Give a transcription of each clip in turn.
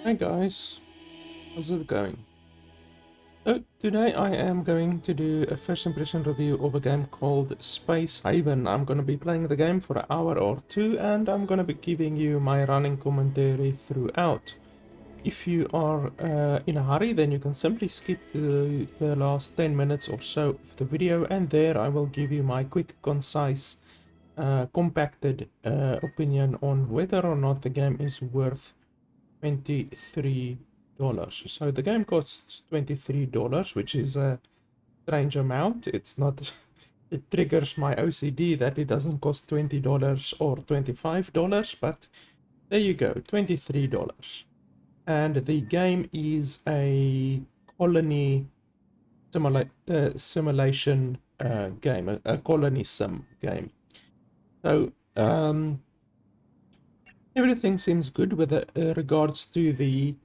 Hi guys, how's it going? So today I am going to do a first impression review of a game called SpaceHaven. I'm going to be playing the game for an hour or two and I'm going to be giving you my running commentary throughout. If you are in a hurry, then you can simply skip the last 10 minutes or so of the video, and there I will give you my quick, concise, compacted opinion on whether or not the game is worth $23. So the game costs $23, which is a strange amount. It's not. It triggers my OCD that it doesn't cost $20 or $25, but there you go, $23. And the game is a colony simulation game, a colony sim game. So everything seems good with regards to the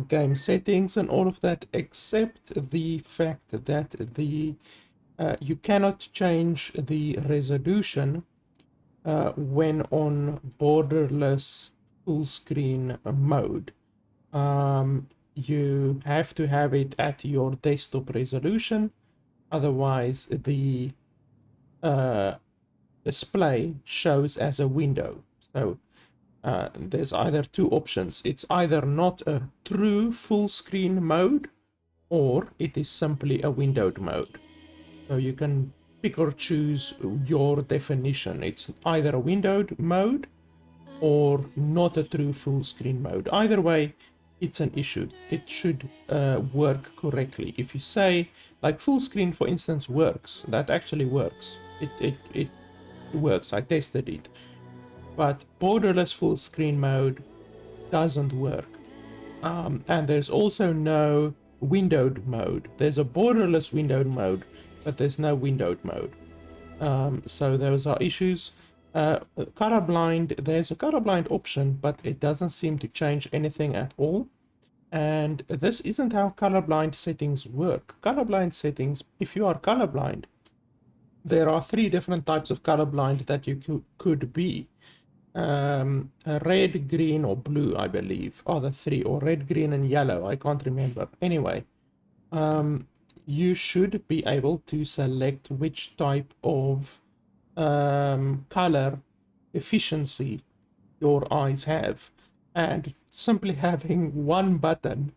game settings and all of that, except the fact that the you cannot change the resolution when on borderless full screen mode. You have to have it at your desktop resolution, otherwise the uh, display shows as a window. So there's either two options. It's either not a true full screen mode, or it is simply a windowed mode. So you can pick or choose your definition. It's either a windowed mode or not a true full screen mode. Either way, it's an issue. It should work correctly. If you say, like full screen, for instance, works, that actually works. It works. I tested it. But borderless full screen mode doesn't work. And there's also no windowed mode. There's a borderless windowed mode, but there's no windowed mode. So those are issues. Colorblind, there's a colorblind option, but it doesn't seem to change anything at all. And this isn't how colorblind settings work. Colorblind settings, if you are colorblind, there are three different types of colorblind that you could be. Red, green, or blue, I believe, are the three, or red, green, and yellow. I can't remember. Anyway, you should be able to select which type of color efficiency your eyes have, and simply having one button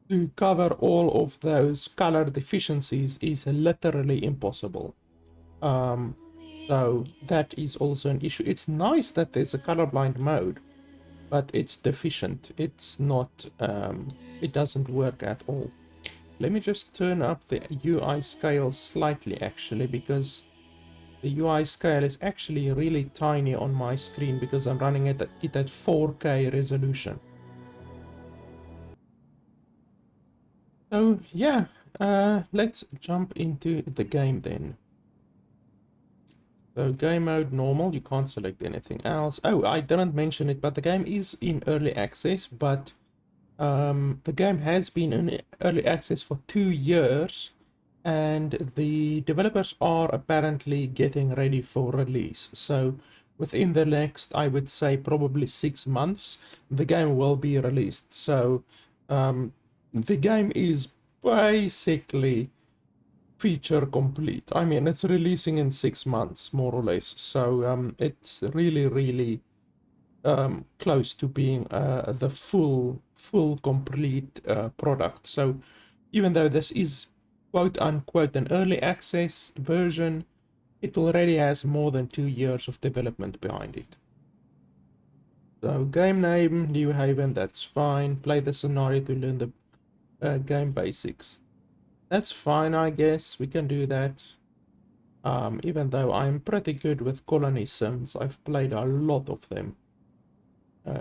to cover all of those color deficiencies is literally impossible. So that is also an issue. It's nice that there's a colorblind mode, but it's deficient. It's not, it doesn't work at all. Let me just turn up the UI scale slightly, actually, because the UI scale is actually really tiny on my screen because I'm running it at 4K resolution. So yeah, let's jump into the game then. So game mode normal, you can't select anything else. Oh, I didn't mention it, but the game is in early access, but the game has been in early access for 2 years, and the developers are apparently getting ready for release. So within the next, I would say, probably 6 months, the game will be released. So the game is basically feature complete. I mean, it's releasing in 6 months, more or less. So it's really close to being the full complete product. So even though this is quote unquote an early access version, it already has more than 2 years of development behind it. So game name, New Haven, that's fine. Play the scenario to learn the game basics. That's fine, I guess. We can do that. Even though I'm pretty good with colony sims, I've played a lot of them.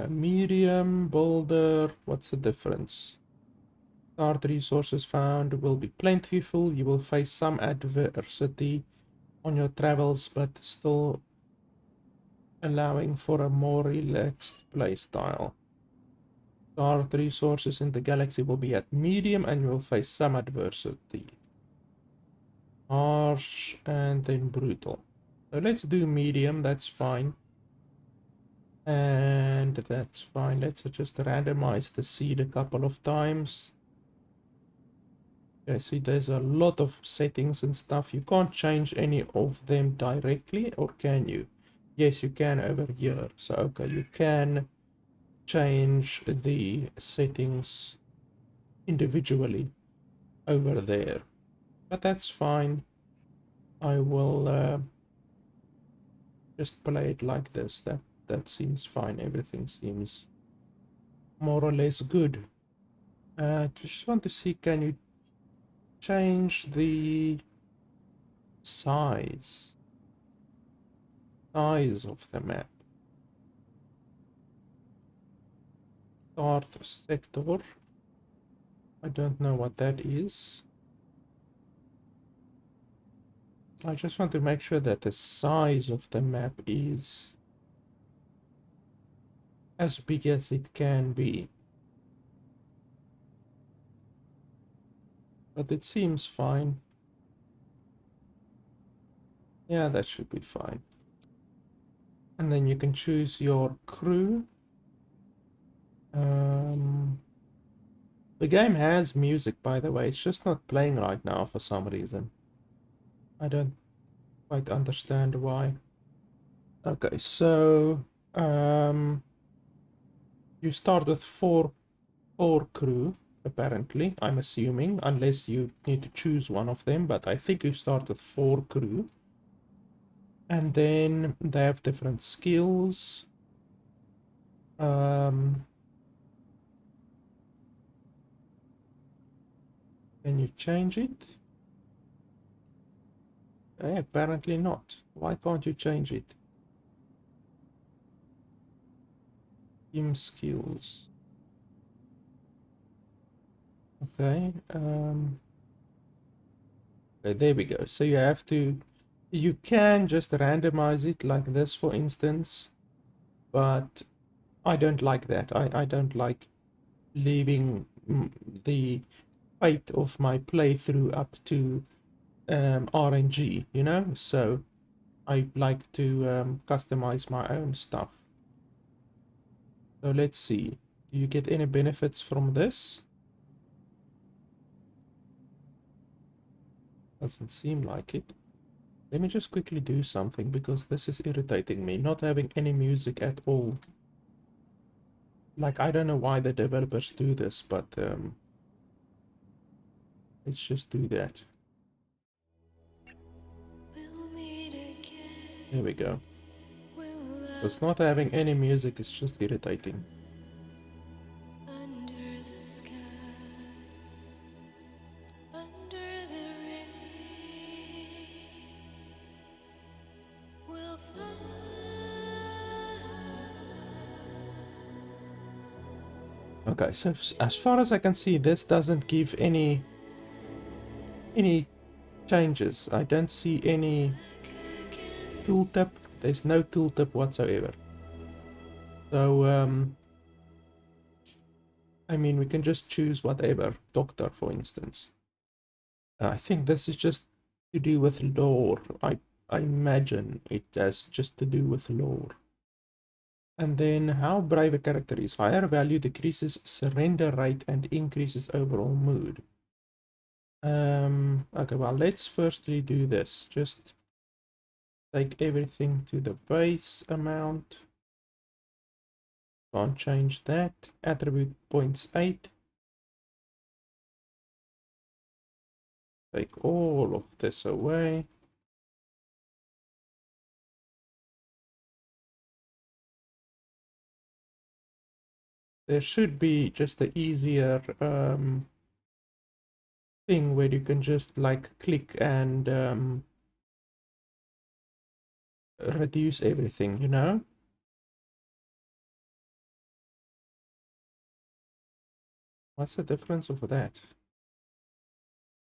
Medium, boulder, what's the difference? Start resources found will be plentiful. You will face some adversity on your travels, but still allowing for a more relaxed playstyle. Start resources in the galaxy will be at medium and you will face some adversity. Harsh and then brutal. So let's do medium, that's fine. And and that's fine. Let's just randomize the seed a couple of times. Okay, see, there's a lot of settings and stuff. You can't change any of them directly, or can you? Yes, you can over here. So, okay, you can change the settings individually over there. But that's fine. I will just play it like this. That seems fine. Everything seems more or less good. Just want to see, can you change the size of the map? Start sector. I don't know what that is. I just want to make sure that the size of the map is as big as it can be. But it seems fine. Yeah, that should be fine. And then you can choose your crew. The game has music, by the way. It's just not playing right now for some reason. I don't quite understand why. Okay, so you start with four crew, apparently. I'm assuming, unless you need to choose one of them, but I think you start with 4 crew. And then they have different skills. Can you change it? Apparently not. Why can't you change it? Team skills. Okay. Okay, there we go. So you can just randomize it like this, for instance, but I don't like that. I don't like leaving the fate of my playthrough up to RNG, you know? So I like to customize my own stuff. So let's see. Do you get any benefits from this? Doesn't seem like it. Let me just quickly do something because this is irritating me. Not having any music at all. Like, I don't know why the developers do this, but let's just do that. There we go. Because not having any music is just irritating. Okay, so as far as I can see, this doesn't give any changes. I don't see any tooltip. There's no tooltip whatsoever. So I mean, we can just choose whatever. Doctor, for instance. I think this is just to do with lore. I imagine it has just to do with lore. And then how brave a character is. Higher value decreases surrender rate and increases overall mood. Okay, well, let's firstly do this. Just take everything to the base amount. Can't change that. Attribute points 8. Take all of this away. There should be just an easier thing where you can just like click and reduce everything, you know? What's the difference of that?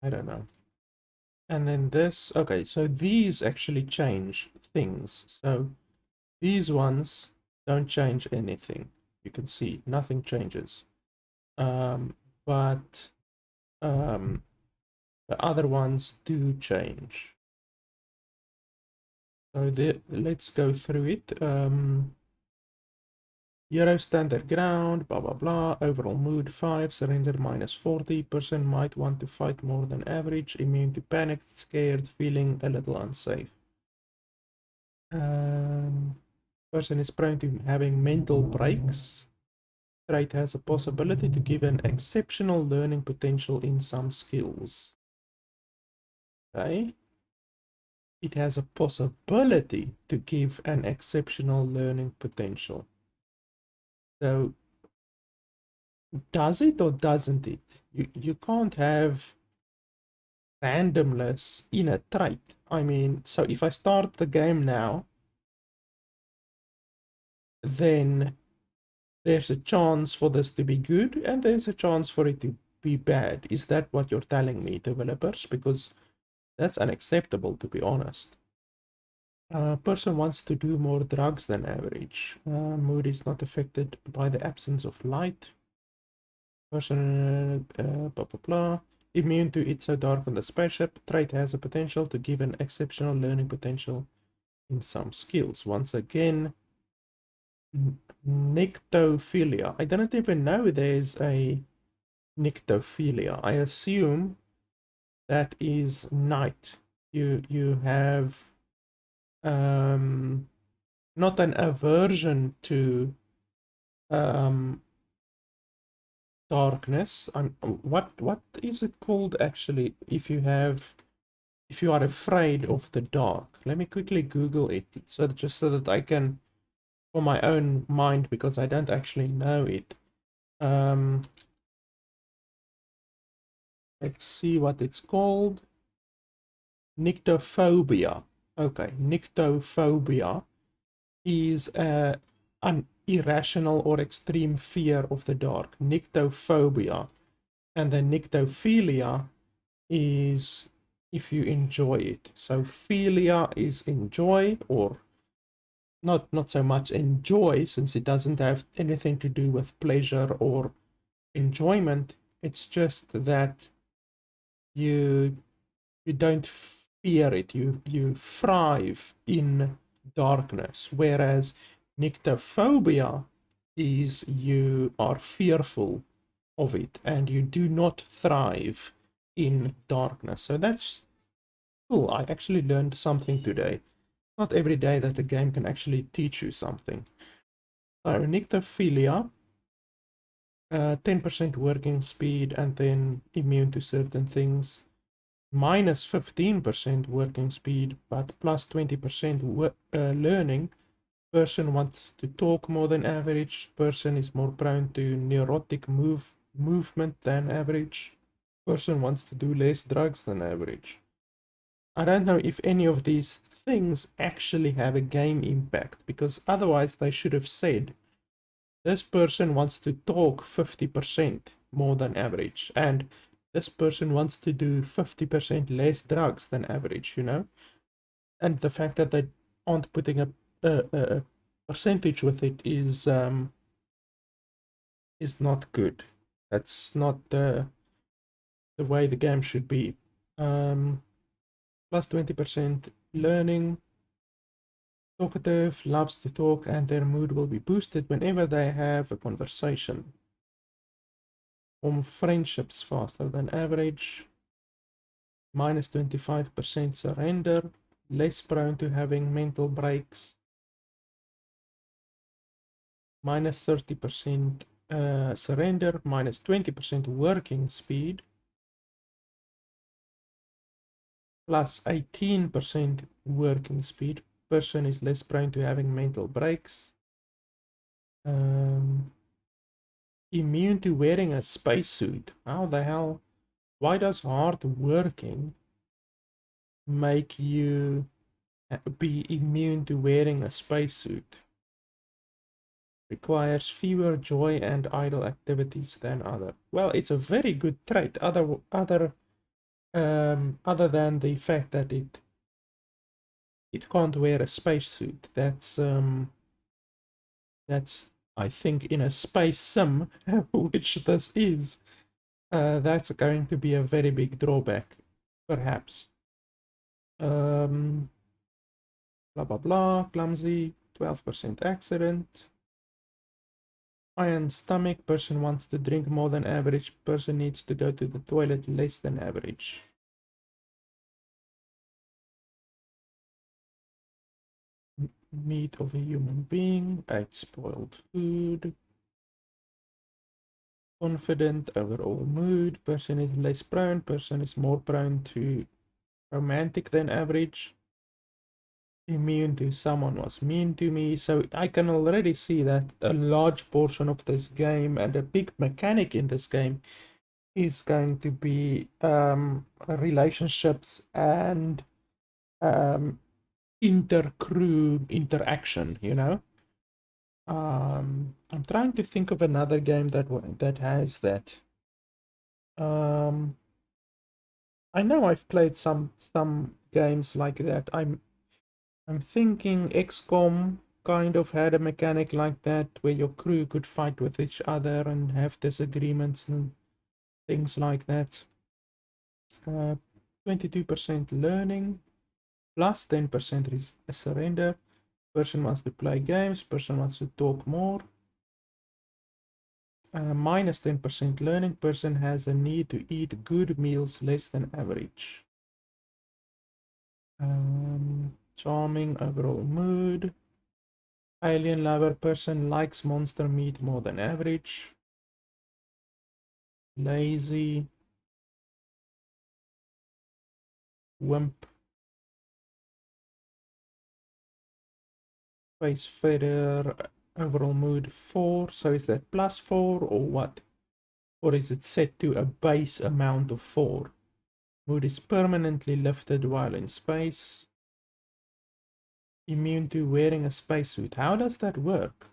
I don't know. And then this, okay, so these actually change things. So these ones don't change anything. You can see nothing changes. But the other ones do change. So let's go through it. Euro standard ground, blah blah blah. Overall mood 5, surrender -40. Person might want to fight more than average. Immune to panic, scared, feeling a little unsafe. Person is prone to having mental breaks. Trait has a possibility to give an exceptional learning potential in some skills. Okay. It has a possibility to give an exceptional learning potential. So does it or doesn't it? You can't have randomness in a trait. I mean, so if I start the game now, then there's a chance for this to be good and there's a chance for it to be bad. Is that what you're telling me, developers? Because that's unacceptable, to be honest. Person wants to do more drugs than average. Mood is not affected by the absence of light. Person, blah blah blah. Immune to it so dark on the spaceship. Trait has a potential to give an exceptional learning potential in some skills. Once again, nyctophilia. I don't even know there's a nyctophilia. I assume that is night. You have not an aversion to darkness. What is it called actually if you are afraid of the dark? Let me quickly Google it just so that I can, for my own mind, because I don't actually know it. Let's see what it's called. Nyctophobia. Okay, nyctophobia is an irrational or extreme fear of the dark. Nyctophobia. And then nyctophilia is if you enjoy it. So philia is enjoy, or not so much enjoy, since it doesn't have anything to do with pleasure or enjoyment. It's just that you don't fear it. You thrive in darkness, whereas nyctophobia is you are fearful of it and you do not thrive in darkness. So that's cool. I actually learned something today. Not every day that a game can actually teach you something. So nyctophilia, 10% working speed and then immune to certain things. Minus 15% working speed, but plus 20% learning. Person wants to talk more than average. Person is more prone to neurotic movement than average. Person wants to do less drugs than average. I don't know if any of these things actually have a game impact, because otherwise they should have said this person wants to talk 50% more than average, and this person wants to do 50% less drugs than average, you know? And the fact that they aren't putting a percentage with it is not good. That's not the way the game should be. Plus 20% learning. Talkative, loves to talk, and their mood will be boosted whenever they have a conversation. Form friendships faster than average. Minus 25% surrender. Less prone to having mental breaks. Minus 30% surrender. Minus 20% working speed. Plus 18% working speed. Person is less prone to having mental breaks. Immune to wearing a spacesuit. How the hell? Why does hard working make you be immune to wearing a spacesuit? Requires fewer joy and idle activities than other. Well, it's a very good trait. Other than the fact that it can't wear a spacesuit. That's I think in a space sim, which this is, that's going to be a very big drawback, perhaps. Blah blah blah. Clumsy, 12% accident. Iron stomach, person wants to drink more than average, person needs to go to the toilet less than average. Meat of a human being, ate spoiled food. Confident, overall mood, person is less prone, person is more prone to romantic than average. Immune to someone was mean to me. So I can already see that a large portion of this game and a big mechanic in this game is going to be relationships and inter-crew interaction, you know. I'm trying to think of another game that has that. I know I've played some games like that. I'm thinking XCOM kind of had a mechanic like that where your crew could fight with each other and have disagreements and things like that. 22% learning, plus 10% is a surrender. Person wants to play games, person wants to talk more. Minus 10% learning, person has a need to eat good meals less than average. Charming, overall mood. Alien lover, person likes monster meat more than average. Lazy. Wimp. Face feather, overall mood 4. So is that plus 4 or what? Or is it set to a base amount of 4? Mood is permanently lifted while in space. Immune to wearing a spacesuit. How does that work?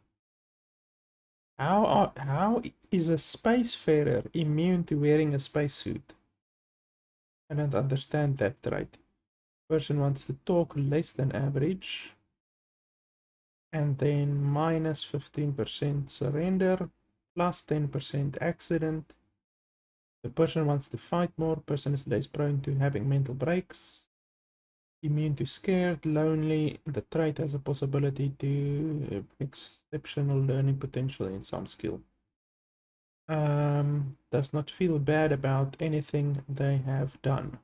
How is a spacefarer immune to wearing a spacesuit? I don't understand that trait. Person wants to talk less than average. And then minus 15% surrender, plus 10% accident. The person wants to fight more, person is less prone to having mental breaks. Immune to scared, lonely. The trait has a possibility to exceptional learning potential in some skill. Does not feel bad about anything they have done.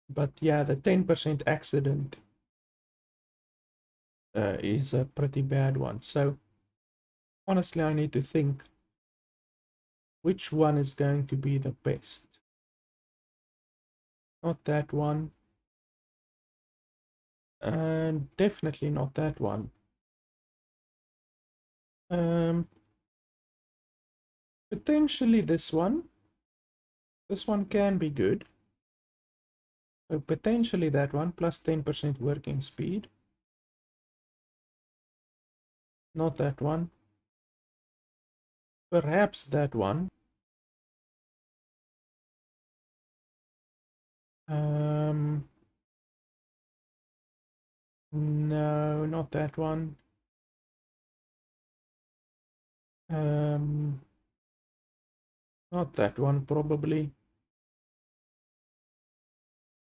But yeah, the 10% accident is a pretty bad one. So honestly, I need to think which one is going to be the best. Not that one. And definitely not that one. Potentially this one. This one can be good. So potentially that one, plus 10% working speed. Not that one. Perhaps that one. No, not that one. Not that one, probably.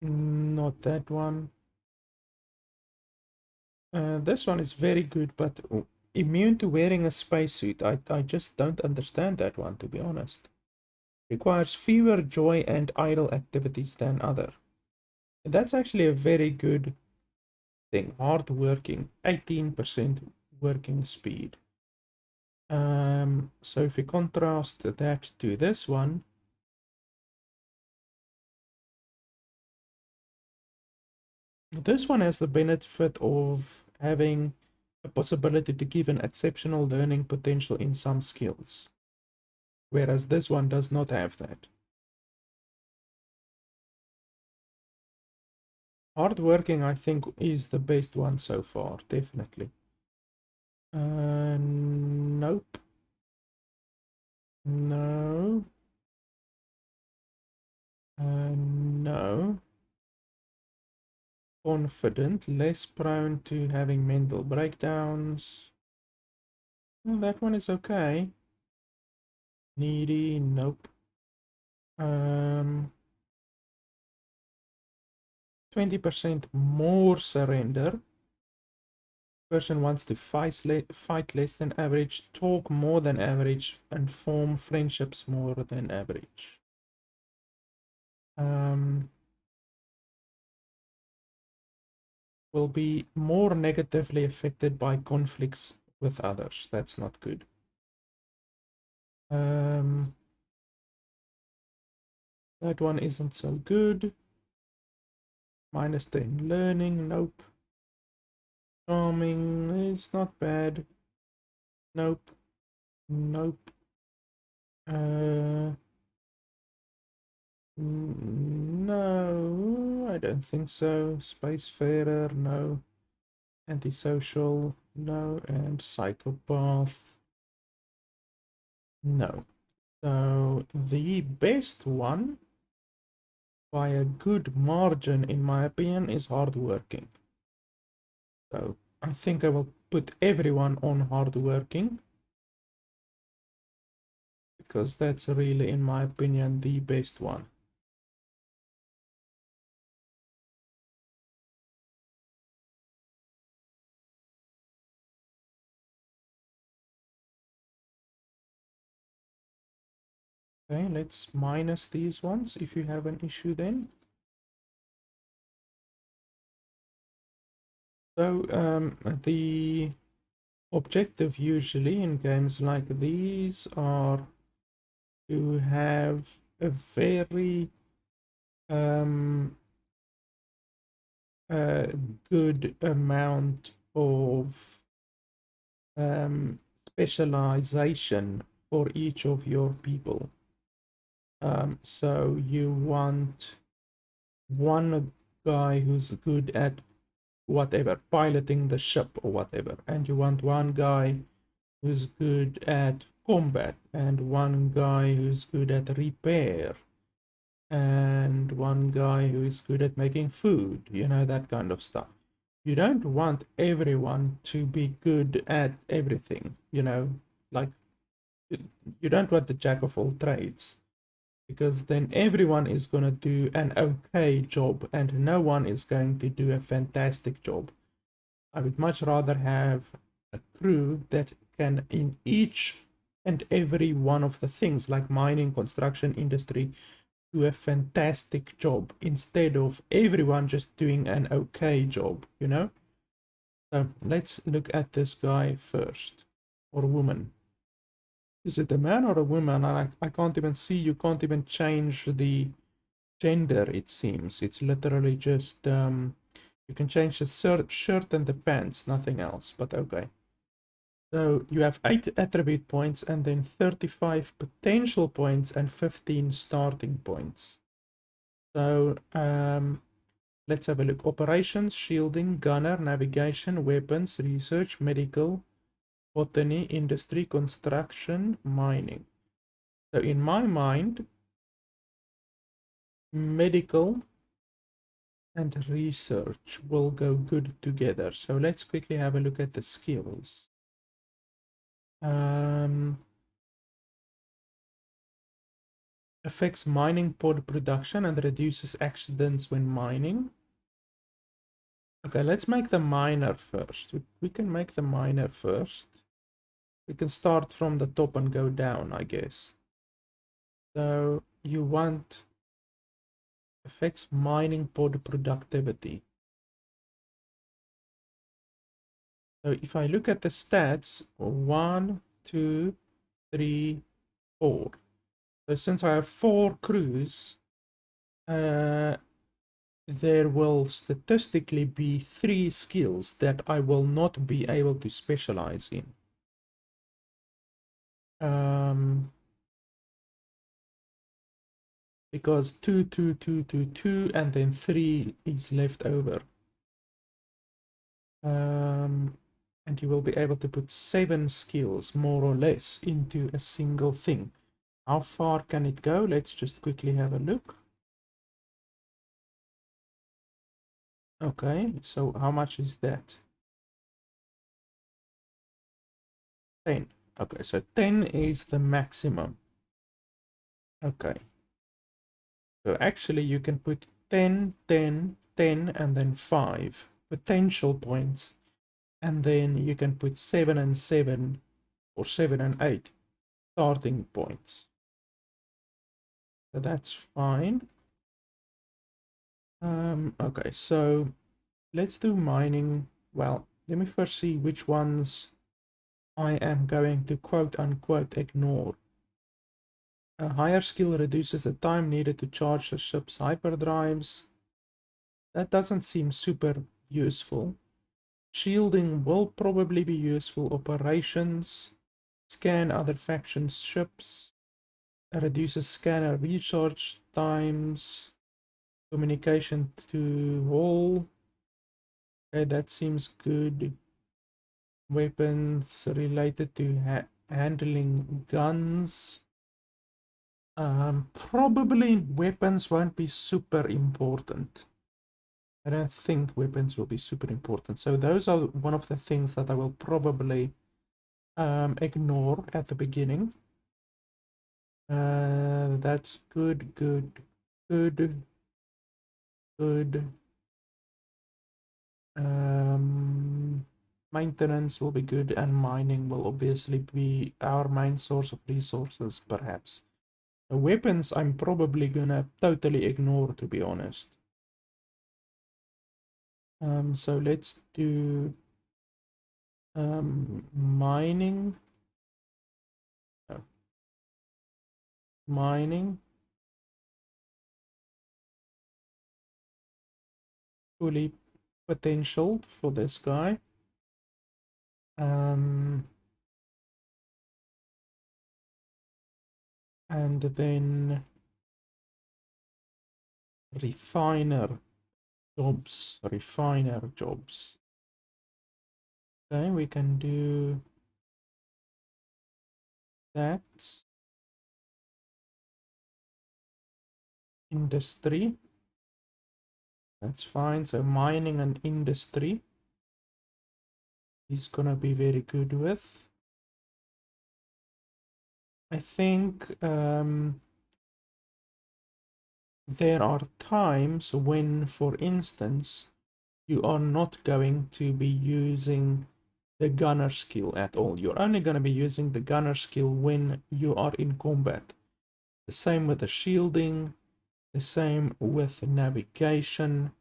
Not that one. This one is very good, but immune to wearing a spacesuit. I just don't understand that one, to be honest. Requires fewer joy and idle activities than other. That's actually a very good thing. Hard working, 18% working speed. So if we contrast that to this one, this one has the benefit of having a possibility to give an exceptional learning potential in some skills, whereas this one does not have that. Hardworking, I think, is the best one so far, definitely. Nope. No. No. Confident, less prone to having mental breakdowns. Well, that one is okay. Needy, nope. 20% more surrender. Person wants to fight less than average, talk more than average, and form friendships more than average. Will be more negatively affected by conflicts with others. That's not good. That one isn't so good. -10 learning, nope. Charming, it's not bad. Nope. Nope. No, I don't think so. Spacefarer, no. Antisocial, no. And psychopath, no. So the best one, by a good margin, in my opinion, is hardworking. So I think I will put everyone on hardworking, because that's really, in my opinion, the best one. Okay, let's minus these ones if you have an issue then. So the objective usually in games like these are to have a very good amount of specialization for each of your people. So you want one guy who's good at whatever, piloting the ship or whatever, and you want one guy who's good at combat, and one guy who's good at repair, and one guy who is good at making food, you know, that kind of stuff. You don't want everyone to be good at everything, you know, like you don't want the jack of all trades, because then everyone is going to do an okay job and no one is going to do a fantastic job. I would much rather have a crew that can, in each and every one of the things like mining, construction, industry, do a fantastic job instead of everyone just doing an okay job, you know? So let's look at this guy first, or woman. Is it a man or a woman? I can't even see. You can't even change the gender, it seems. It's literally just you can change the shirt and the pants, nothing else, but okay. So you have 8 attribute points and then 35 potential points and 15 starting points. So let's have a look. Operations, shielding, gunner, navigation, weapons, research, medical, botany, industry, construction, mining. So in my mind, medical and research will go good together. So let's quickly have a look at the skills. Affects mining pod production and reduces accidents when mining. Okay, let's make the miner first. We can make the miner first. We can start from the top and go down, I guess. So you want affects mining pod productivity. So if I look at the stats, 1, 2, 3, 4. So since I have 4 crews, there will statistically be 3 skills that I will not be able to specialize in. Because 2, 2, 2, 2, 2, and then 3 is left over. And you will be able to put 7 skills, more or less, into a single thing. How far can it go? Let's just quickly have a look. Okay, so how much is that? 10. Okay, so 10 is the maximum. Okay. So actually you can put 10, 10, 10, and then 5 potential points and then you can put 7 and 7 or 7 and 8 starting points. So that's fine. Okay, so let's do mining. Well, let me first see which ones I am going to quote unquote ignore. A higher skill reduces the time needed to charge the ship's hyperdrives. That doesn't seem super useful. Shielding will probably be useful. Operations, scan other factions' ships, reduces scanner recharge times, communication to hull. Okay, that seems good. Weapons related to handling guns. Probably weapons won't be super important. I don't think weapons will be super important. So those are one of the things that I will probably ignore at the beginning. That's good, good, good, good. Maintenance will be good, and mining will obviously be our main source of resources, perhaps. Weapons, I'm probably gonna totally ignore, to be honest. So let's do mining. Oh. Mining. Fully potentialed for this guy. And then refiner jobs. Okay, we can do that. Industry. That's fine. So mining and industry is gonna be very good with. I think there are times when, for instance, you are not going to be using the gunner skill at all. You're only going to be using the gunner skill when you are in combat. The same with the shielding, the same with navigation,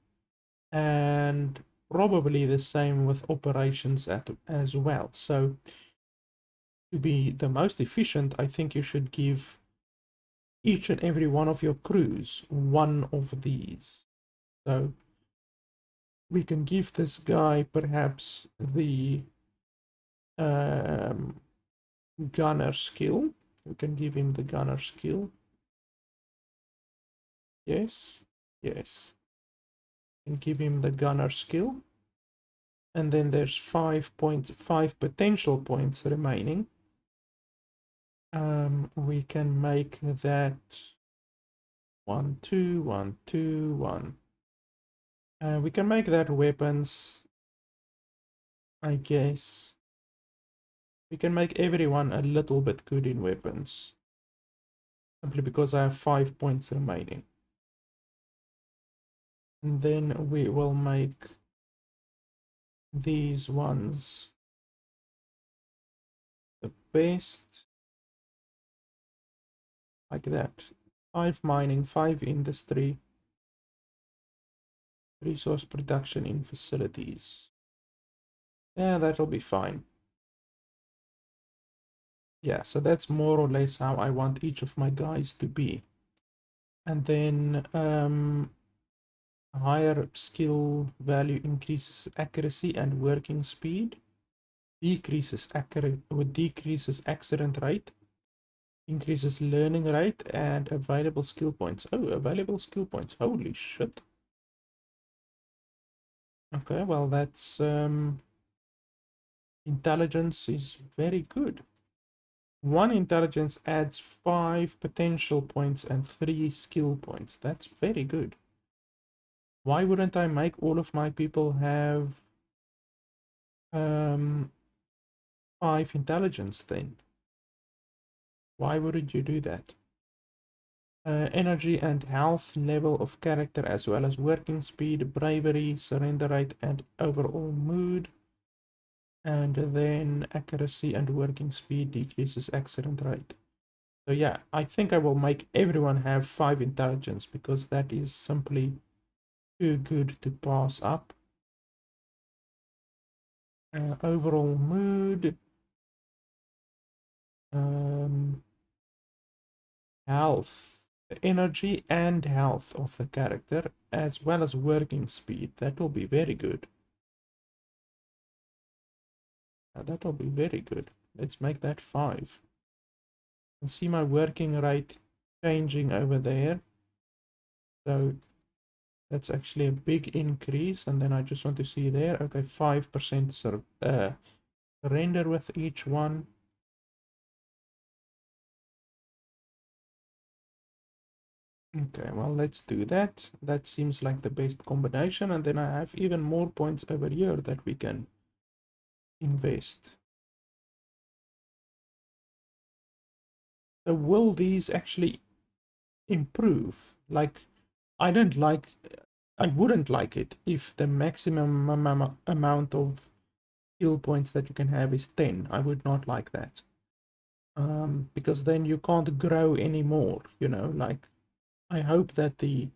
and probably the same with operations as well. So to be the most efficient, I think you should give each and every one of your crews one of these. So we can give this guy perhaps the gunner skill. We can give him the gunner skill. Yes, yes. And give him the gunner skill. And then there's 5 potential points remaining. We can make that 1, 2, 1, 2, 1. We can make that weapons, I guess. We can make everyone a little bit good in weapons. Simply because I have 5 points remaining. And then we will make these ones the best. Like that. 5 mining, 5 industry. Resource production in facilities. Yeah, that'll be fine. Yeah, so that's more or less how I want each of my guys to be. And then higher skill value increases accuracy and working speed. Decreases accident rate. Increases learning rate and available skill points. Oh, available skill points. Holy shit. Okay, well that's intelligence is very good. 1 intelligence adds 5 potential points and 3 skill points. That's very good. Why wouldn't I make all of my people have 5 intelligence then? Why wouldn't you do that? Energy and health level of character, as well as working speed, bravery, surrender rate, and overall mood. and then accuracy and working speed decreases accident rate. So yeah, I think I will make everyone have 5 intelligence because that is simply too good to pass up. Overall mood, health, energy and health of the character, as well as working speed. That will be very good. That will be very good. Let's make that 5. You can see my working rate changing over there. So that's actually a big increase. And then I just want to see there, okay, 5% surrender with each one. Okay, well, let's do that. That seems like the best combination. And then I have even more points over here that we can invest. So will these actually improve? Like, I wouldn't like it if the maximum amount of skill points that you can have is 10. I would not like that. Because then you can't grow anymore, you know, like I hope that the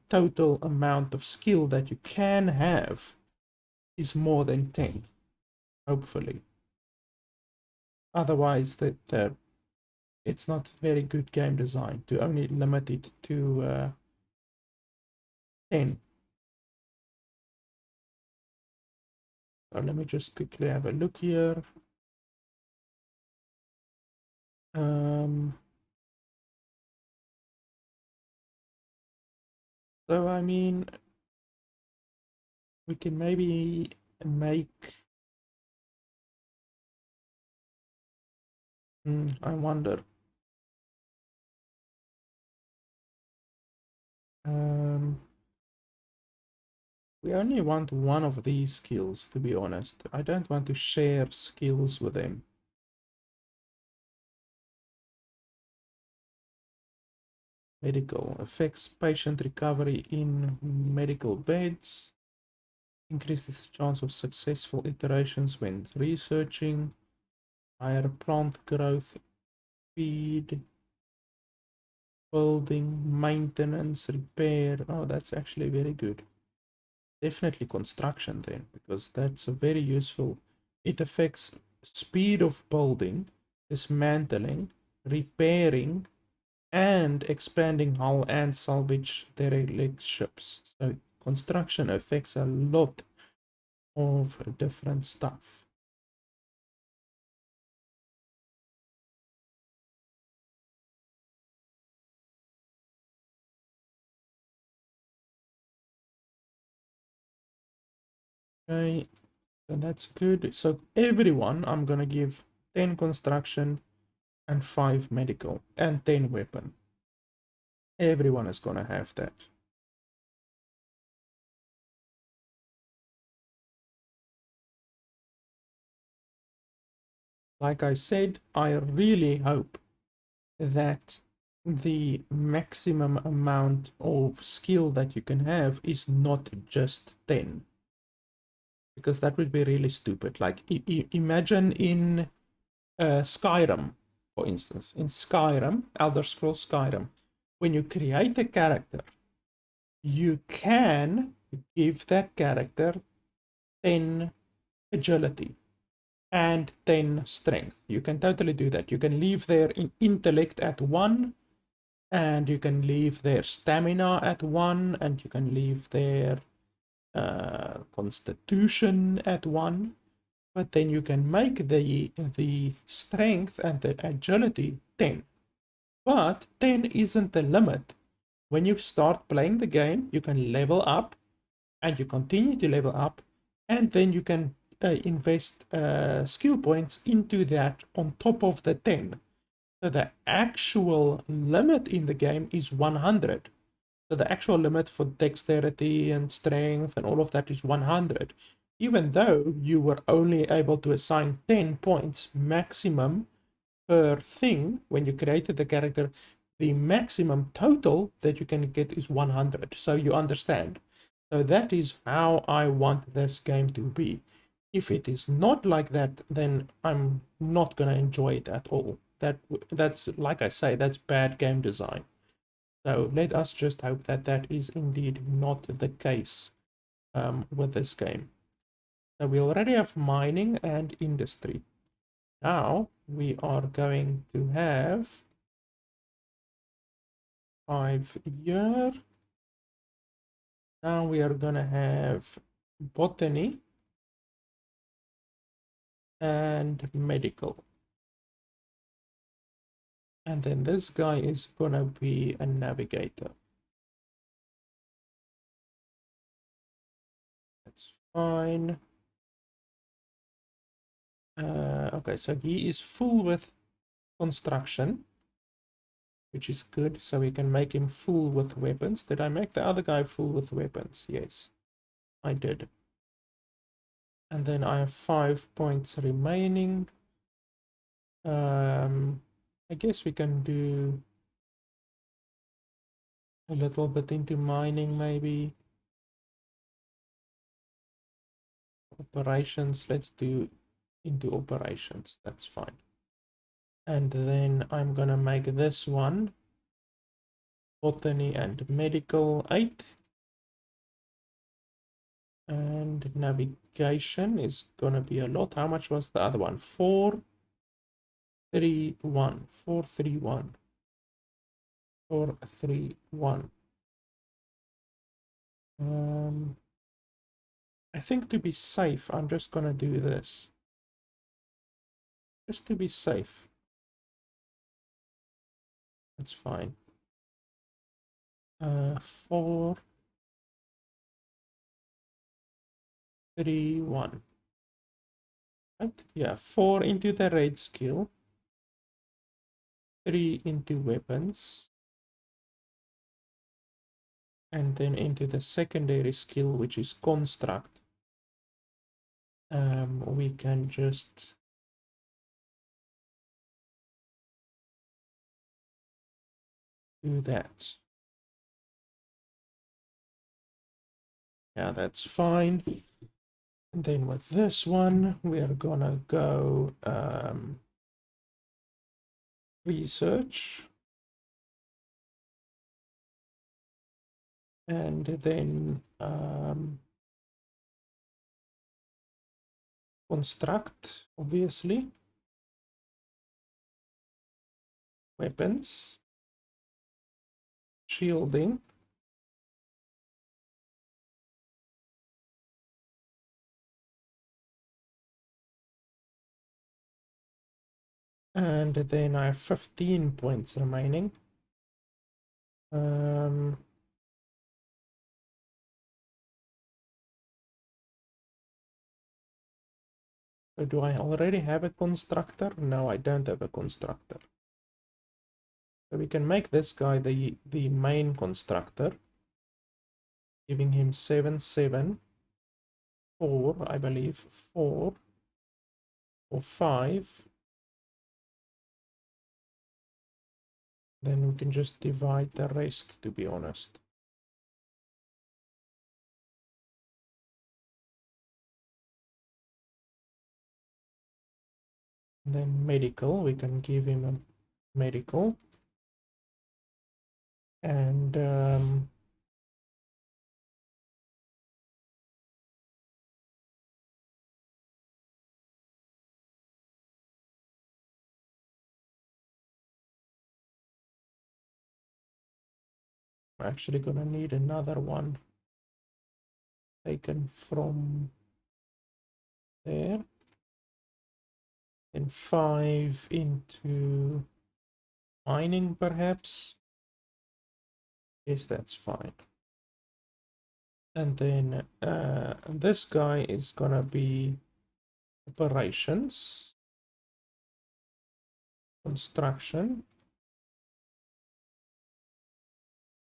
total amount of skill that you can have is more than 10, hopefully. Otherwise, it's not very good game design to only limit it to 10. So let me just quickly have a look here. So I mean, we can maybe make. I wonder. We only want one of these skills, to be honest. I don't want to share skills with them. Medical affects patient recovery in medical beds. Increases the chance of successful iterations when researching. Higher plant growth speed. Building, maintenance, repair. Oh, that's actually very good. Definitely construction then, because that's a very useful. It affects speed of building, dismantling, repairing, and expanding hull and salvage derelict ships. So construction affects a lot of different stuff. Okay, so that's good. So everyone, I'm gonna give 10 construction and 5 medical and 10 weapon. Everyone is gonna have that. Like I said, I really hope that the maximum amount of skill that you can have is not just 10. Because that would be really stupid. Like, imagine in Skyrim, for instance. In Skyrim, Elder Scrolls Skyrim, when you create a character, you can give that character 10 agility and 10 strength. You can totally do that. You can leave their intellect at 1, and you can leave their stamina at 1, and you can leave their constitution at 1, but then you can make the strength and the agility 10. But 10 isn't the limit. When you start playing the game, you can level up, and you continue to level up, and then you can invest skill points into that on top of the 10. So the actual limit in the game is 100. So the actual limit for dexterity and strength and all of that is 100. Even though you were only able to assign 10 points maximum per thing when you created the character, the maximum total that you can get is 100. So you understand. So that is how I want this game to be. If it is not like that, then I'm not gonna enjoy it at all. That's like I say, that's bad game design. So let us just hope that that is indeed not the case with this game. So we already have mining and industry. Now we are going to have 5 year. Now we are gonna have botany and medical. And then this guy is gonna be a navigator. That's fine. Okay, so he is full with construction, which is good. So we can make him full with weapons. Did I make the other guy full with weapons? Yes, I did. And then I have 5 points remaining. I guess we can do a little bit into mining, maybe. Operations, let's do into operations. That's fine. And then I'm gonna make this one botany and medical 8. And navigation is gonna be a lot. How much was the other one? 431. 431. 431. I think to be safe, I'm just gonna do this. Just to be safe. That's fine. 431. Right? Yeah, 4 into the raid skill. 3 into weapons. And then into the secondary skill, which is construct. We can just do that. Yeah, that's fine. And then with this one, we're gonna go research. And then construct, obviously. Weapons. Shielding. And then I have 15 points remaining. So do I already have a constructor? No, I don't have a constructor. So we can make this guy the main constructor, giving him 7, 7, 4, I believe, 4 or 5. Then we can just divide the rest, to be honest. And then medical, we can give him a medical. And I'm actually gonna need another one taken from there. And 5 into mining, perhaps. Yes, that's fine. And then this guy is gonna be operations, construction,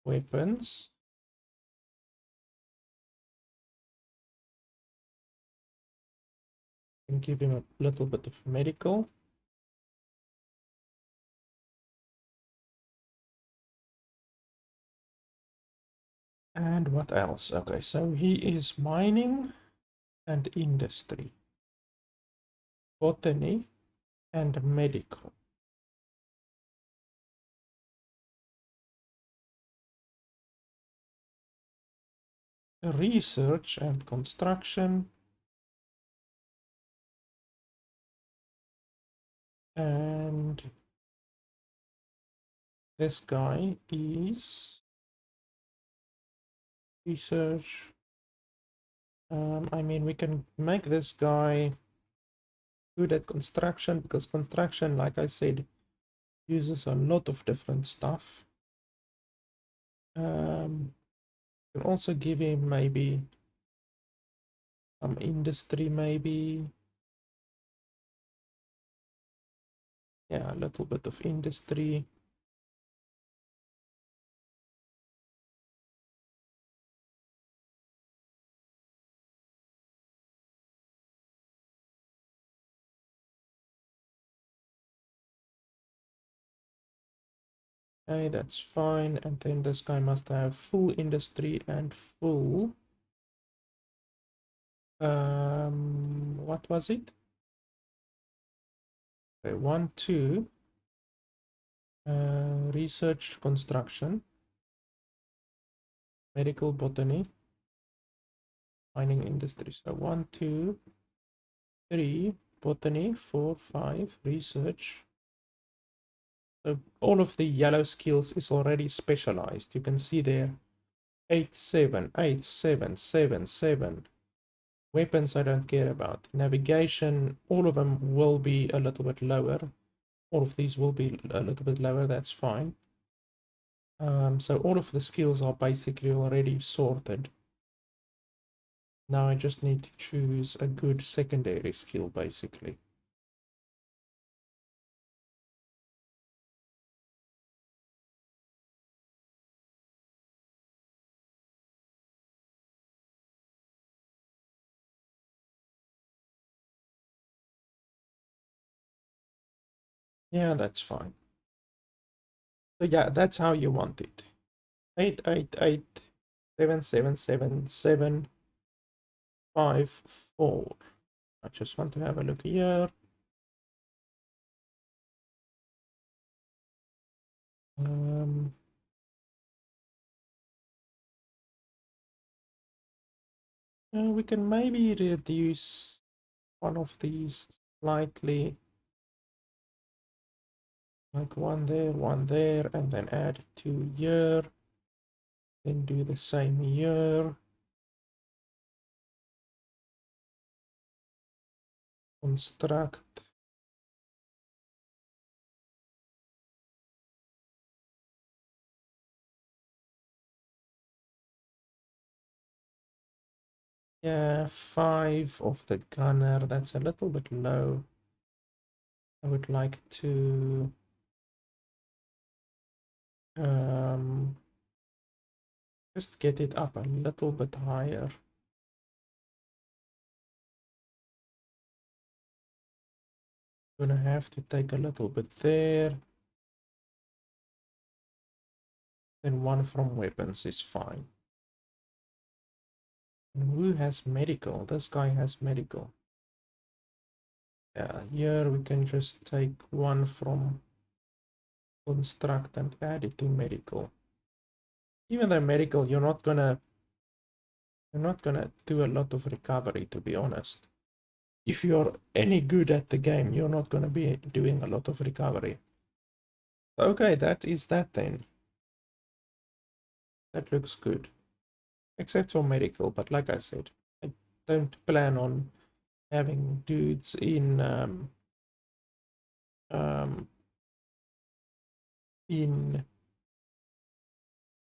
weapons, and give him a little bit of medical. And what else? Okay, so he is mining and industry. botany, and medical. Research and construction. And this guy is research. I mean, we can make this guy good at construction because construction, like I said, uses a lot of different stuff. Can also give him maybe some industry, maybe. Yeah, a little bit of industry. Okay, that's fine. And then this guy must have full industry and full. What was it? Okay, 1, 2. Research, construction, medical, botany, mining industry. So 1, 2, 3, botany, 4, 5, research. So all of the yellow skills is already specialized. You can see there 8, 7, 8, 7, 7, 7. Weapons I don't care about. Navigation, all of them will be a little bit lower. All of these will be a little bit lower, that's fine. So all of the skills are basically already sorted. Now I just need to choose a good secondary skill, basically. Yeah, that's fine. So yeah, that's how you want it. 8, 8, 8, 7, 7, 7, 7, 5, 4. I just want to have a look here. We can maybe reduce one of these slightly, like one there, and then add 2 here. Then do the same here. Construct. Yeah, 5 of the gunner. That's a little bit low. I would like to just get it up a little bit higher. Gonna have to take a little bit there. Then 1 from weapons is fine. And who has medical? This guy has medical. Yeah, here we can just take 1 from construct and add it to medical. Even though medical, you're not gonna do a lot of recovery, to be honest. If you're any good at the game, you're not gonna be doing a lot of recovery. Okay, that is that then. That looks good. Except for medical, but like I said, I don't plan on having dudes in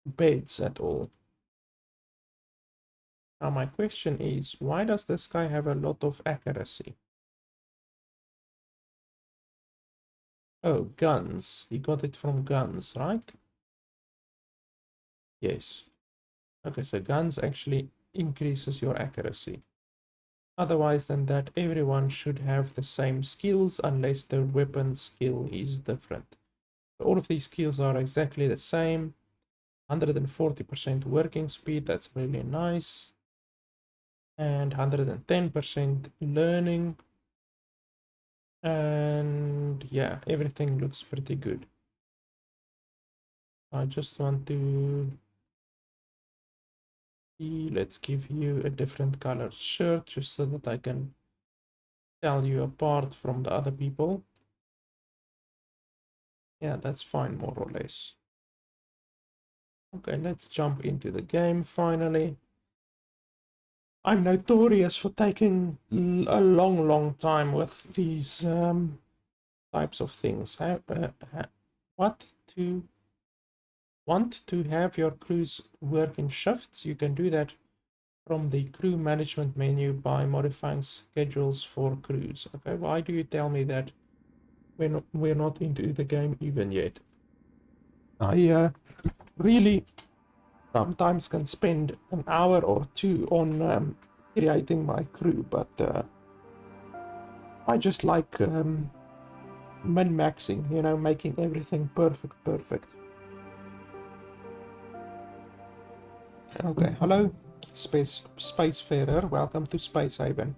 beds at all. Now my question is, why does this guy have a lot of accuracy? Oh, guns. He got it from guns, right? Yes. Okay, so guns actually increases your accuracy. Otherwise than that, everyone should have the same skills unless their weapon skill is different. So all of these skills are exactly the same. 140% working speed, that's really nice. And 110% learning. And yeah, everything looks pretty good. I just want to see, let's give you a different colored shirt just so that I can tell you apart from the other people. Yeah, that's fine, more or less. Okay, let's jump into the game finally. I'm notorious for taking a long time with these types of things. What to want to have your crews work in shifts? You can do that from the crew management menu by modifying schedules for crews. Okay, why do you tell me that we're not into the game even yet? I really sometimes can spend an hour or two on creating my crew, but I just like min-maxing, you know, making everything perfect. Okay, hello, Spacefarer, welcome to SpaceHaven.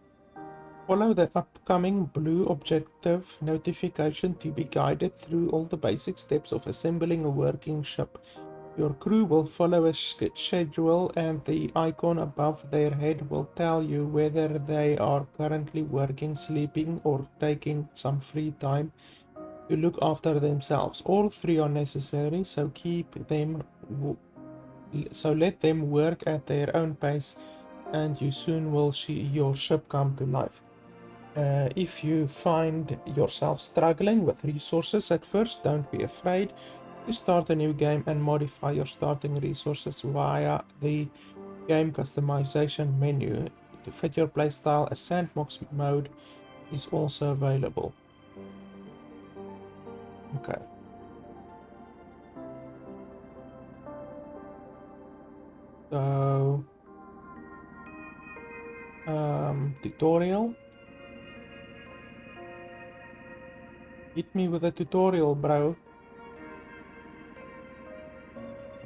Follow the upcoming blue objective notification to be guided through all the basic steps of assembling a working ship. Your crew will follow a schedule, and the icon above their head will tell you whether they are currently working, sleeping, or taking some free time to look after themselves. All three are necessary, so let them work at their own pace, and you soon will see your ship come to life. If you find yourself struggling with resources at first, don't be afraid to start a new game and modify your starting resources via the game customization menu. To fit your playstyle, a sandbox mode is also available. Okay. So, tutorial. Hit me with a tutorial, bro.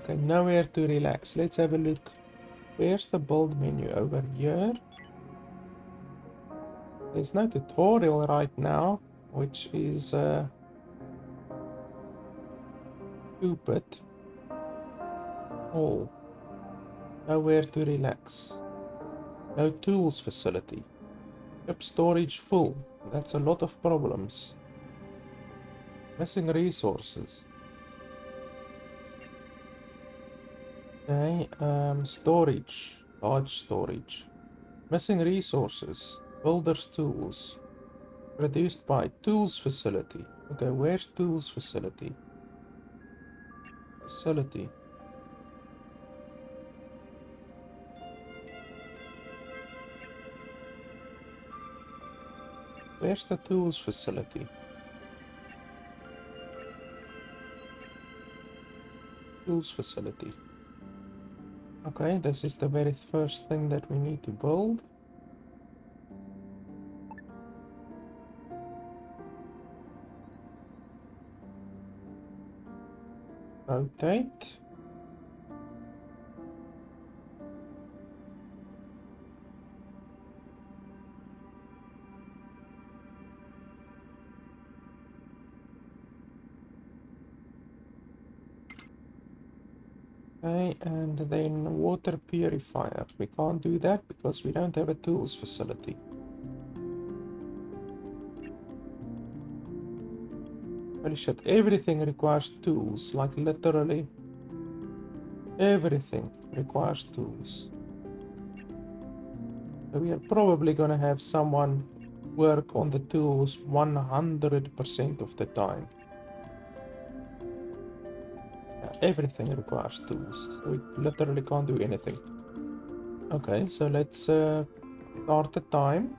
Okay, nowhere to relax. Let's have a look. Where's the build menu? Over here? There's no tutorial right now, which is stupid. Oh, nowhere to relax. No tools facility. Ship storage full. That's a lot of problems. Missing resources. Okay, storage. Large storage. Missing resources. Builder's tools. Produced by tools facility. Okay, where's tools facility? Facility. Where's the tools facility? Tools facility. Okay, this is the very first thing that we need to build. Rotate. Okay, and then water purifier. We can't do that because we don't have a tools facility. Holy shit, everything requires tools, like literally everything requires tools. So we are probably gonna have someone work on the tools 100% of the time. Yeah, everything requires tools, so we literally can't do anything. Okay, so let's start the time.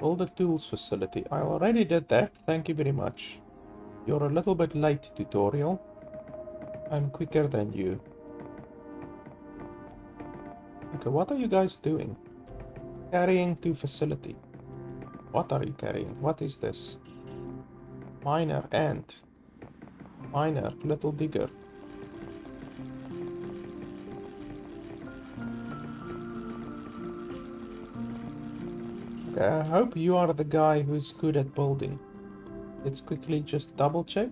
Build the tools facility. I already did that, thank you very much. You're a little bit late, tutorial. I'm quicker than you. Okay, what are you guys doing? Carrying to facility. What are you carrying? What is this? Miner ant. Miner, little digger. Okay, I hope you are the guy who's good at building. Let's quickly just double check.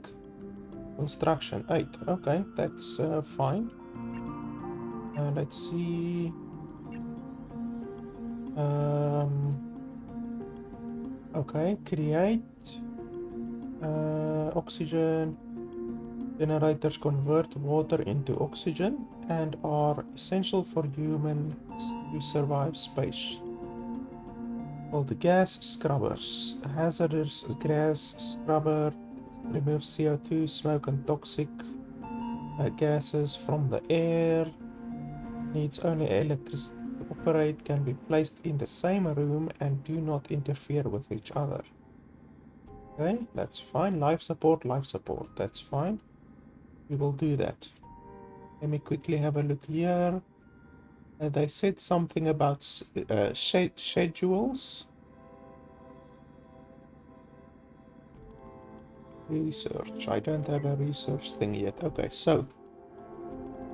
Construction 8. Okay, that's fine. Let's see. Okay, create. Oxygen. Generators convert water into oxygen and are essential for humans to survive space. Called gas scrubbers. Hazardous gas scrubber removes CO2, smoke, and toxic gases from the air. Needs only electricity to operate. Can be placed in the same room and do not interfere with each other. Okay, that's fine. Life support, that's fine. We will do that. Let me quickly have a look here. They said something about schedules. Research. I don't have a research thing yet. Okay, so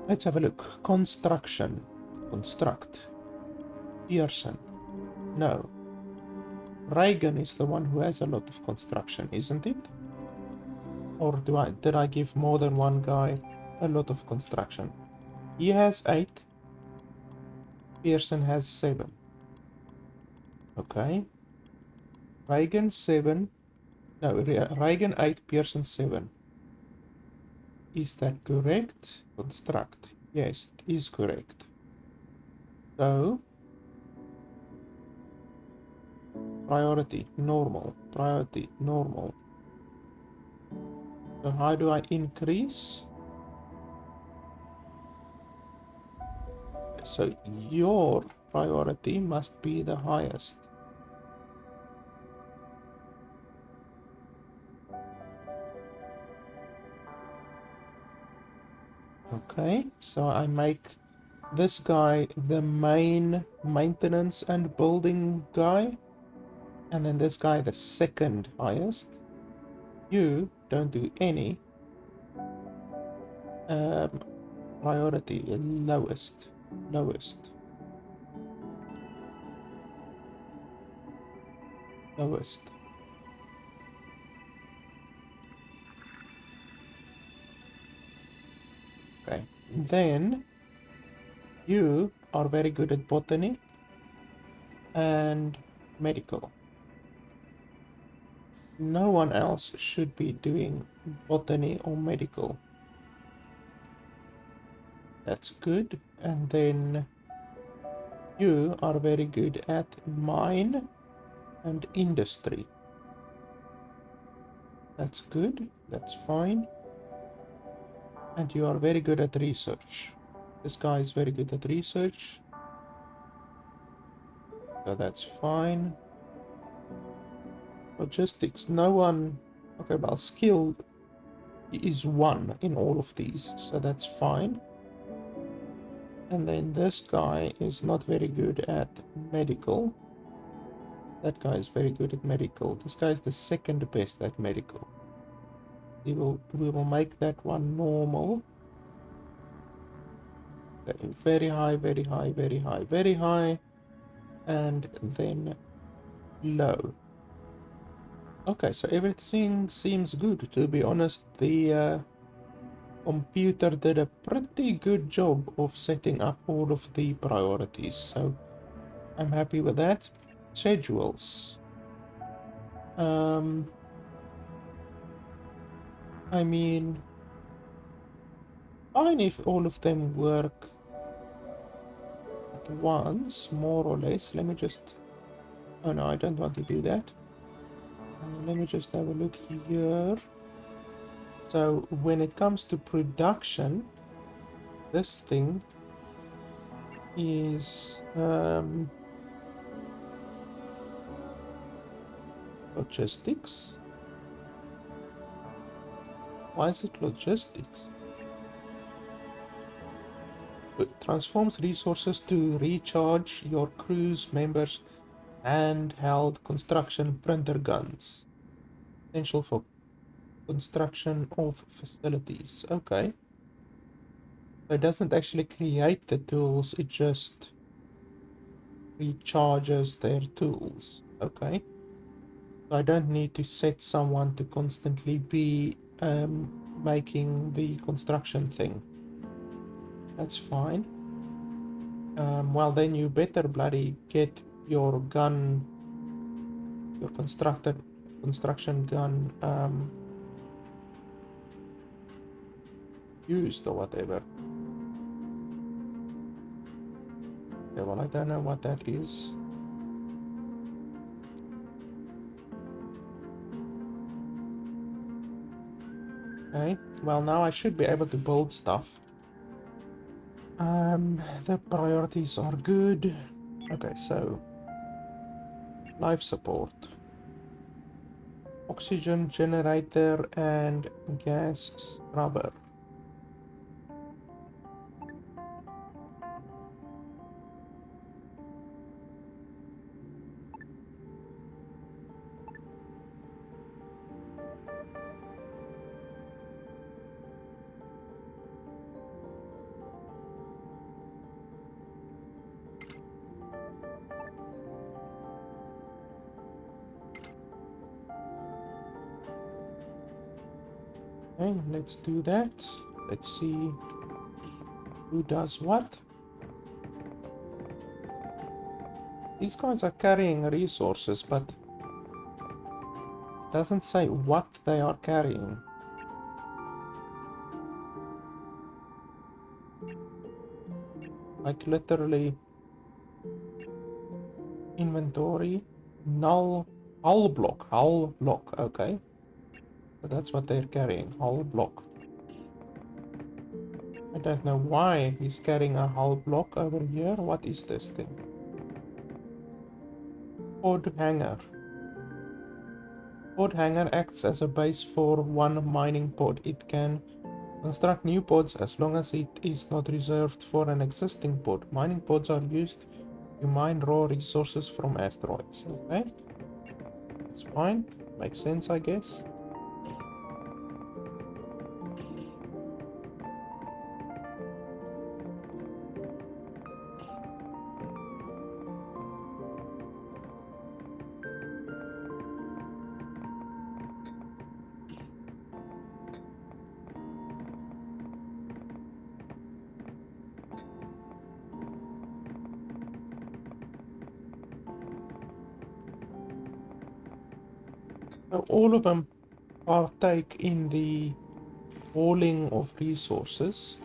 let's have a look. Construction. Construct. Pearson. No. Reagan is the one who has a lot of construction, isn't it? Or did I give more than one guy a lot of construction? He has 8. Pearson has 7. Okay. Reagan 7. No, Reagan 8, Pearson 7. Is that correct? Construct. Yes, it is correct. So, priority, normal. Priority, normal. So how do I increase? So your priority must be the highest. Okay, so I make this guy the main maintenance and building guy, and then this guy the second highest. You don't do any. Priority lowest. Lowest. Lowest. Okay, then you are very good at botany and medical. No one else should be doing botany or medical. That's good. And then you are very good at mine and industry. That's good. That's fine. And you are very good at research. This guy is very good at research. So that's fine. Logistics, no one... Okay, well, skill is 1 in all of these, so that's fine. And then this guy is not very good at medical. That guy is very good at medical. This guy is the second best at medical. We will make that one normal. Okay, very high, very high, very high, very high. And then low. Okay, so everything seems good. To be honest, the computer did a pretty good job of setting up all of the priorities. So I'm happy with that. Schedules. I mean, fine if all of them work at once, more or less. Let me just... Oh no, I don't want to do that. Let me just have a look here. So when it comes to production, this thing is logistics. Why is it logistics? It transforms resources to recharge your crew's members' handheld construction printer guns. Essential for construction of facilities. Okay. So it doesn't actually create the tools, it just recharges their tools. Okay. So I don't need to set someone to constantly be making the construction thing. That's fine. Well, then you better bloody get your gun, your construction gun used or whatever. Okay, well, I don't know what that is. Okay, well, now I should be able to build stuff. The priorities are good. Okay, so life support, oxygen generator, and gas scrubber. Okay, let's do that. Let's see who does what. These guys are carrying resources, but it doesn't say what they are carrying. Like literally inventory, hull block, okay. So that's what they're carrying, hull block. I don't know why he's carrying a hull block over here. What is this thing? Pod hanger. Pod hanger acts as a base for one mining pod. It can construct new pods as long as it is not reserved for an existing pod. Mining pods are used to mine raw resources from asteroids. Okay, it's fine. Makes sense, I guess. So all of them partake in the hauling of resources.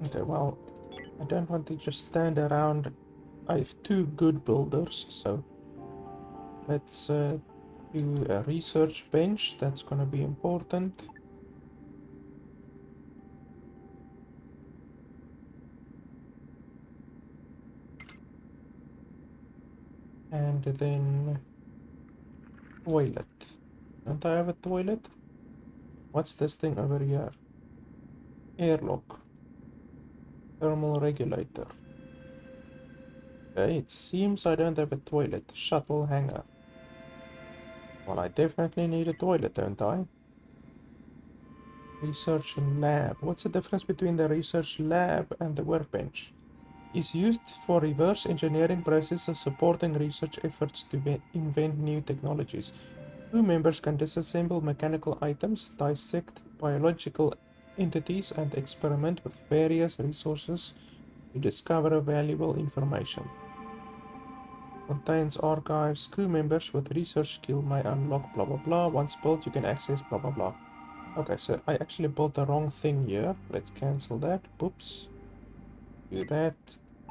Okay, well, I don't want to just stand around. I have two good builders, so let's do a research bench. That's gonna be important. And then toilet. Don't I have a toilet? What's this thing over here? Airlock. Thermal regulator. Okay, it seems I don't have a toilet. Shuttle hangar. Well, I definitely need a toilet, don't I? Research lab. What's the difference between the research lab and the workbench? It's used for reverse engineering processes supporting research efforts to invent new technologies. Crew members can disassemble mechanical items, dissect biological entities, and experiment with various resources to discover valuable information. Contains archives. Crew members with research skill may unlock blah blah blah. Once built, you can access blah blah blah. Okay, so I actually built the wrong thing here. Let's cancel that. Oops. Do that.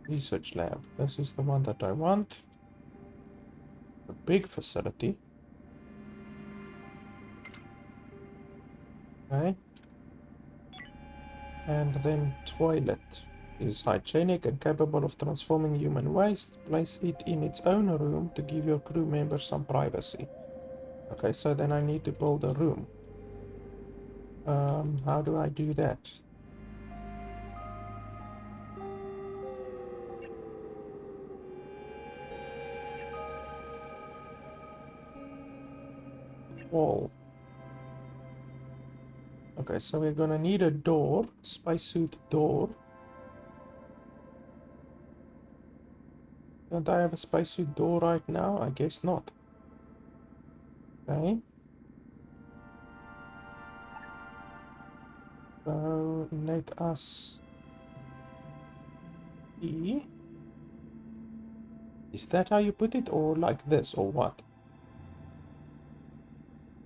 Research lab. This is the one that I want. A big facility. Okay. And then toilet is hygienic and capable of transforming human waste. Place it in its own room to give your crew members some privacy. Okay, so then I need to build a room. How do I do that? Wall. Okay, so we're gonna need a door, spacesuit door. Don't I have a spacesuit door right now? I guess not. Okay. So let us see. Is that how you put it, or like this, or what?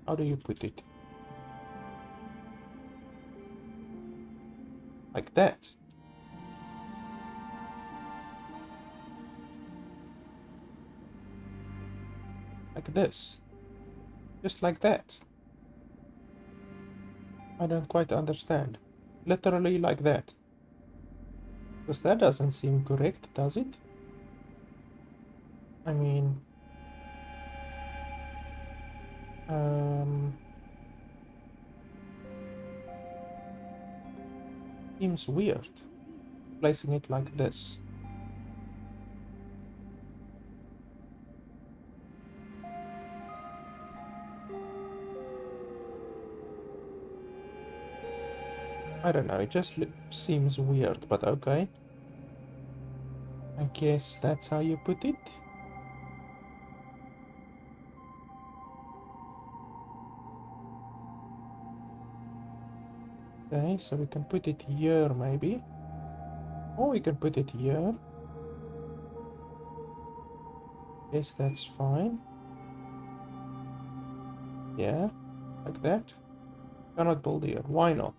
How do you put it? Like that. Like this. Just like that. I don't quite understand. Literally like that. Because that doesn't seem correct, does it? I mean... Seems weird. Placing it like this. I don't know, it just seems weird, but okay. I guess that's how you put it. Okay, so we can put it here maybe. Or we can put it here. Yes, that's fine. Yeah, like that. Cannot build here. Why not?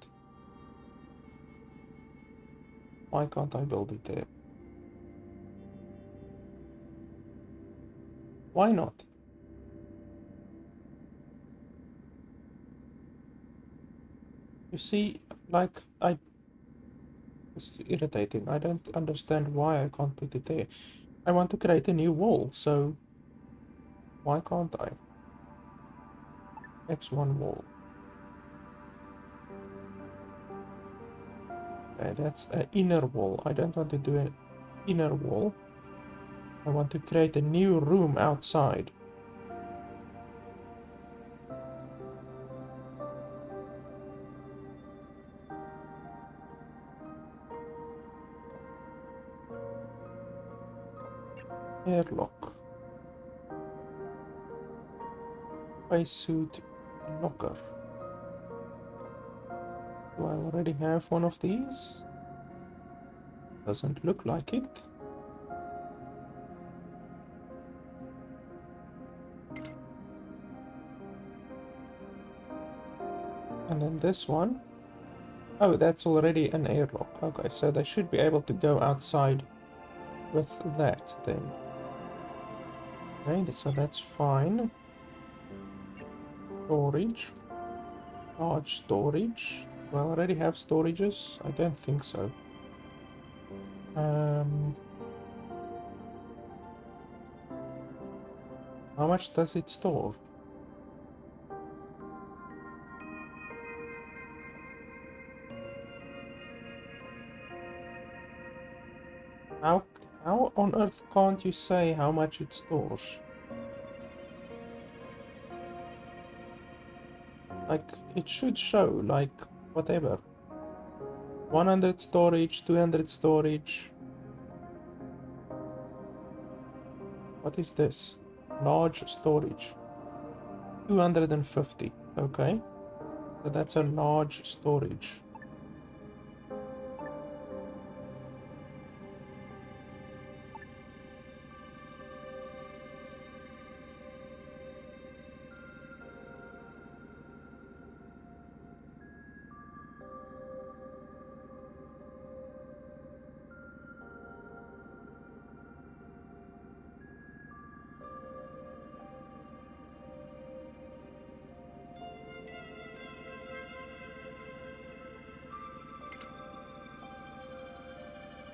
Why can't I build it there? Why not? You see, like, this is irritating. I don't understand why I can't put it there. I want to create a new wall, so why can't I? X1 wall. Okay, that's an inner wall. I don't want to do an inner wall. I want to create a new room outside. Airlock. Spacesuit locker. Do I already have one of these? Doesn't look like it. And then this one. Oh, that's already an airlock. Okay, so they should be able to go outside with that then. Okay, so that's fine. Storage. Large storage. Do I already have storages? I don't think so. How much does it store? How, how on earth can't you say how much it stores? Like, it should show, like, whatever. 100 storage, 200 storage. What is this? Large storage. 250. Okay. So that's a large storage.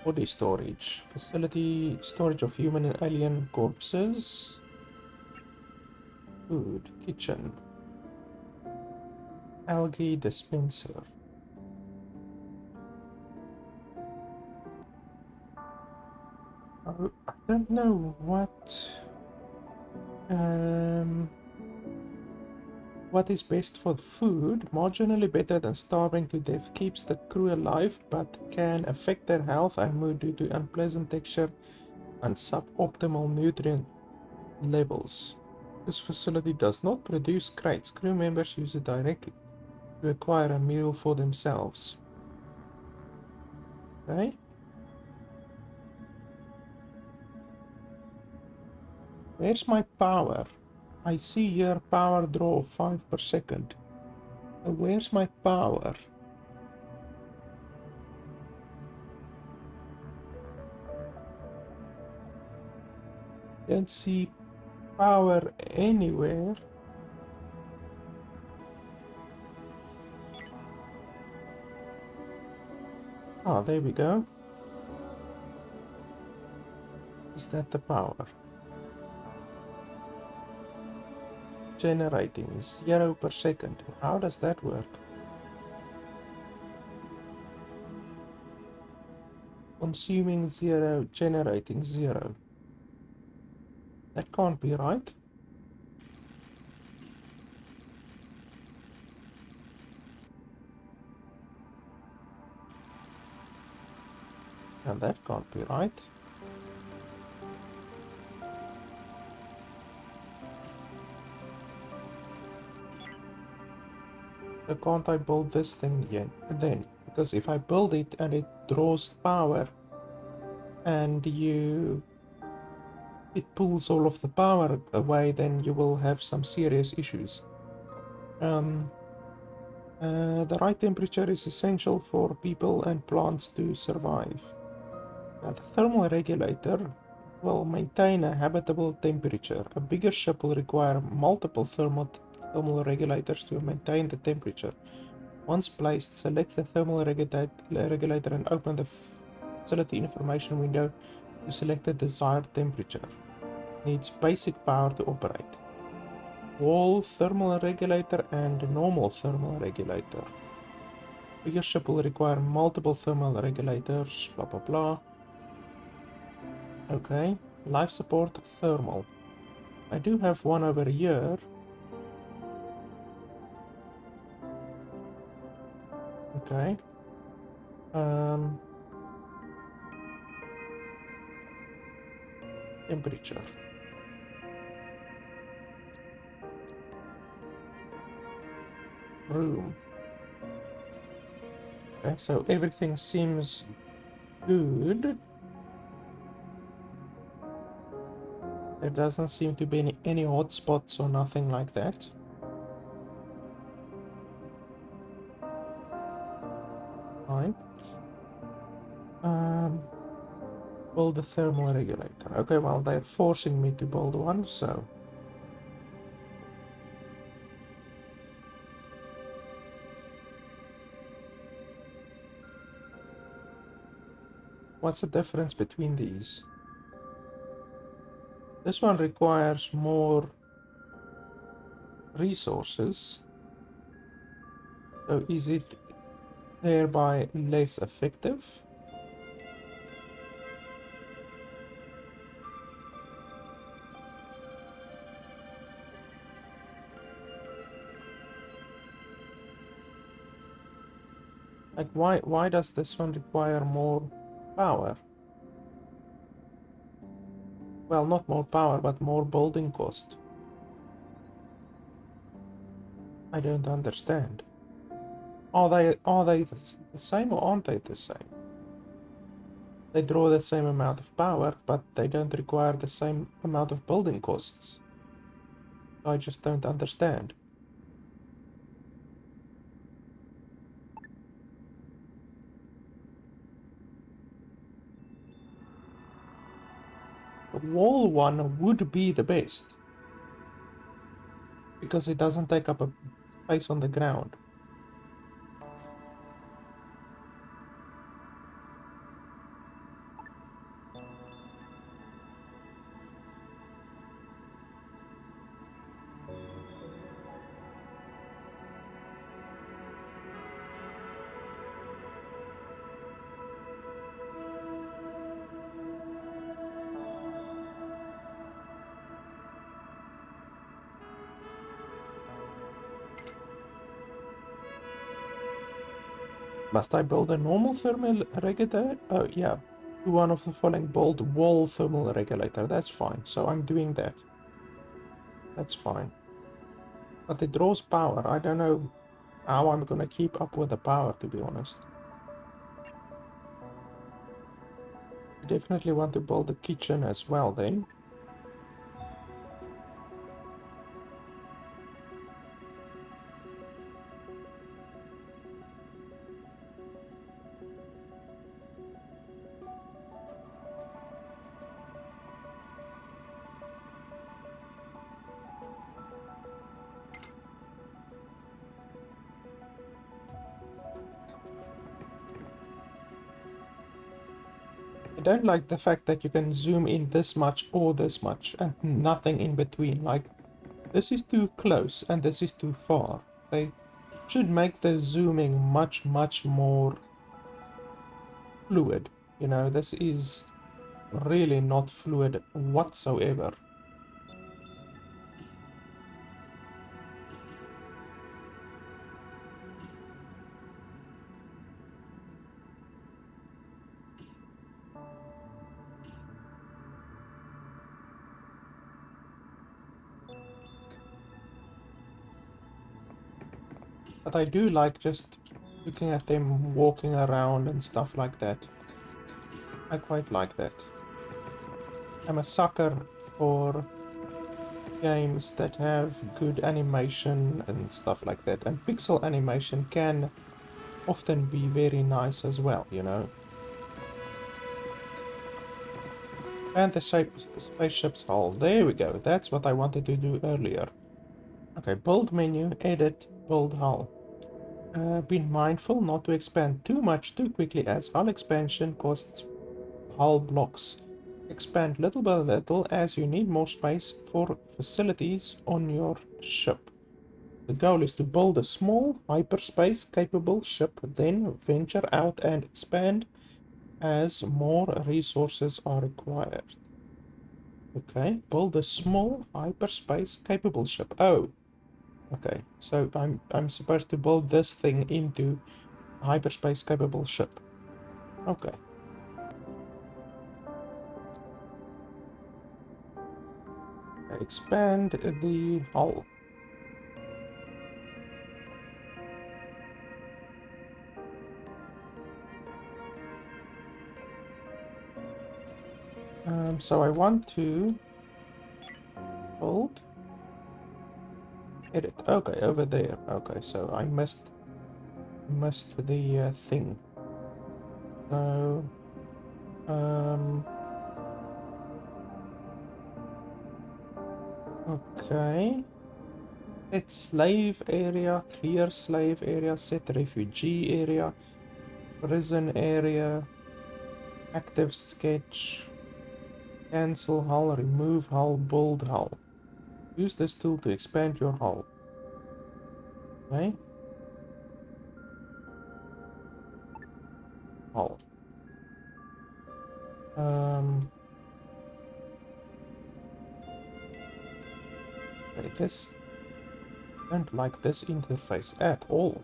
Body storage. Facility storage of human and alien corpses. Food. Kitchen. Algae dispenser. I don't know what... What is best for food? Marginally better than starving to death. Keeps the crew alive, but can affect their health and mood due to unpleasant texture and suboptimal nutrient levels. This facility does not produce crates. Crew members use it directly to acquire a meal for themselves. Okay. Where's my power? I see here power draw 5 per second. So where's my power? Don't see power anywhere. Ah, there we go. Is that the power? Generating 0 per second. How does that work? Consuming 0, generating 0. That can't be right. And that can't be right. So can't I build this thing then? Because if I build it and it draws power and it pulls all of the power away, then you will have some serious issues. The right temperature is essential for people and plants to survive. The thermal regulator will maintain a habitable temperature. A bigger ship will require multiple thermal regulators to maintain the temperature. Once placed, select the thermal regulator and open the facility information window to select the desired temperature. Needs basic power to operate. Wall thermal regulator and normal thermal regulator. Bigger ship will require multiple thermal regulators, blah blah blah. Okay, life support thermal. I do have one over here. Okay. Temperature. Room. Okay, so everything seems good. There doesn't seem to be any hotspots or nothing like that. Fine. Build a thermal regulator. Okay, well, they're forcing me to build one, so... What's the difference between these? This one requires more resources. So is it thereby less effective? Like why does this one require more power? Well, not more power, but more building cost. I don't understand. Are they the same or aren't they the same? They draw the same amount of power, but they don't require the same amount of building costs. I just don't understand. The wall one would be the best, because it doesn't take up a space on the ground. Must I build a normal thermal regulator? Oh yeah, do one of the following: build wall thermal regulator. That's fine. So I'm doing that. That's fine. But it draws power. I don't know how I'm gonna keep up with the power, to be honest. I definitely want to build a kitchen as well then. I don't like the fact that you can zoom in this much or this much and nothing in between. Like, this is too close and this is too far. They should make the zooming much, much more fluid. You know, this is really not fluid whatsoever. But I do like just looking at them walking around and stuff like that. I quite like that. I'm a sucker for games that have good animation and stuff like that. And pixel animation can often be very nice as well, you know. And the spaceship's hull. There we go. That's what I wanted to do earlier. Okay, build menu, edit, build hull. Be mindful not to expand too much too quickly, as hull expansion costs hull blocks. Expand little by little as you need more space for facilities on your ship. The goal is to build a small, hyperspace capable ship, then venture out and expand as more resources are required. Okay, build a small, hyperspace capable ship. Oh, okay. So I'm supposed to build this thing into a hyperspace capable ship. Okay. Expand the hull. So I want to build, edit. Okay, over there. Okay, so I missed the thing. So okay. Set slave area, clear slave area, set refugee area, prison area, active sketch, cancel hull, remove hull, build hull. Use this tool to expand your hull. Okay. Hull. Okay, this don't like this interface at all.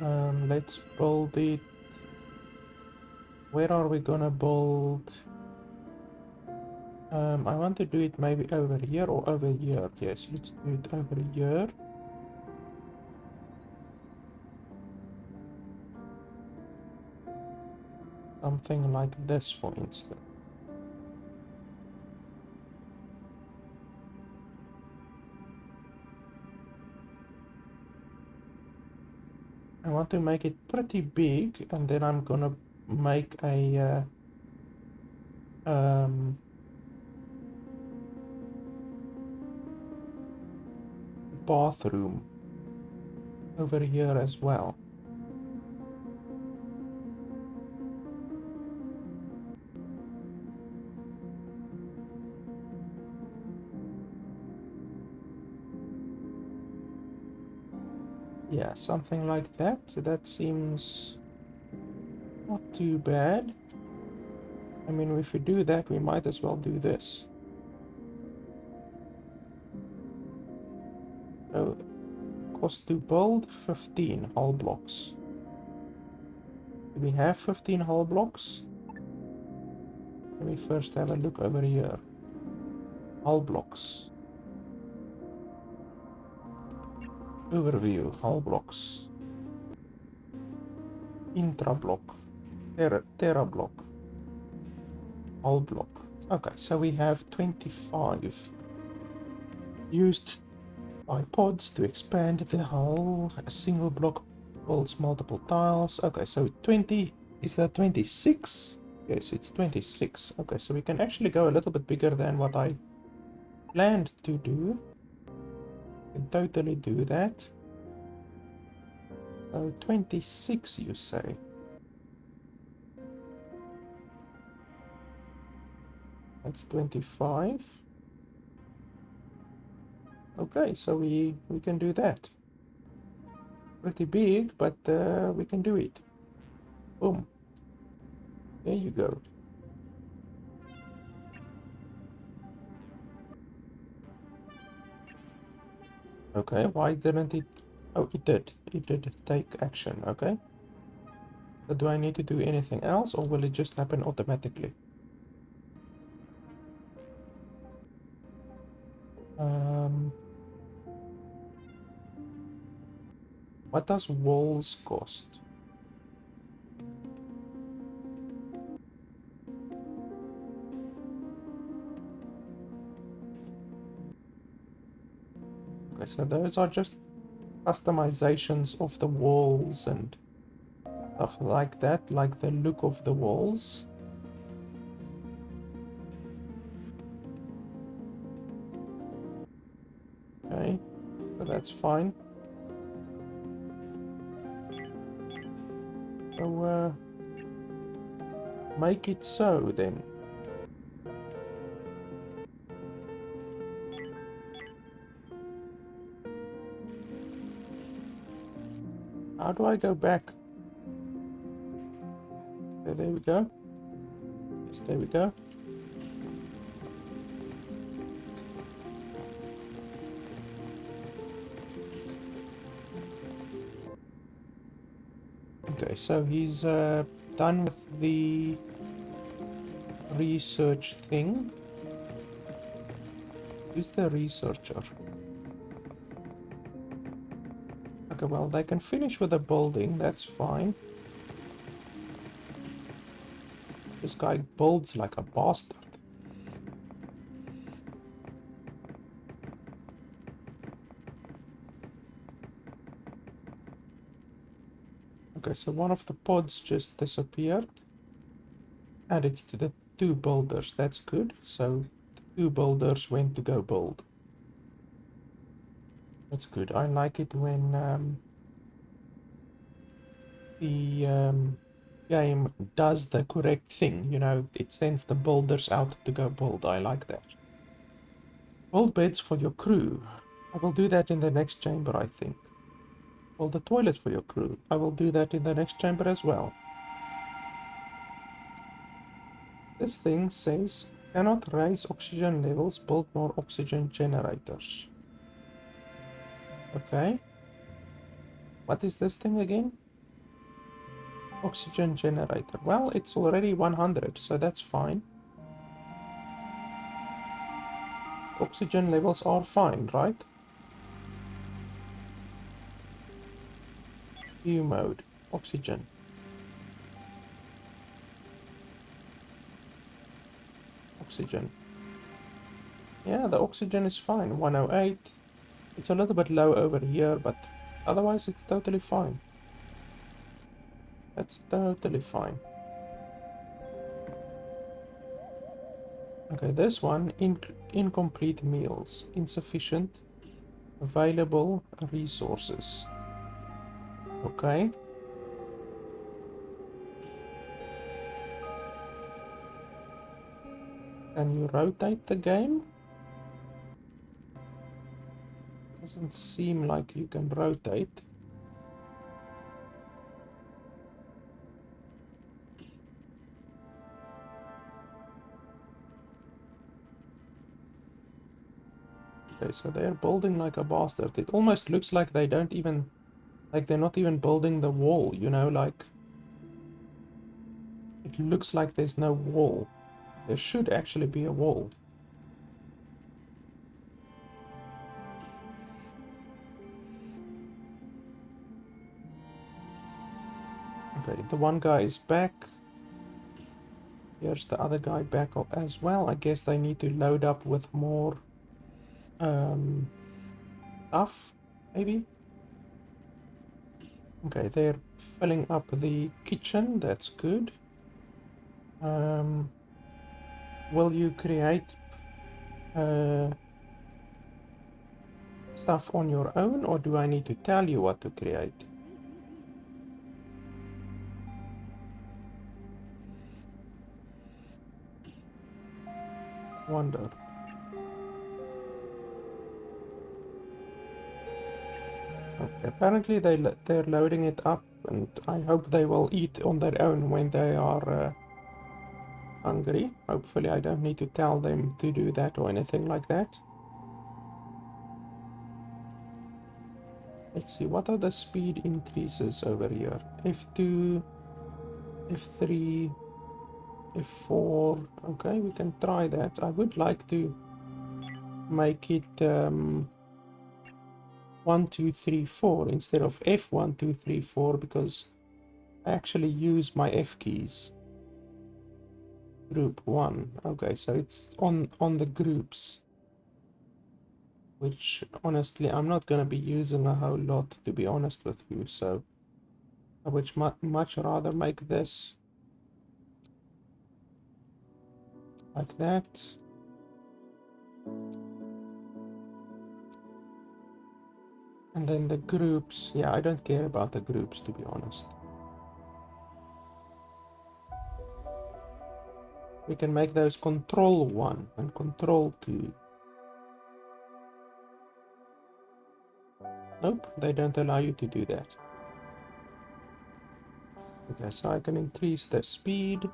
Let's build it. Where are we gonna build? I want to do it maybe over here or over here. Yes, let's do it over here. Something like this, for instance. I want to make it pretty big, and then I'm gonna make a bathroom over here as well. Yeah, something like that. That seems not too bad. I mean, if we do that, we might as well do this. So, cost to build? 15 hull blocks. Do we have 15 hull blocks? Let me first have a look over here. Hull blocks. Overview, hull blocks. Intra block. Terra block. Hull block. Okay, so we have 25 used by pods to expand the hull. A single block builds multiple tiles. Okay, so 20, is that 26? Yes, it's 26. Okay, so we can actually go a little bit bigger than what I planned to do. We can totally do that. So 26, you say? That's 25. Okay, so we can do that. Pretty big, but we can do it. Boom. There you go. Okay, why didn't it... Oh, it did. It did take action, okay. So do I need to do anything else, or will it just happen automatically? What does walls cost? Okay, so those are just customizations of the walls and stuff like that, like the look of the walls. Okay, so that's fine. So, make it so then. How do I go back? Okay, there we go. Yes, there we go. Okay, so he's done with the research thing. Who's the researcher? Okay, well, they can finish with a building, that's fine. This guy builds like a bastard. Okay, so one of the pods just disappeared. And it's to the two builders, that's good. So the two builders went to go build. That's good. I like it when the game does the correct thing, you know, it sends the builders out to go build. I like that. Build beds for your crew. I will do that in the next chamber, I think. Build a toilet for your crew. I will do that in the next chamber as well. This thing says, cannot raise oxygen levels, build more oxygen generators. Okay. What is this thing again? Oxygen generator. Well, it's already 100, so that's fine. Oxygen levels are fine, right? View mode. Oxygen. Oxygen. Yeah, the oxygen is fine. 108. It's a little bit low over here, but otherwise it's totally fine. That's totally fine. Okay, this one, incomplete meals, insufficient available resources. Okay. Can you rotate the game? Doesn't seem like you can rotate. Okay, so they're building like a bastard. It almost looks like they don't even, like they're not even building the wall, you know, like it looks like there's no wall. There should actually be a wall. Okay, the one guy is back. Here's the other guy back as well. I guess they need to load up with more stuff, maybe. Okay, they're filling up the kitchen. That's good. Will you create stuff on your own, or do I need to tell you what to create? Wonder. Okay, apparently they're loading it up, and I hope they will eat on their own when they are hungry. Hopefully I don't need to tell them to do that or anything like that. Let's see, what are the speed increases over here? F2, F3, F4. Okay, we can try that. I would like to make it 1, 2, 3, 4 instead of F1, 2, 3, 4 because I actually use my F keys. Group 1. Okay, so it's on the groups, which honestly I'm not gonna be using a whole lot, to be honest with you, so I would much rather make this like that. And then the groups, yeah, I don't care about the groups, to be honest. We can make those control 1 and control 2. Nope, they don't allow you to do that. Okay, so I can increase the speed.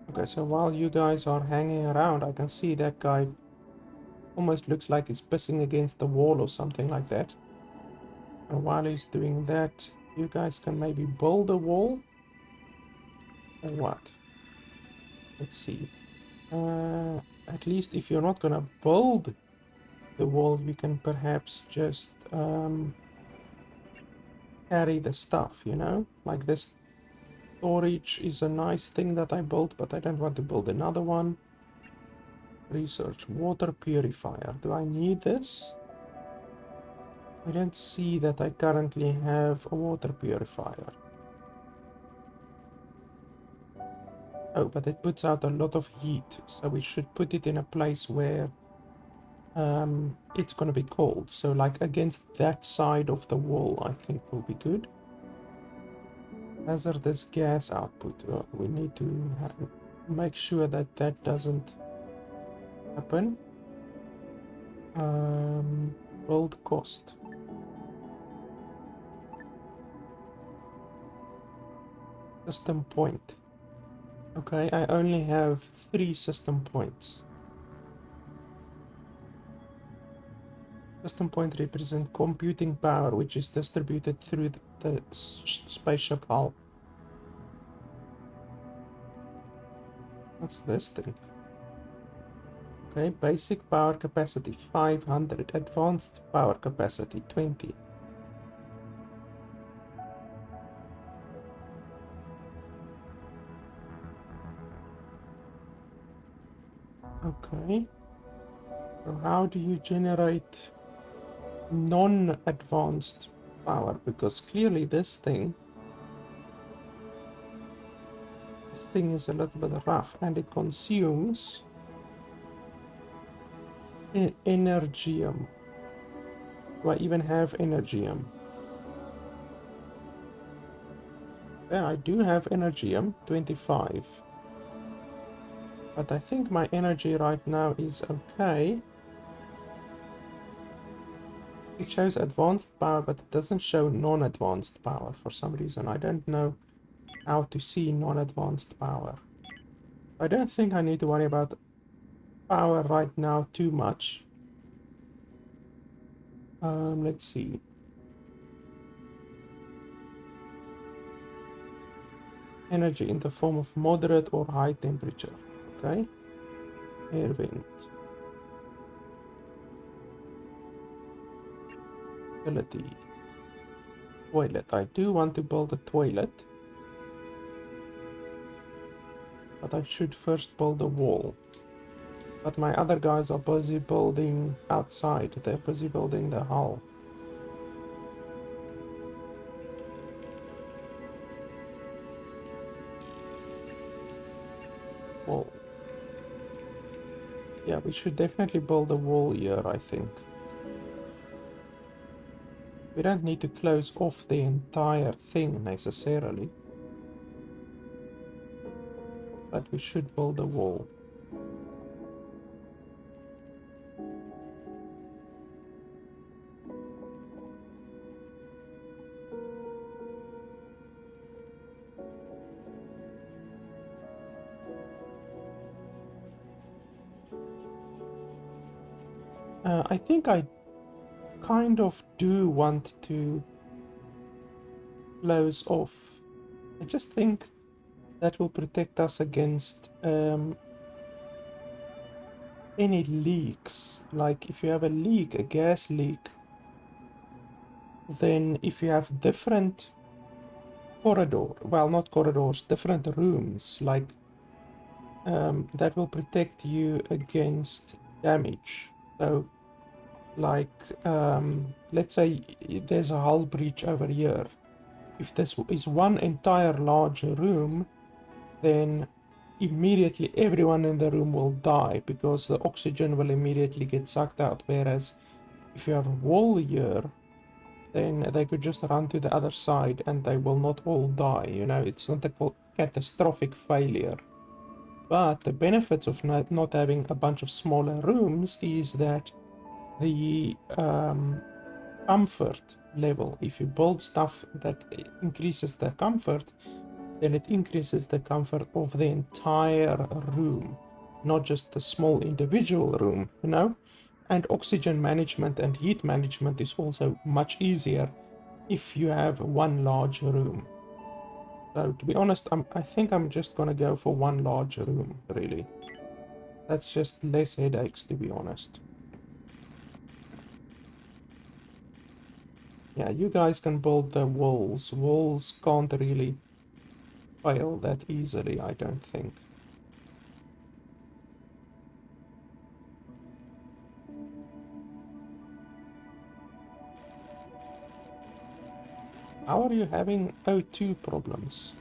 Okay, so while you guys are hanging around, I can see that guy almost looks like he's pissing against the wall or something like that. And while he's doing that, you guys can maybe build a wall. Or what? Let's see. At least if you're not gonna build the wall, you can perhaps just carry the stuff, you know? Like this storage is a nice thing that I built, but I don't want to build another one. Research water purifier. Do I need this? I don't see that I currently have a water purifier. Oh, but it puts out a lot of heat, so we should put it in a place where it's gonna be cold. So like against that side of the wall, I think will be good. Hazardous gas output. We need to make sure that that doesn't happen. Build cost. System point. Okay, I only have 3 system points. System point represent computing power, which is distributed through the spaceship hull. What's this thing? Okay, basic power capacity 500, advanced power capacity 20. Okay, so how do you generate non-advanced power? Because clearly this thing is a little bit rough and it consumes energium. Do I even have energium? Yeah, I do have energium, 25. But I think my energy right now is okay. It shows advanced power, but it doesn't show non-advanced power for some reason. I don't know how to see non-advanced power. I don't think I need to worry about power right now too much. Let's see. Energy in the form of moderate or high temperature. Okay. Air vent. Utility. Toilet. I do want to build a toilet. But I should first build a wall. But my other guys are busy building outside. They're busy building the hull. Wall. Yeah, we should definitely build a wall here, I think. We don't need to close off the entire thing necessarily. But we should build a wall. I think I kind of do want to close off. I just think that will protect us against any leaks. Like if you have a leak, a gas leak, then if you have different not corridors, different rooms, like that will protect you against damage. So like let's say there's a hull breach over here. If this is one entire large room, then immediately everyone in the room will die because the oxygen will immediately get sucked out. Whereas if you have a wall here, then they could just run to the other side and they will not all die. You know, it's not a catastrophic failure. But the benefits of not having a bunch of smaller rooms is that the comfort level, if you build stuff that increases the comfort, then it increases the comfort of the entire room, not just the small individual room, you know? And oxygen management and heat management is also much easier if you have one large room. So to be honest, I think I'm just gonna go for one large room, really. That's just less headaches, to be honest. Yeah, you guys can build the walls. Walls can't really fail that easily, I don't think. How are you having O2 problems?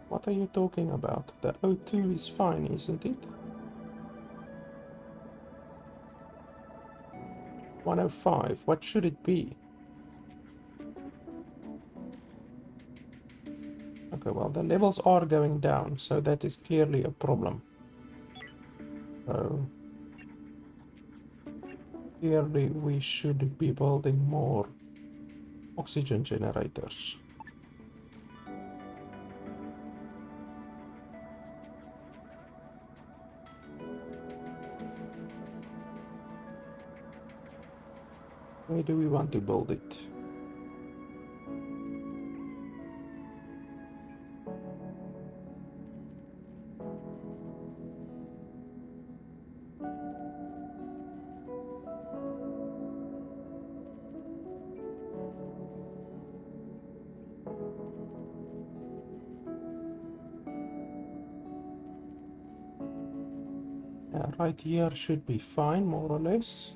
What are you talking about? The O2 is fine, isn't it? 105. What should it be? Okay, well, the levels are going down, so that is clearly a problem. So, clearly we should be building more oxygen generators. Where do we want to build it? Right here should be fine, more or less.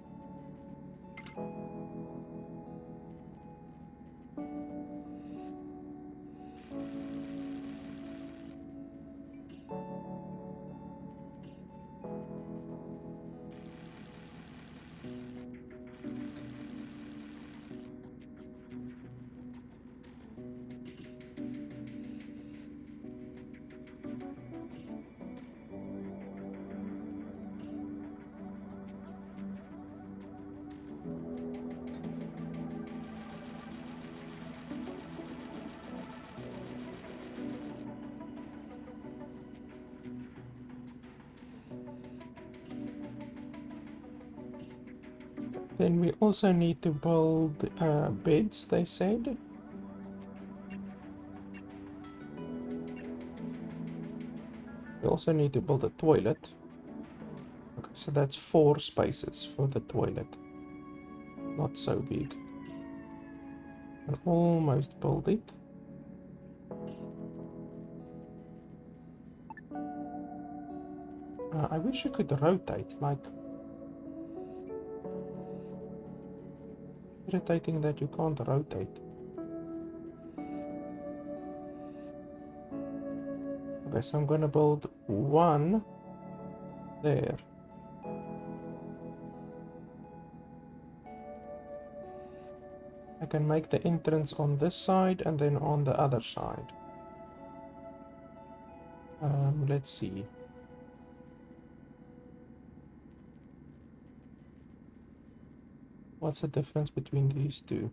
Then we also need to build beds, they said. We also need to build a toilet. Okay, so that's 4 spaces for the toilet. Not so big. I almost build it. I wish you could rotate, like... Irritating that you can't rotate. Okay, so I'm gonna build 1 there. I can make the entrance on this side and then on the other side. Let's see. What's the difference between these two?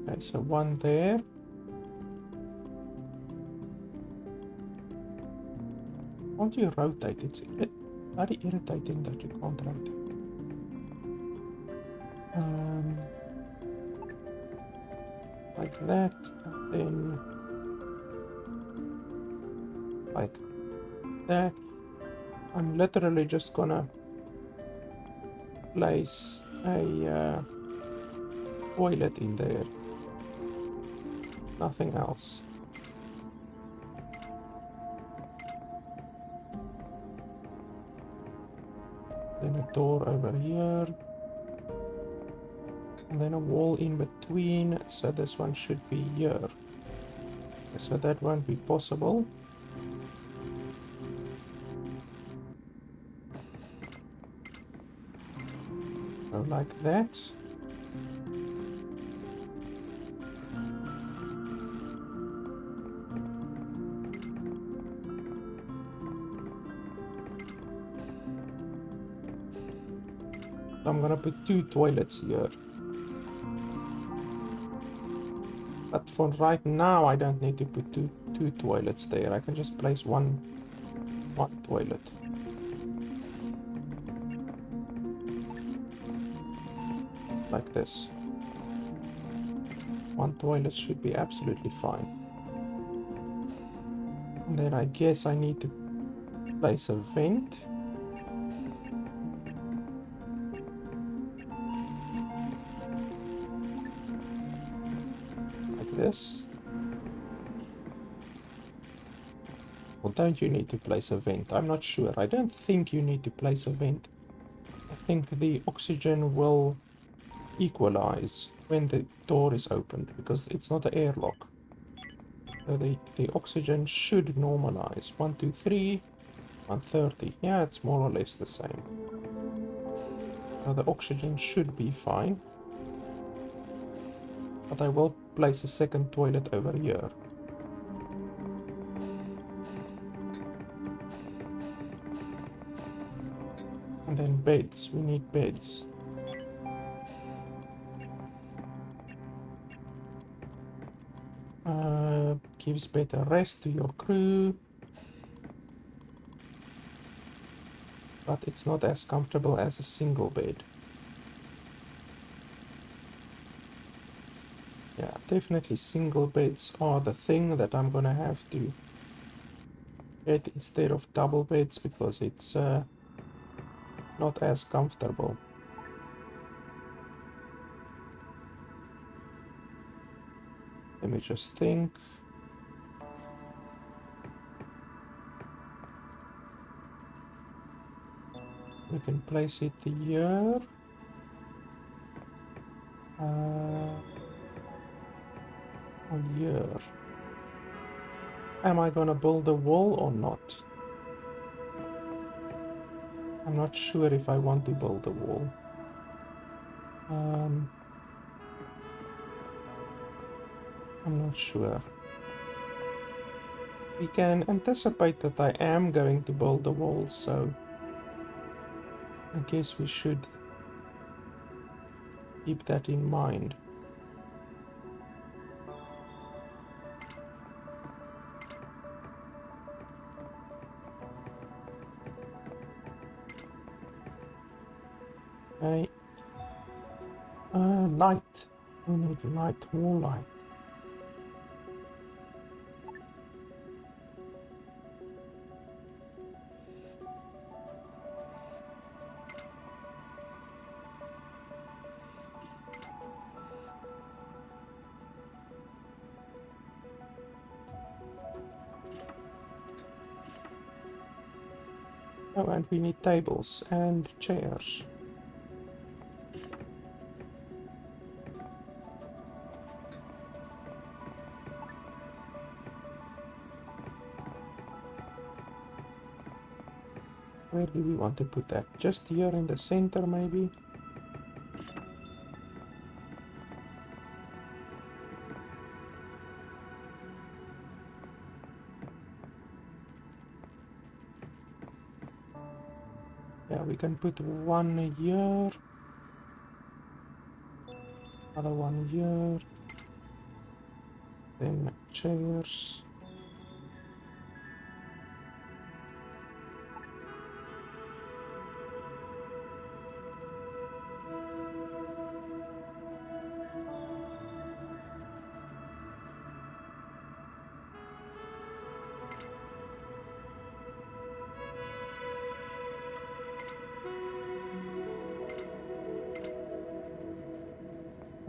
Okay, so 1 there. Can't you rotate? It's very irritating that you can't rotate. Like that, and then like that. I'm literally just gonna place a toilet in there. Nothing else. Then a door over here. And then a wall in between, so this one should be here. So that won't be possible. So like that. I'm gonna put 2 toilets here. But for right now, I don't need to put two toilets there. I can just place one toilet. Like this. 1 toilet should be absolutely fine. And then I guess I need to place a vent. This. Or don't you need to place a vent? I'm not sure. I don't think you need to place a vent. I think the oxygen will equalize when the door is opened because it's not an airlock. So the oxygen should normalize. 1, 2, 3, 130. Yeah, it's more or less the same. So the oxygen should be fine. But I will place a second toilet over here. And then beds. We need beds. Gives better rest to your crew. But it's not as comfortable as a single bed. Yeah, definitely single beds are the thing that I'm gonna have to get instead of double beds because it's not as comfortable. Let me just think. We can place it here. Or here. Am I gonna build a wall or not? I'm not sure if I want to build a wall. I'm not sure. We can anticipate that I am going to build a wall, so I guess we should keep that in mind. Okay. Light. We need light, more light. Oh, and we need tables and chairs. Where do we want to put that? Just here in the center, maybe? Yeah, we can put one here. Another one here. Then chairs.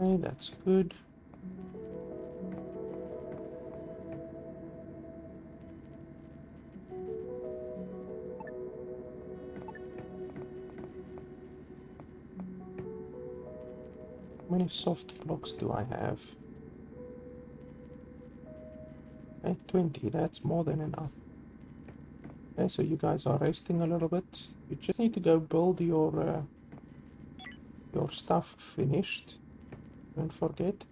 Okay, that's good. How many soft blocks do I have? Okay, 20, that's more than enough. Okay, so you guys are resting a little bit. You just need to go build your stuff finished. Don't forget.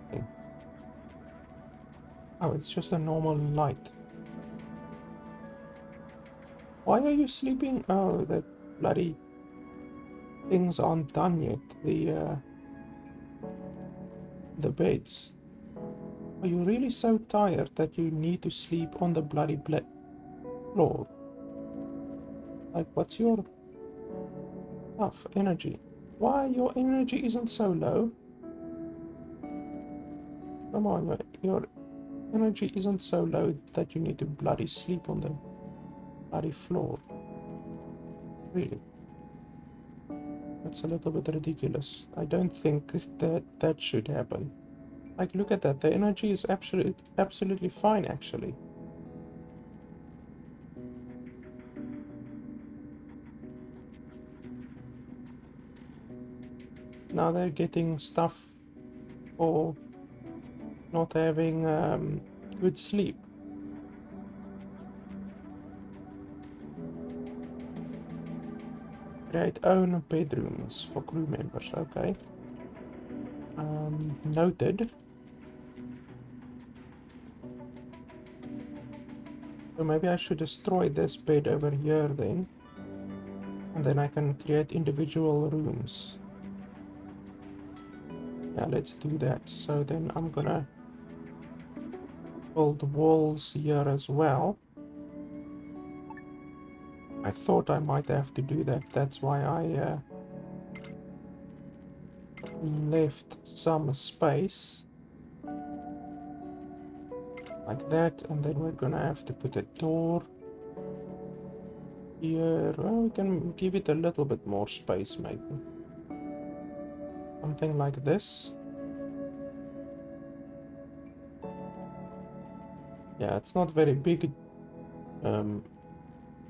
Okay. Oh, it's just a normal light. Why are you sleeping? Oh, the bloody things aren't done yet. The beds. Are you really so tired that you need to sleep on the bloody floor? Like, what's your energy? Why your energy isn't so low? Come on, your energy isn't so low that you need to bloody sleep on the bloody floor. Really? That's a little bit ridiculous. I don't think that should happen. Like, look at that. The energy is absolutely fine, actually. Now they're getting stuff for not having good sleep. Create own bedrooms for crew members. Okay. Noted. So maybe I should destroy this bed over here then. And then I can create individual rooms. Yeah, let's do that. So then I'm gonna build walls here as well. I thought I might have to do that. That's why I left some space. Like that. And then we're gonna have to put a door here. Well, we can give it a little bit more space maybe. Something like this. Yeah, it's not very big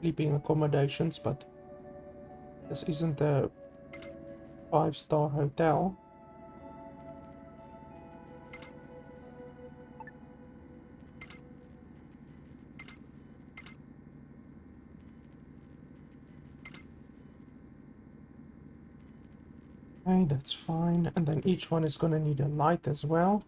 sleeping accommodations, but this isn't a 5-star hotel. Okay, that's fine. And then each one is gonna need a light as well.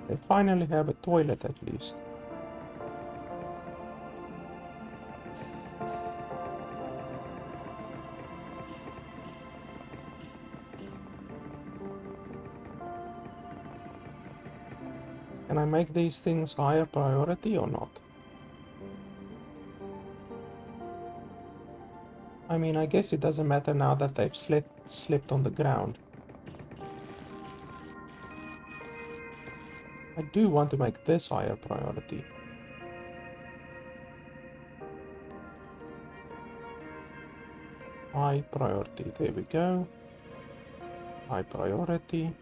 They finally have a toilet at least. Can I make these things higher priority or not? I mean, I guess it doesn't matter now that they've slept on the ground. I do want to make this higher priority. High priority, there we go. High priority.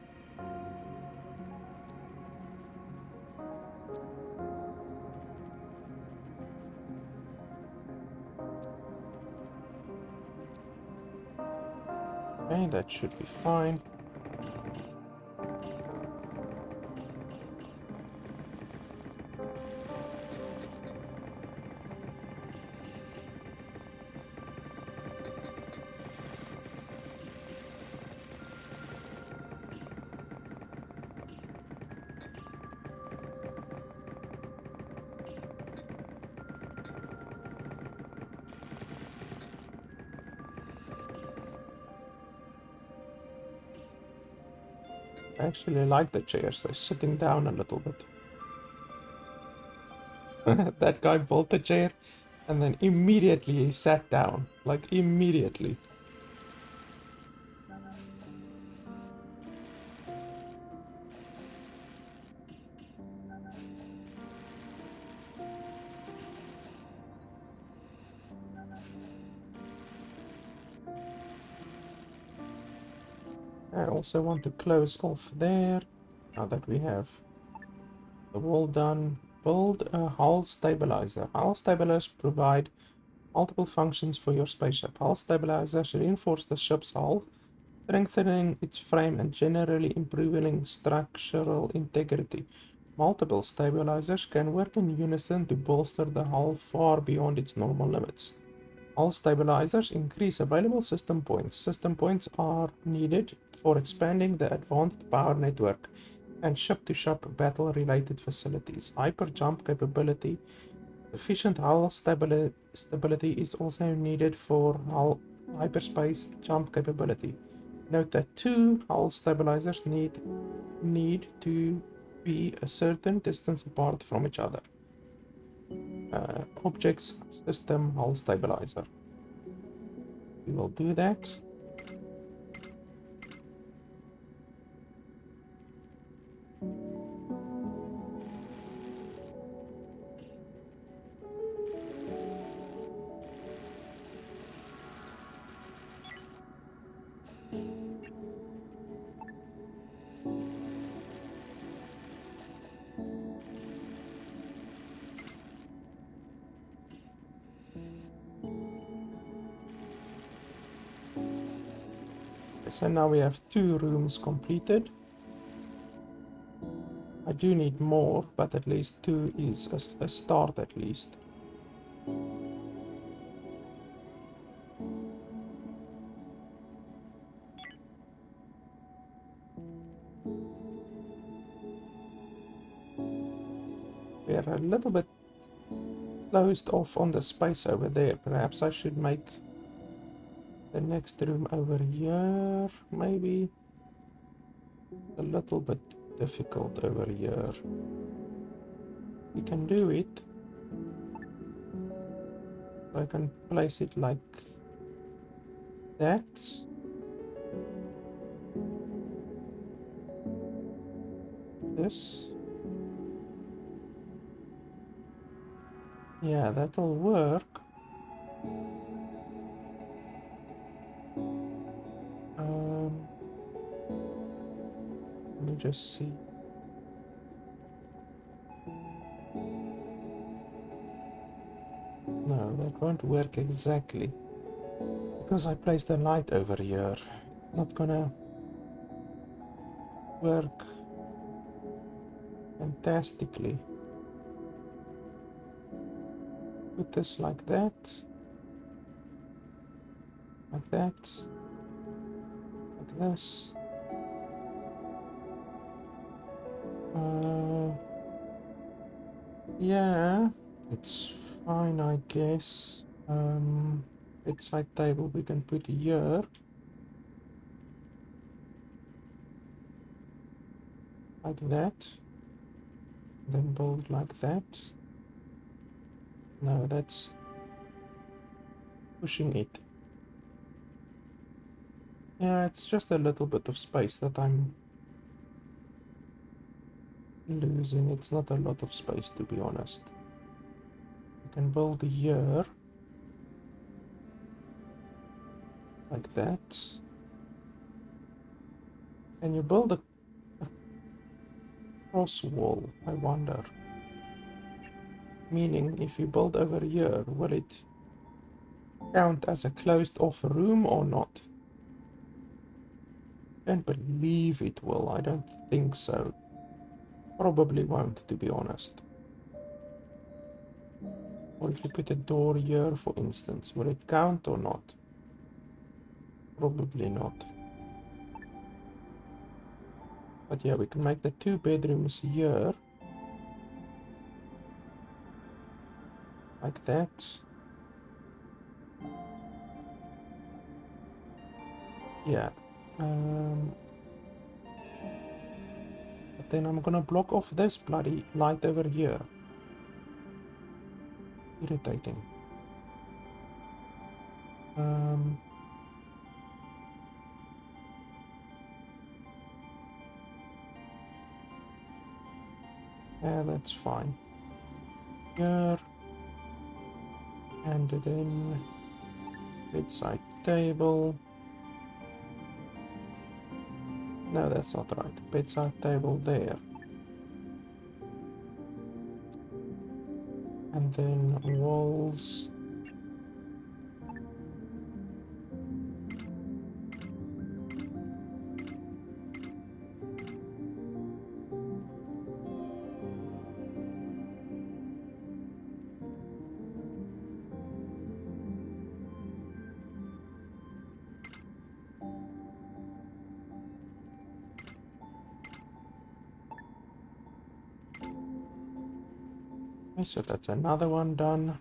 Okay, that should be fine. I actually like the chairs, they're sitting down a little bit. That guy built the chair and then immediately he sat down. Like immediately. I also want to close off there. Now that we have the wall done, build a hull stabilizer. Hull stabilizers provide multiple functions for your spaceship. Hull stabilizers reinforce the ship's hull, strengthening its frame and generally improving structural integrity. Multiple stabilizers can work in unison to bolster the hull far beyond its normal limits. Hull stabilizers increase available system points. System points are needed for expanding the advanced power network and ship-to-ship battle-related facilities. Hyper jump capability. Sufficient hull stability is also needed for hull hyperspace jump capability. Note that two hull stabilizers need to be a certain distance apart from each other. Objects system hull stabilizer. We will do that. So now we have 2 rooms completed. I do need more, but at least 2 is a start at least. a little bit closed off on the space over there. Perhaps I should make the next room over here, maybe. A little bit difficult over here. We can do it. I can place it like that. This. Yeah, that'll work. Let me just see. No, that won't work exactly. Because I placed a light over here. Not gonna work fantastically. Put this like that. Like that. Like this. Yeah, it's fine, I guess. Bedside table we can put here. Like that. Then build like that. No, that's pushing it. Yeah, it's just a little bit of space that I'm losing. It's not a lot of space, to be honest. You can build here. Like that. Can you build a cross wall, I wonder? Meaning, if you build over here, will it count as a closed off room or not? I don't believe it will. I don't think so. Probably won't, to be honest. Or if you put a door here, for instance, will it count or not? Probably not. But yeah, we can make the 2 bedrooms here. Like that. Yeah. But then I'm gonna block off this bloody light over here. Irritating. Yeah, that's fine. Here. And then bedside table. No, that's not right. Bedside table there. And then walls. Okay, so that's another one done.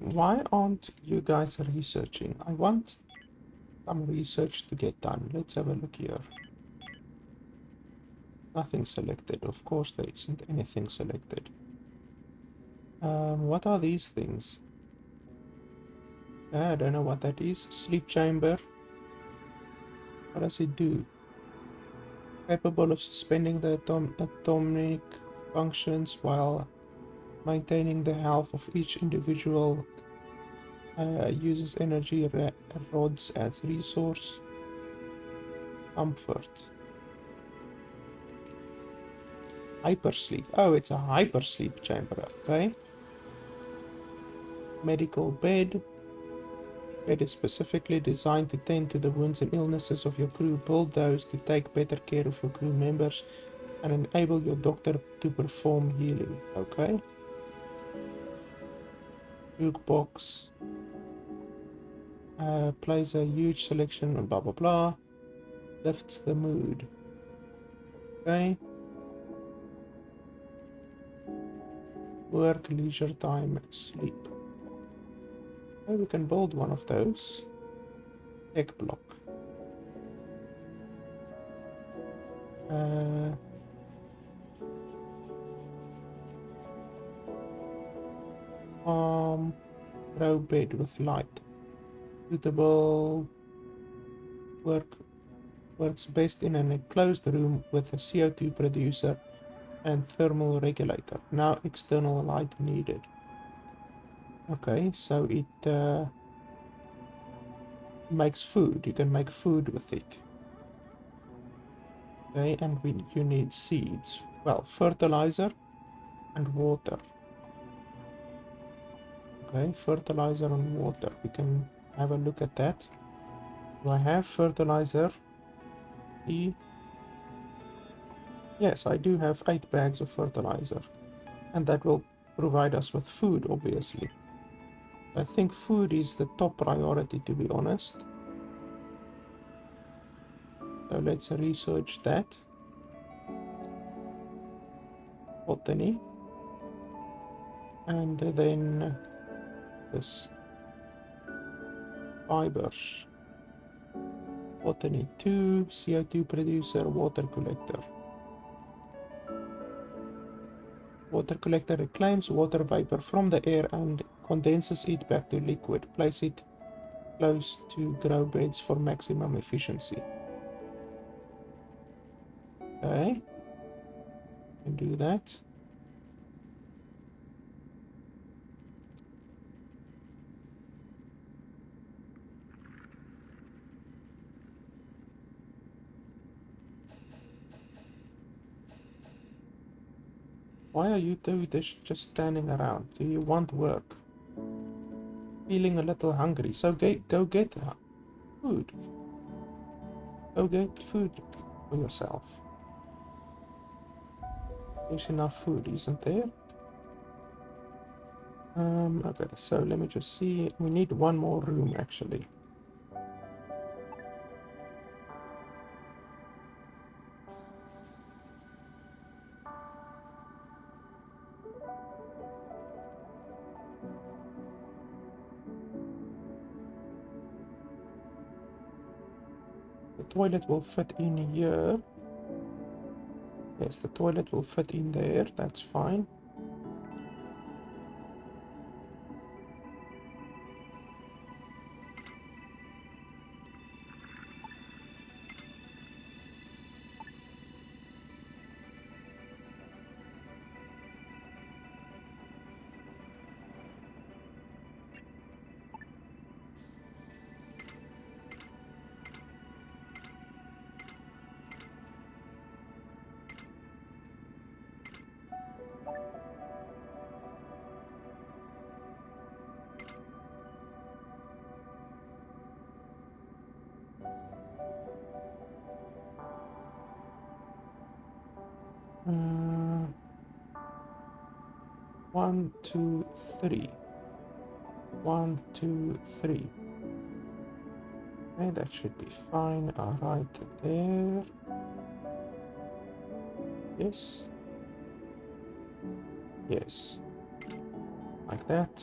Why aren't you guys researching? I want some research to get done. Let's have a look here. Nothing selected. Of course there isn't anything selected. What are these things? I don't know what that is. Sleep chamber. What does it do? Capable of suspending the atomic functions while maintaining the health of each individual. Uses energy rods as resource. Comfort. Hypersleep. Oh, it's a hypersleep chamber. Okay. Medical bed. Bed is specifically designed to tend to the wounds and illnesses of your crew. Build those to take better care of your crew members and enable your doctor to perform healing. Okay. Jukebox. Plays a huge selection of blah blah blah. Lifts the mood. Okay. Work, leisure time, sleep. Okay, we can build one of those. Tech block. Row bed with light. Suitable. Works best in an enclosed room with a CO2 producer and thermal regulator. No external light needed. Okay, so it makes food. You can make food with it. Okay, and you need seeds. Well, fertilizer and water. Okay, fertilizer and water. We can have a look at that. Do I have fertilizer? Yes, I do have 8 bags of fertilizer. And that will provide us with food, obviously. I think food is the top priority, to be honest. So let's research that. Botany. And then this. Fibers. Botany 2, CO2 producer, water collector. Water collector reclaims water vapor from the air and condenses it back to liquid. Place it close to grow beds for maximum efficiency. Okay. Can do that. Why are you two just standing around? Do you want work? Feeling a little hungry, so go get food. Go get food for yourself. There's enough food, isn't there? Okay, so let me just see. We need one more room, actually. The toilet will fit in here. Yes, the toilet will fit in there. That's fine. Uh, 1, 2, 3. 1, 2, 3. Okay, that should be fine. Right there. Yes. Yes. Like that.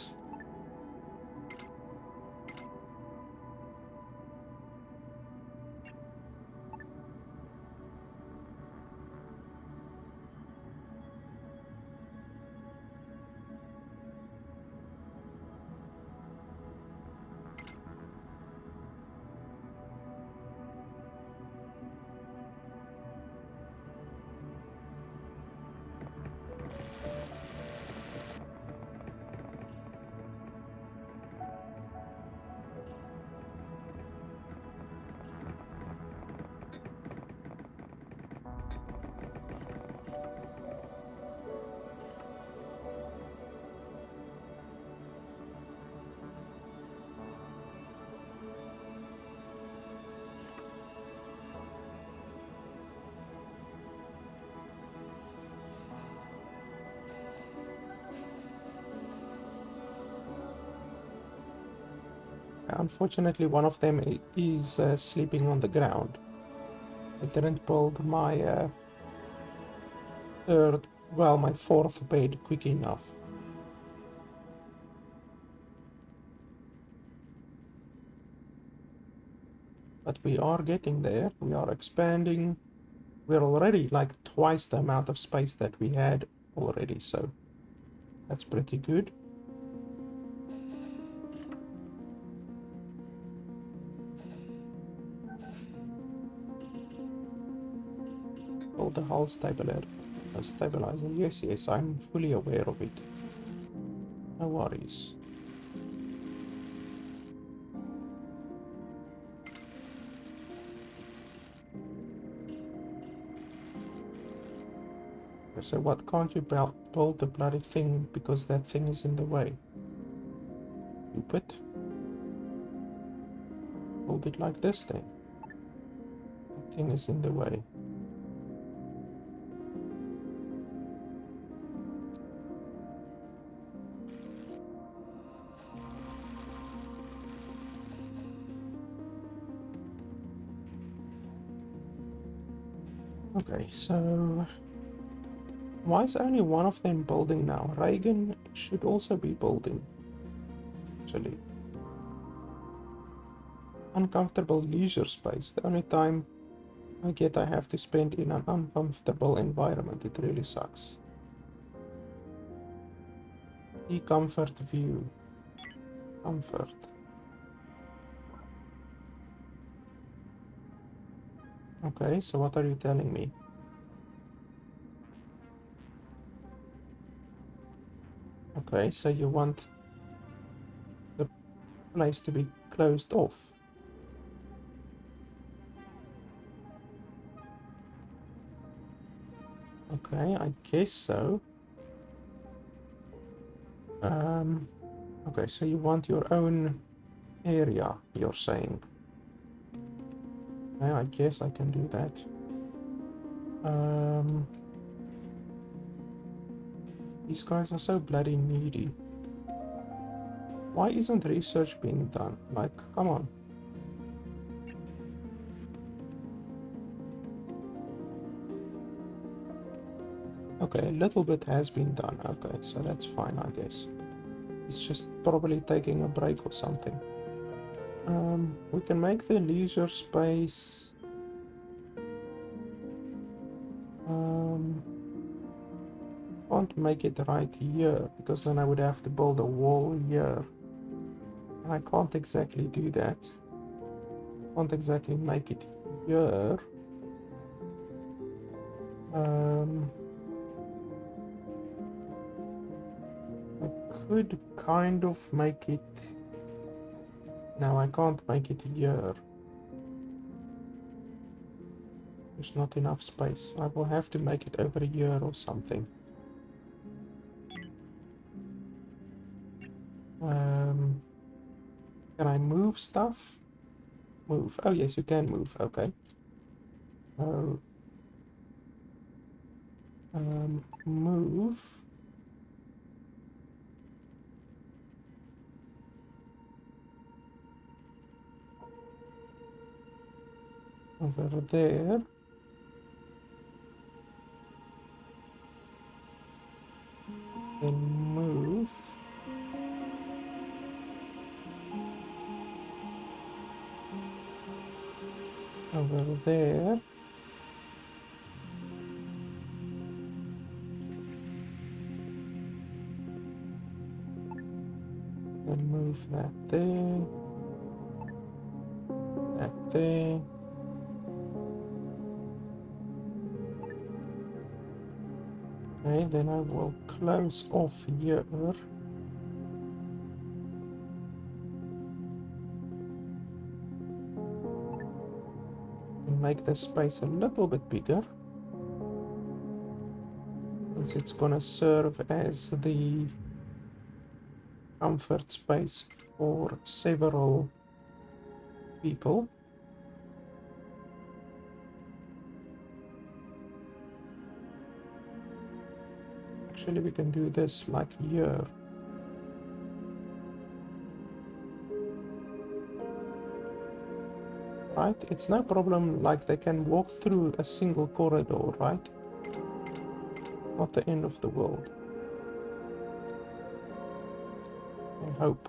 unfortunately one of them is sleeping on the ground. I didn't build my my fourth bed quick enough. But we are getting there. We are expanding. We're already like twice the amount of space that we had already, so that's pretty good. Oh, the hull stabilizer. Yes, I'm fully aware of it. No worries. So what, can't you build the bloody thing because that thing is in the way? Stupid. Hold it like this then. That thing is in the way. Okay, so why is only one of them building now? Reagan should also be building. Actually. Uncomfortable leisure space. The only time I get I have to spend in an uncomfortable environment. It really sucks. Comfort view. Comfort. Okay, so what are you telling me? Okay, so you want the place to be closed off. Okay, I guess so. Okay, so you want your own area, you're saying. Yeah, I guess I can do that. These guys are so bloody needy. Why isn't research being done? Like, come on. Okay, a little bit has been done. Okay, so that's fine, I guess. It's just probably taking a break or something. We can make the leisure space... can't make it right here, because then I would have to build a wall here. And I can't exactly do that. Can't exactly make it here. I could kind of make it... No, I can't make it here. There's not enough space. I will have to make it over here or something. Can I move stuff? Move. Oh, yes, you can move. Okay. Move. Over there. Then move. Over there. Then move that there. That there. Okay, then I will close off here. And make the space a little bit bigger. Since it's gonna serve as the comfort space for several people. Actually, we can do this like here. right? It's no problem, like they can walk through a single corridor, right? Not the end of the world.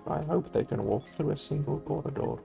I hope they can walk through a single corridor.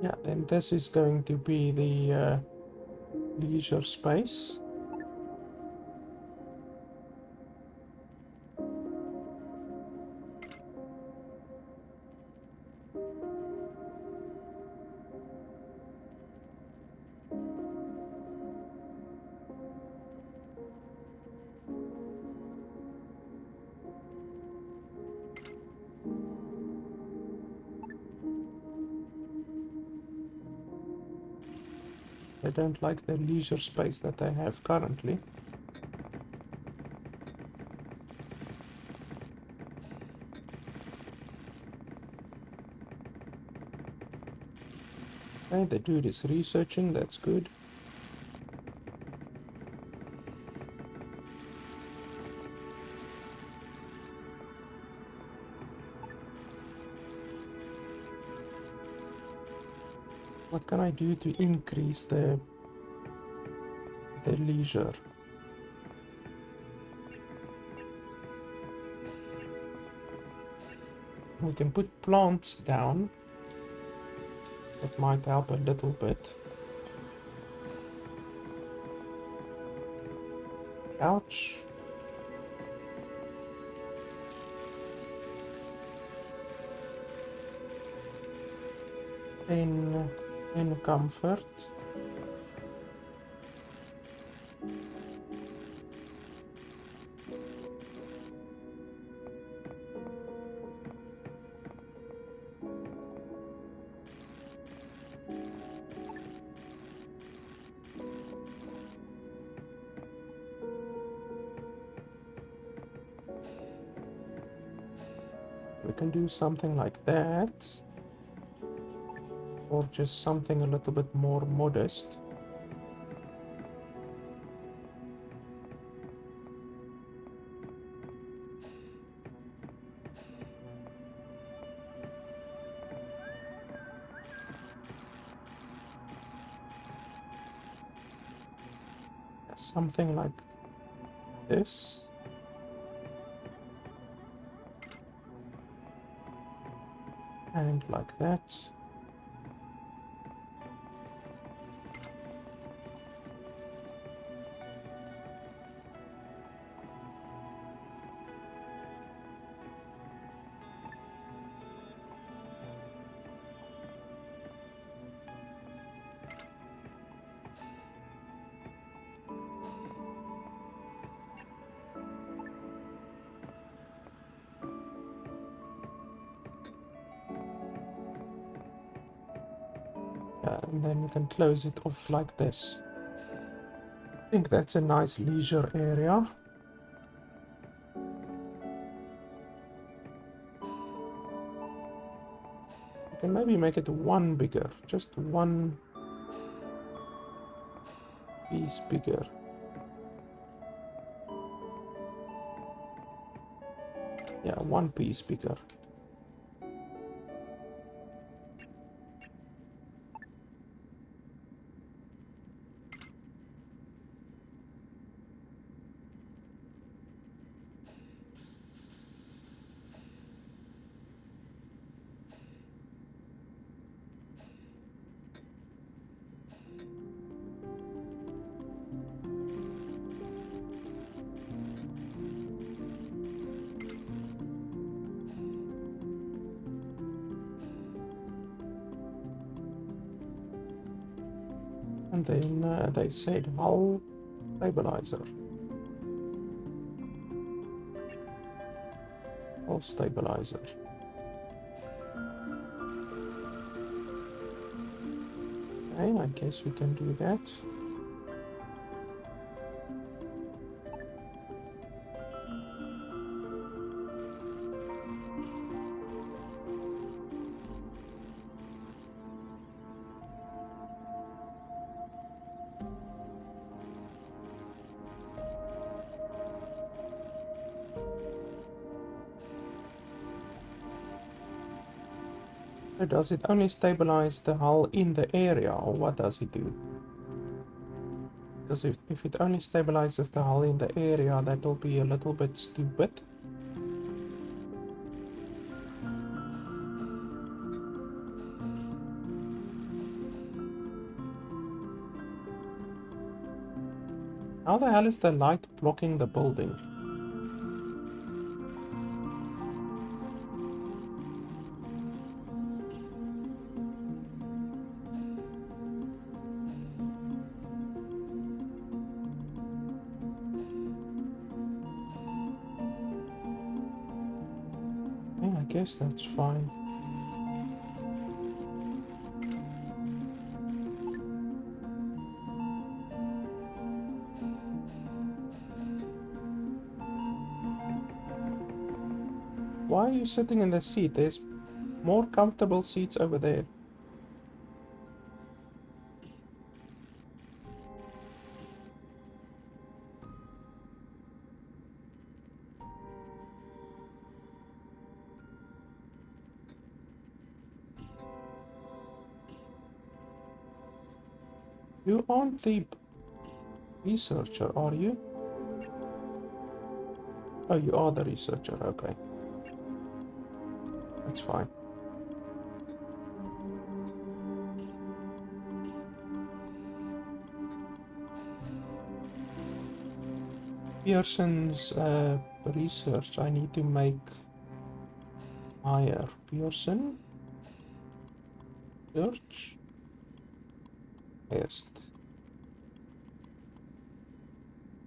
Yeah, then this is going to be the leisure space. I don't like the leisure space that I have currently. Okay, the dude is researching, that's good. What can I do to increase the leisure? We can put plants down. That might help a little bit. Couch. In comfort. We can do something like that. Or just something a little bit more modest. Something like this. And like that. And then we can close it off like this. I think that's a nice leisure area. We can maybe make it one bigger, just one piece bigger. Yeah, one piece bigger. And then they said hull Stabilizer. All stabilizer. Okay, I guess we can do that. So does it only stabilize the hull in the area, or what does it do? Because if it only stabilizes the hull in the area, that will be a little bit stupid. How the hell is the light blocking the building? Yeah, I guess that's fine. Why are you sitting in the seat? There's more comfortable seats over there. You aren't the researcher, are you? Oh, you are the researcher, okay. That's fine. Pearson's research, I need to make higher. Pearson, search, highest.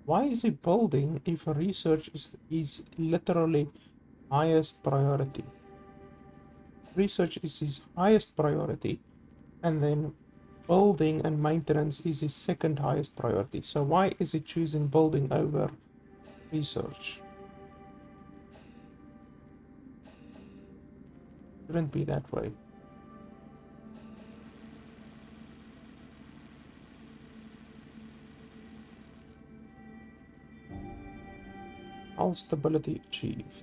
Why is he building if research is literally highest priority? Research is his highest priority, and then building and maintenance is his second highest priority. So why is he choosing building over research? Shouldn't be that way. Hull stability achieved.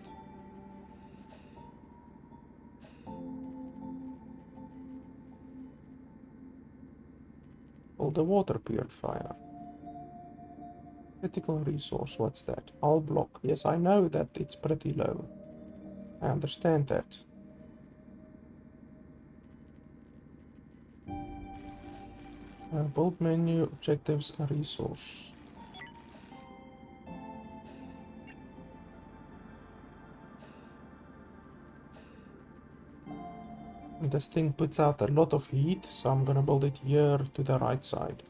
Build a water purifier. Critical resource, what's that? Hull block. Yes, I know that it's pretty low. I understand that. Build menu, objectives, resource. And this thing puts out a lot of heat, so I'm gonna build it here to the right side.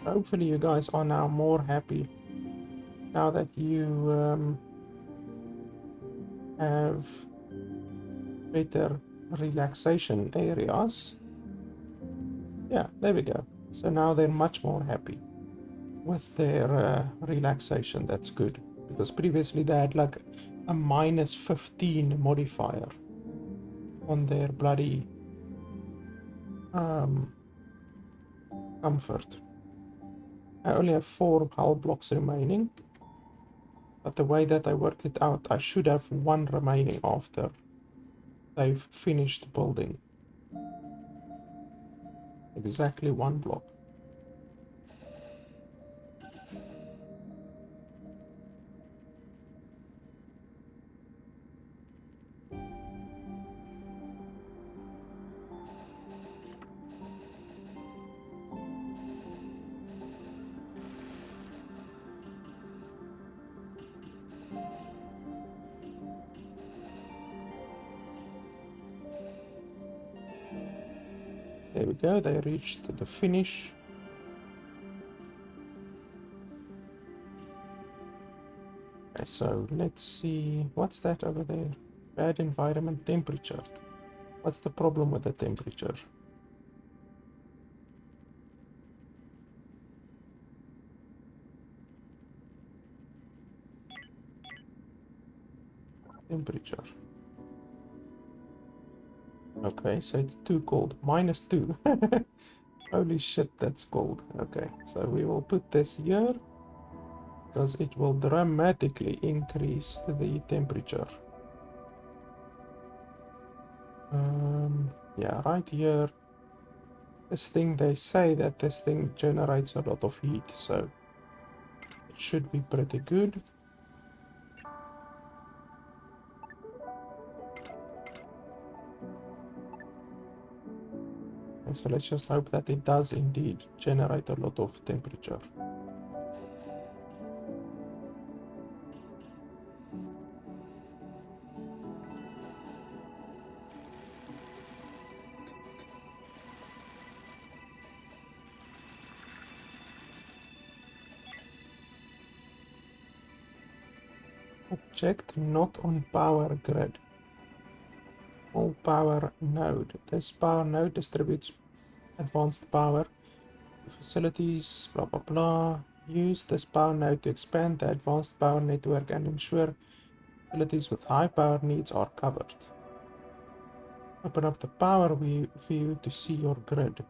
Hopefully you guys are now more happy now that you have better relaxation areas. Yeah, there we go. So now they're much more happy with their relaxation. That's good, because previously they had like a -15 modifier on their bloody comfort. I only have 4 hull blocks remaining, but the way that I worked it out, I should have 1 remaining after they've finished building. Exactly 1 block. There we go, they reached the finish. Okay, so let's see, what's that over there? Bad environment temperature. What's the problem with the temperature? Temperature. Okay, so it's too cold. -2. Holy shit, that's cold. Okay, so we will put this here because it will dramatically increase the temperature. Yeah, right here. This thing, they say that this thing generates a lot of heat, so it should be pretty good. And so let's just hope that it does indeed generate a lot of temperature. Object not on power grid. All power node. This power node distributes advanced power to facilities, blah blah blah. Use this power node to expand the advanced power network and ensure facilities with high power needs are covered. Open up the power view to see your grid.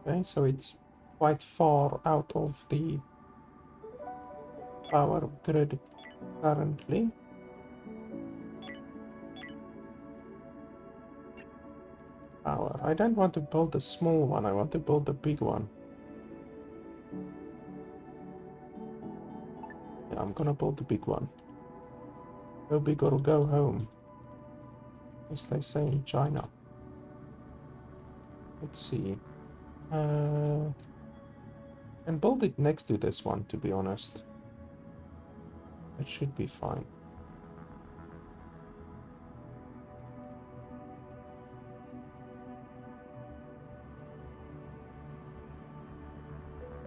Okay, so it's quite far out of the power grid currently. Power. I don't want to build a small one, I want to build a big one. Yeah, I'm gonna build the big one. Go big or go home, as they say in China. Let's see. And build it next to this one, to be honest. It should be fine.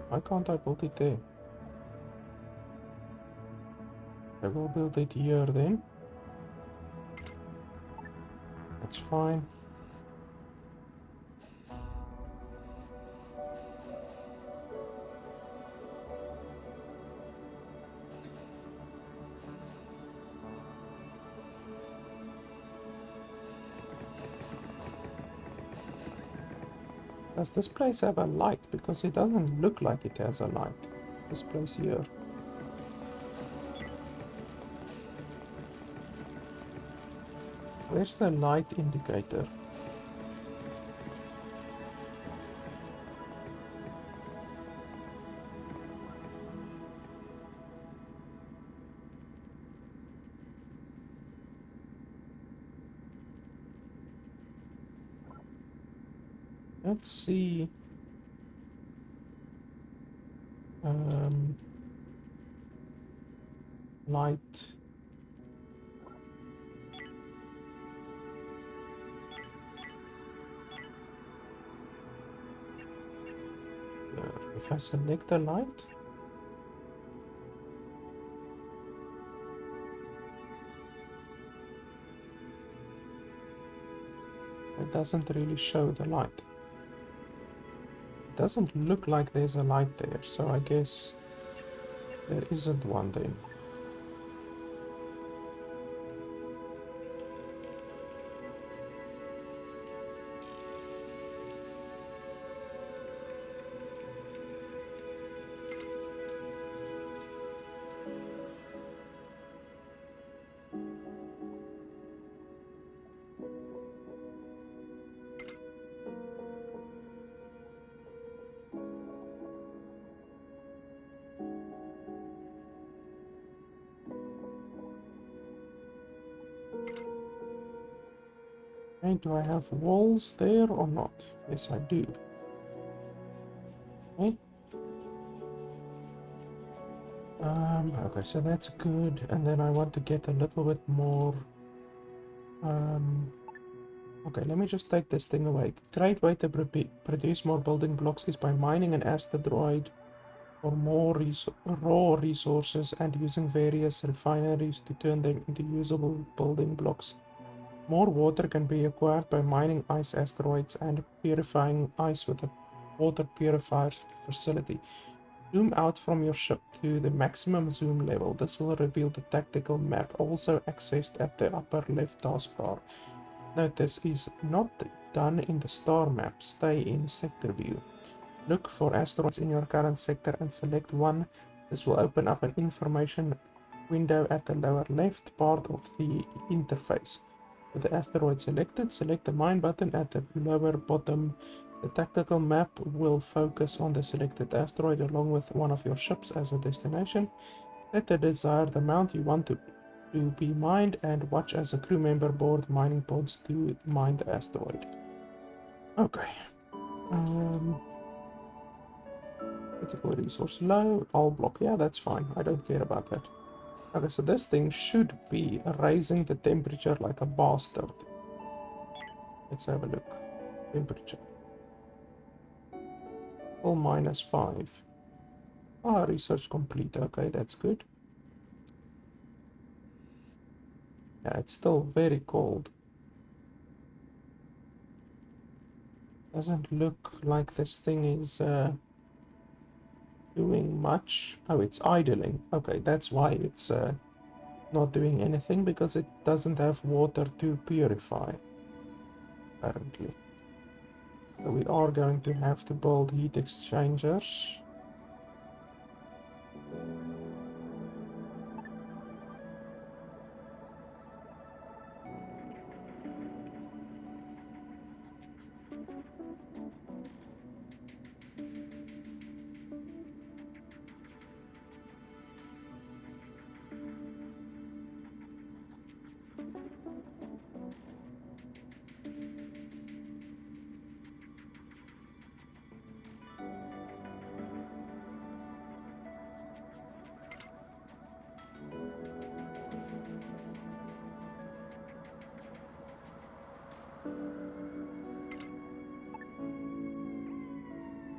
Why can't I build it there? I will build it here then. That's fine. Does this place have a light? Because it doesn't look like it has a light. This place here. Where's the light indicator? Let's see. Light. If I select the light, it doesn't really show the light. It doesn't look like there's a light there, so I guess there isn't one then. Okay, do I have walls there or not? Yes, I do. Okay. Okay, so that's good. And then I want to get a little bit more. Okay, let me just take this thing away. Great way to produce more building blocks is by mining an asteroid for more raw resources and using various refineries to turn them into usable building blocks. More water can be acquired by mining ice asteroids and purifying ice with a water purifier facility. Zoom out from your ship to the maximum zoom level. This will reveal the tactical map, also accessed at the upper left taskbar. Note this is not done in the star map. Stay in sector view. Look for asteroids in your current sector and select one. This will open up an information window at the lower left part of the interface. With the asteroid selected, select the mine button at the lower bottom. The tactical map will focus on the selected asteroid along with one of your ships as a destination. Set the desired amount you want to be mined and watch as a crew member board mining pods to mine the asteroid. Okay. Critical resource low, all block. Yeah, that's fine. I don't care about that. Okay, so this thing should be raising the temperature like a bastard. Let's have a look. Temperature. Still -5. Ah, research complete. Okay, that's good. Yeah, it's still very cold. Doesn't look like this thing is doing much. Oh, it's idling. Okay, that's why it's not doing anything, because it doesn't have water to purify, apparently. So we are going to have to build heat exchangers.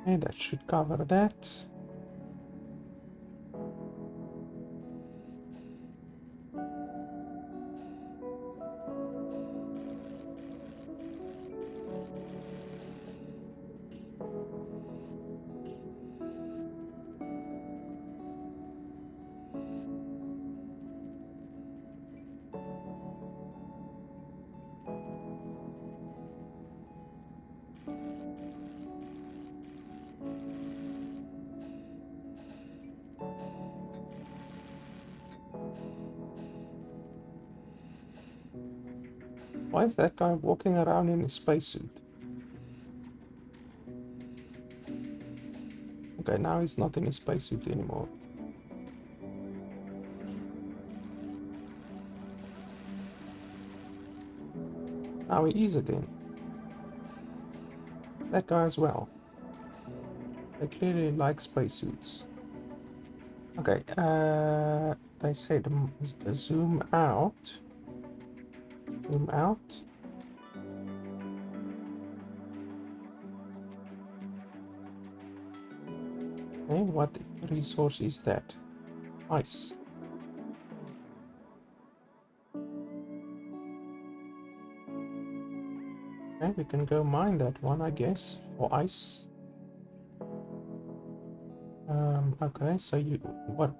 Okay, that should cover that. Why is that guy walking around in a spacesuit? Okay, now he's not in a spacesuit anymore. Now he is again. That guy as well. They clearly like spacesuits. Okay, they said zoom out. Zoom out. Okay, what resource is that? Ice. Okay, we can go mine that one, I guess, for ice. Okay, so you what?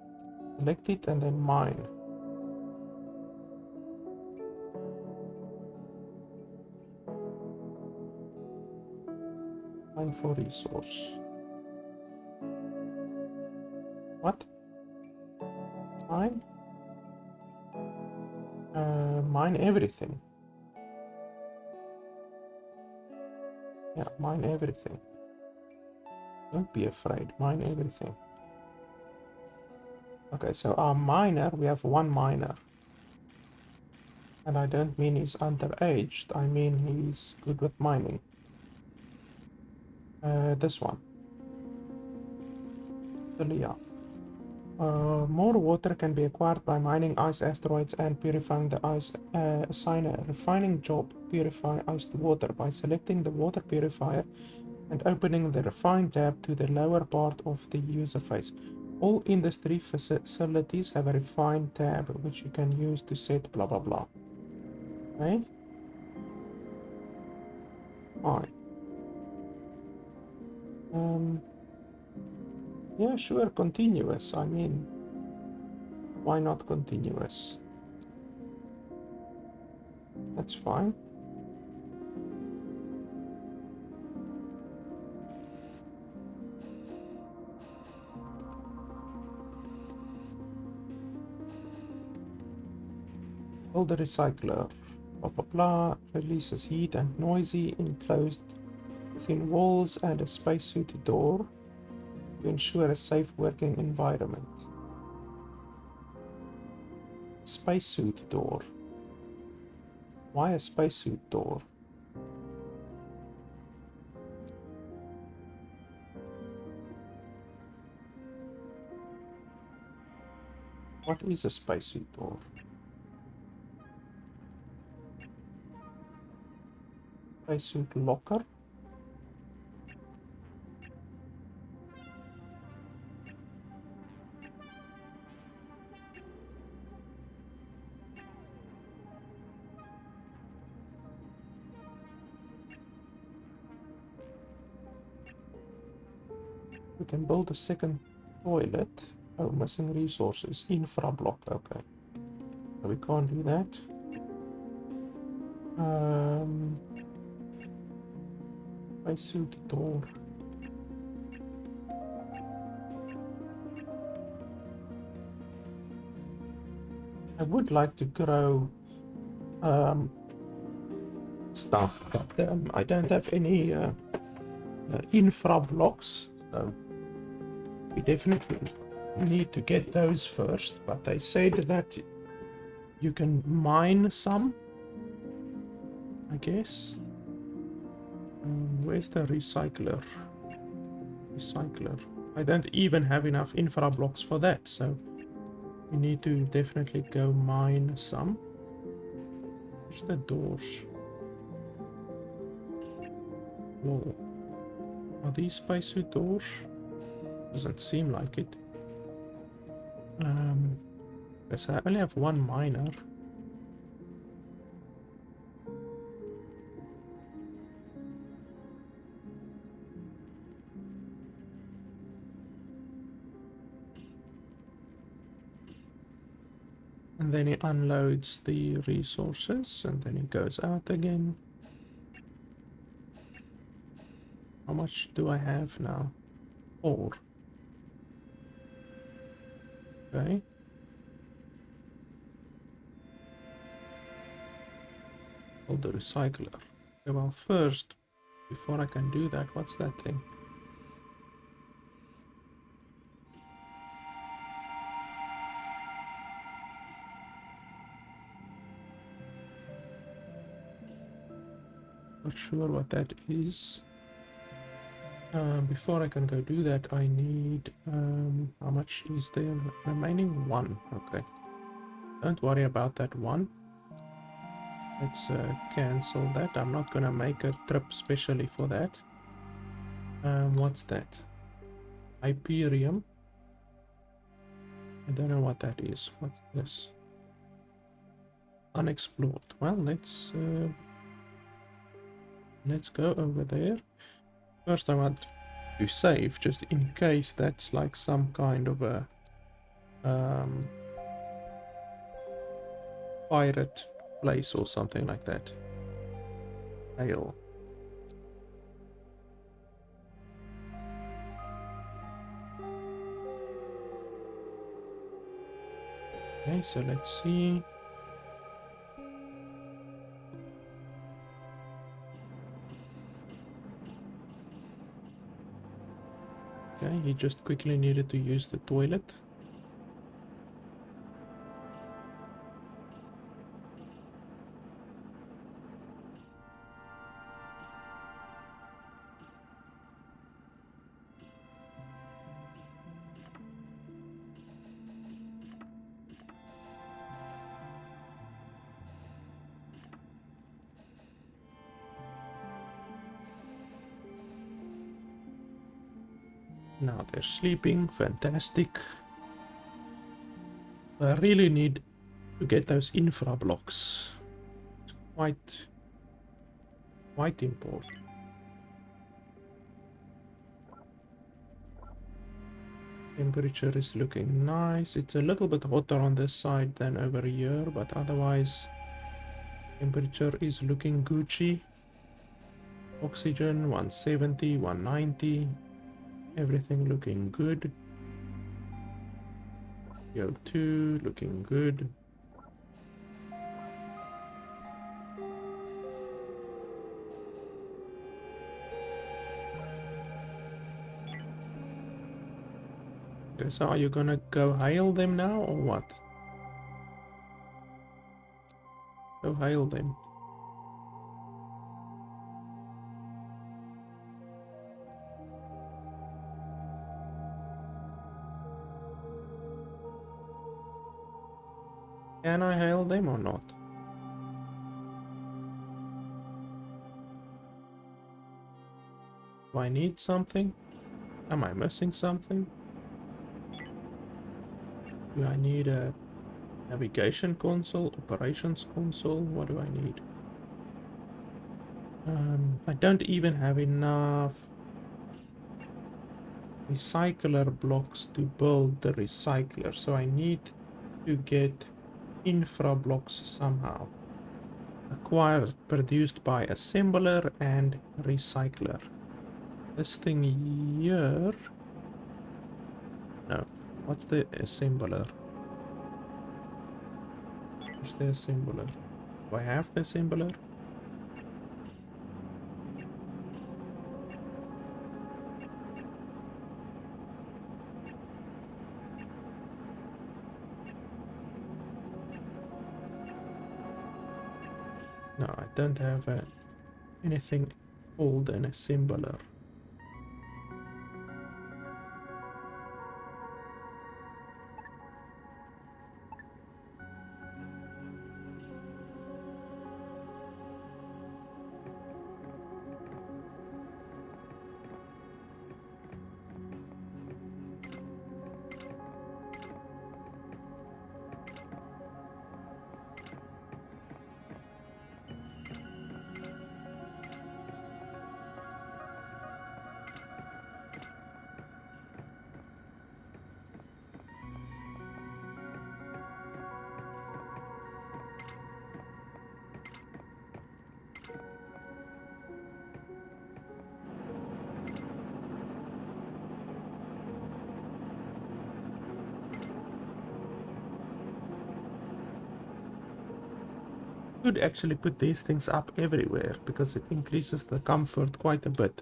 Select it and then mine. Mine for resource. What? Mine? Mine everything. Yeah, mine everything. Don't be afraid, mine everything. Okay, so our miner, we have one miner. And I don't mean he's underaged, I mean he's good with mining. This one. Celia. More water can be acquired by mining ice asteroids and purifying the ice. Assign a refining job, purify iced water by selecting the water purifier and opening the refine tab to the lower part of the user face. All industry facilities have a refine tab which you can use to set blah blah blah. Okay? Fine. Yeah, sure, continuous. I mean, why not continuous? That's fine. Build the recycler. Blah blah blah. Releases heat and noisy, enclosed within walls and a spacesuit door to ensure a safe working environment. Spacesuit door. Why a spacesuit door? What is a spacesuit door? Spacesuit locker? We can build a second toilet. Oh, missing resources. Infra block. Okay. So we can't do that. Spacesuit door. I would like to grow stuff, but I don't have any infra blocks, so we definitely need to get those first. But they said that you can mine some, I guess. Where's the recycler? I don't even have enough infra blocks for that, so we need to definitely go mine some. Where's the doors? Whoa. Are these spacesuit doors? Doesn't seem like it. Because I only have one miner. And then it unloads the resources and then it goes out again. How much do I have now? 4. Okay. Build the recycler. Okay, well, first, before I can do that, what's that thing? Not sure what that is. Before I can go do that, I need... how much is there remaining? 1. Okay. Don't worry about that 1. Let's cancel that. I'm not gonna make a trip specially for that. What's that? Hyperium. I don't know what that is. What's this? Unexplored. Well, let's go over there. First, I want to save just in case that's like some kind of a pirate place or something like that. Hail. Okay, so let's see. Okay, he just quickly needed to use the toilet. Now they're sleeping. Fantastic. I really need to get those infra blocks. It's quite important. Temperature is looking nice. It's a little bit hotter on this side than over here, but otherwise temperature is looking Gucci. Oxygen 170, 190. Everything looking good. CO2 looking good. Okay, so are you gonna go hail them now or what? Go hail them. Can I hail them or not? Do I need something? Am I missing something? Do I need a navigation console, operations console? What do I need? I don't even have enough recycler blocks to build the recycler, so I need to get infra blocks somehow. Acquired, produced by assembler and recycler. This thing here... No, what's the assembler? Where's the assembler? Do I have the assembler? No, I don't have anything called an assembler. Could actually put these things up everywhere because it increases the comfort quite a bit.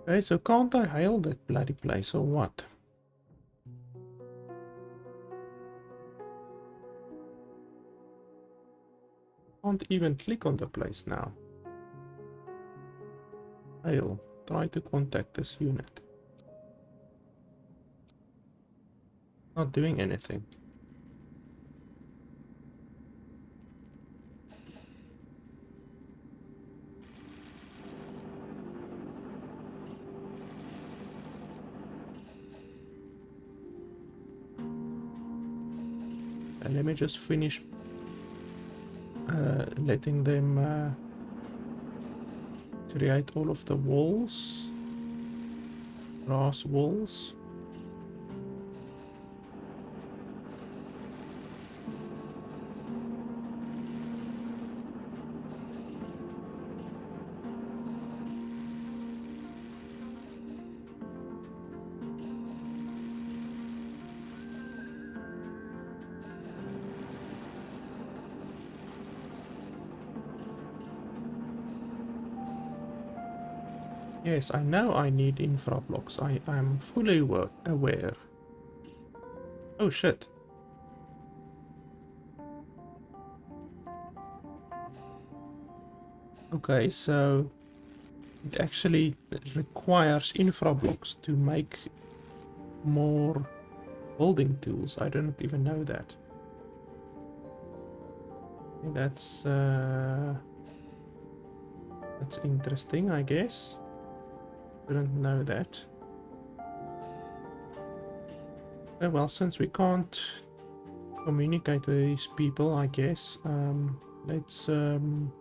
Okay, so can't I hail that bloody place or what? Can't even click on the place now. Hail. Try to contact this unit. Not doing anything. Okay, let me just finish letting them create all of the walls, brass walls. Yes, I know I need infra blocks. I'm fully aware. Oh shit. Okay, so it actually requires infra blocks to make more building tools. I don't even know that. That's interesting, I guess. Didn't know that. Oh, well, since we can't communicate with these people, I guess, let's then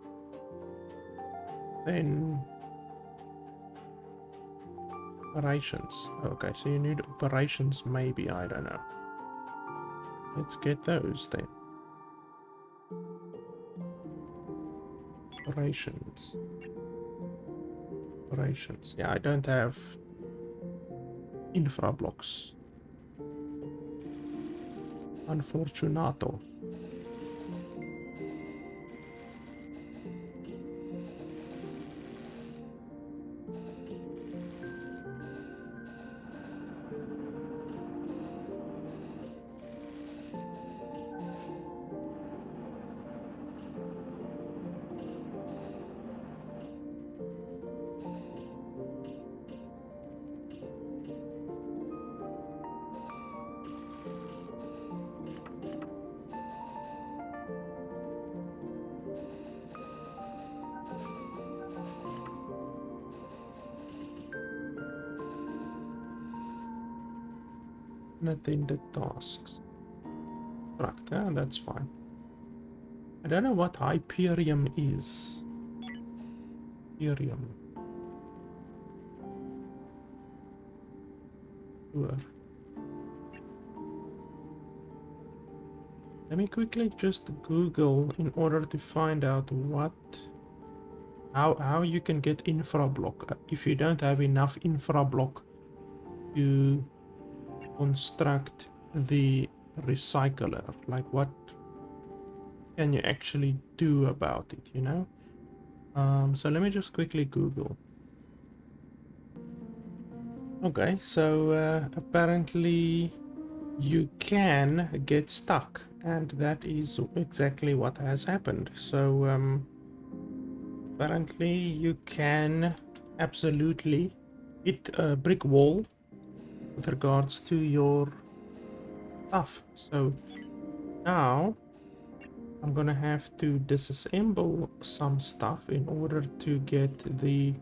operations. Okay, so you need operations, maybe, I don't know. Let's get those then. Operations. Operations. Yeah, I don't have infra blocks. Unfortunato. Unattended tasks. Right, that's fine. I don't know what Hyperium is. Hyperium. Sure. Let me quickly just Google in order to find out how you can get infra block if you don't have enough infra block to construct the recycler. Like, what can you actually do about it, you know? So let me just quickly Google. Okay, so apparently you can get stuck, and that is exactly what has happened. So apparently you can absolutely hit a brick wall with regards to your stuff. So now I'm gonna have to disassemble some stuff in order to get the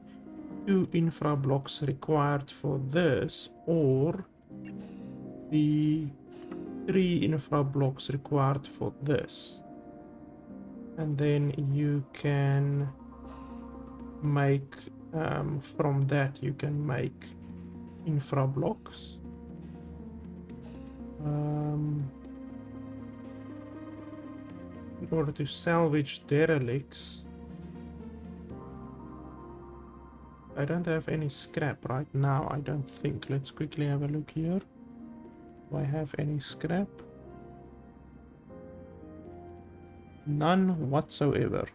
2 infra blocks required for this, or the 3 infra blocks required for this. And then you can make, from that you can make infra blocks. In order to salvage derelicts, I don't have any scrap right now, I don't think. Let's quickly have a look here. Do I have any scrap? None whatsoever.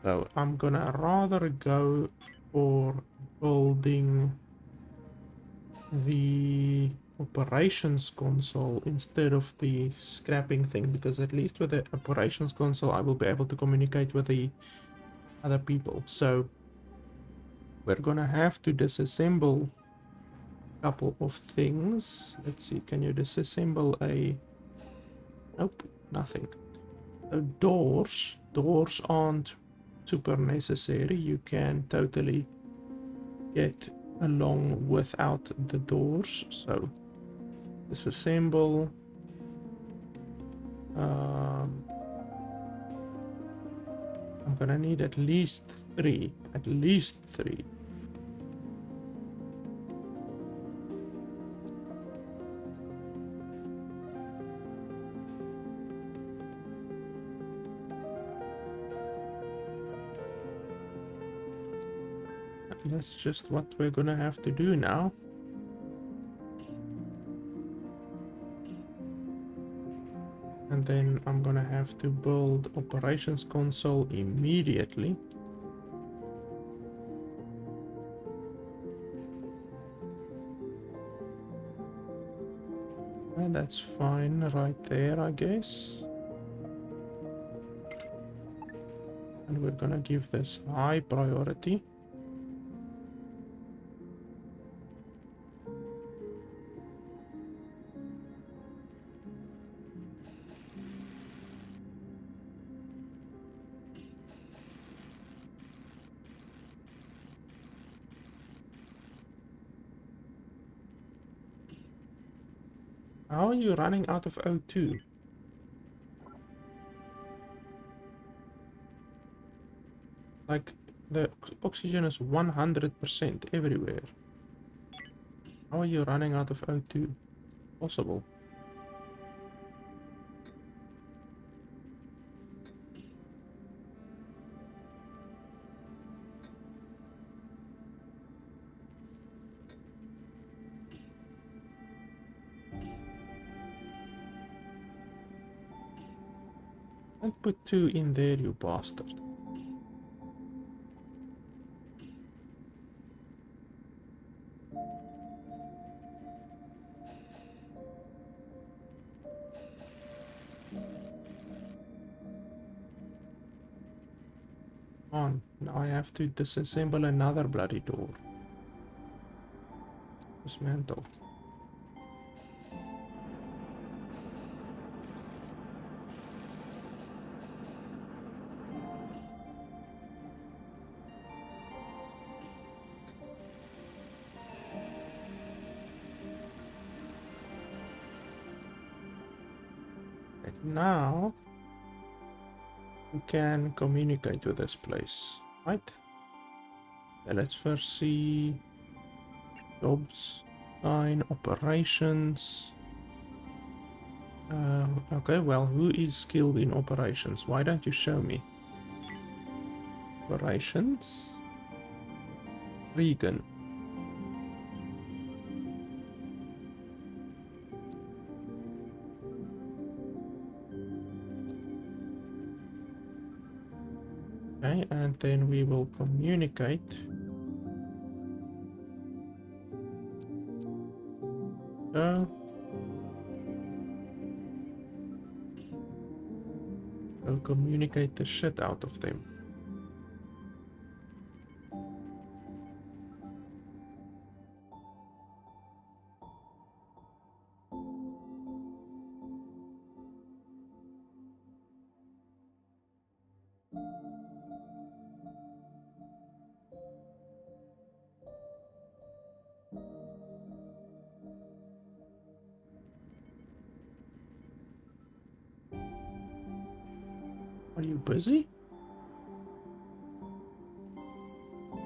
So I'm gonna rather go for building the operations console instead of the scrapping thing, because at least with the operations console I will be able to communicate with the other people. So we're gonna have to disassemble a couple of things. Let's see, can you disassemble a... Nope, nothing. So doors aren't super necessary. You can totally get along without the doors. So disassemble I'm gonna need at least 3. At least 3. That's just what we're gonna have to do now. And then I'm gonna have to build operations console immediately. And that's fine right there, I guess. And we're gonna give this high priority. How are you running out of O2? Like, the oxygen is 100% everywhere. How are you running out of O2? Possible. Don't put 2 in there, you bastard. On. Now I have to disassemble another bloody door. Dismantle. Now we can communicate with this place, right? Let's first see jobs, sign, operations. Okay, well, who is skilled in operations? Why don't you show me? Operations. Regan. Okay, and then we will communicate. We'll communicate the shit out of them. Are you busy?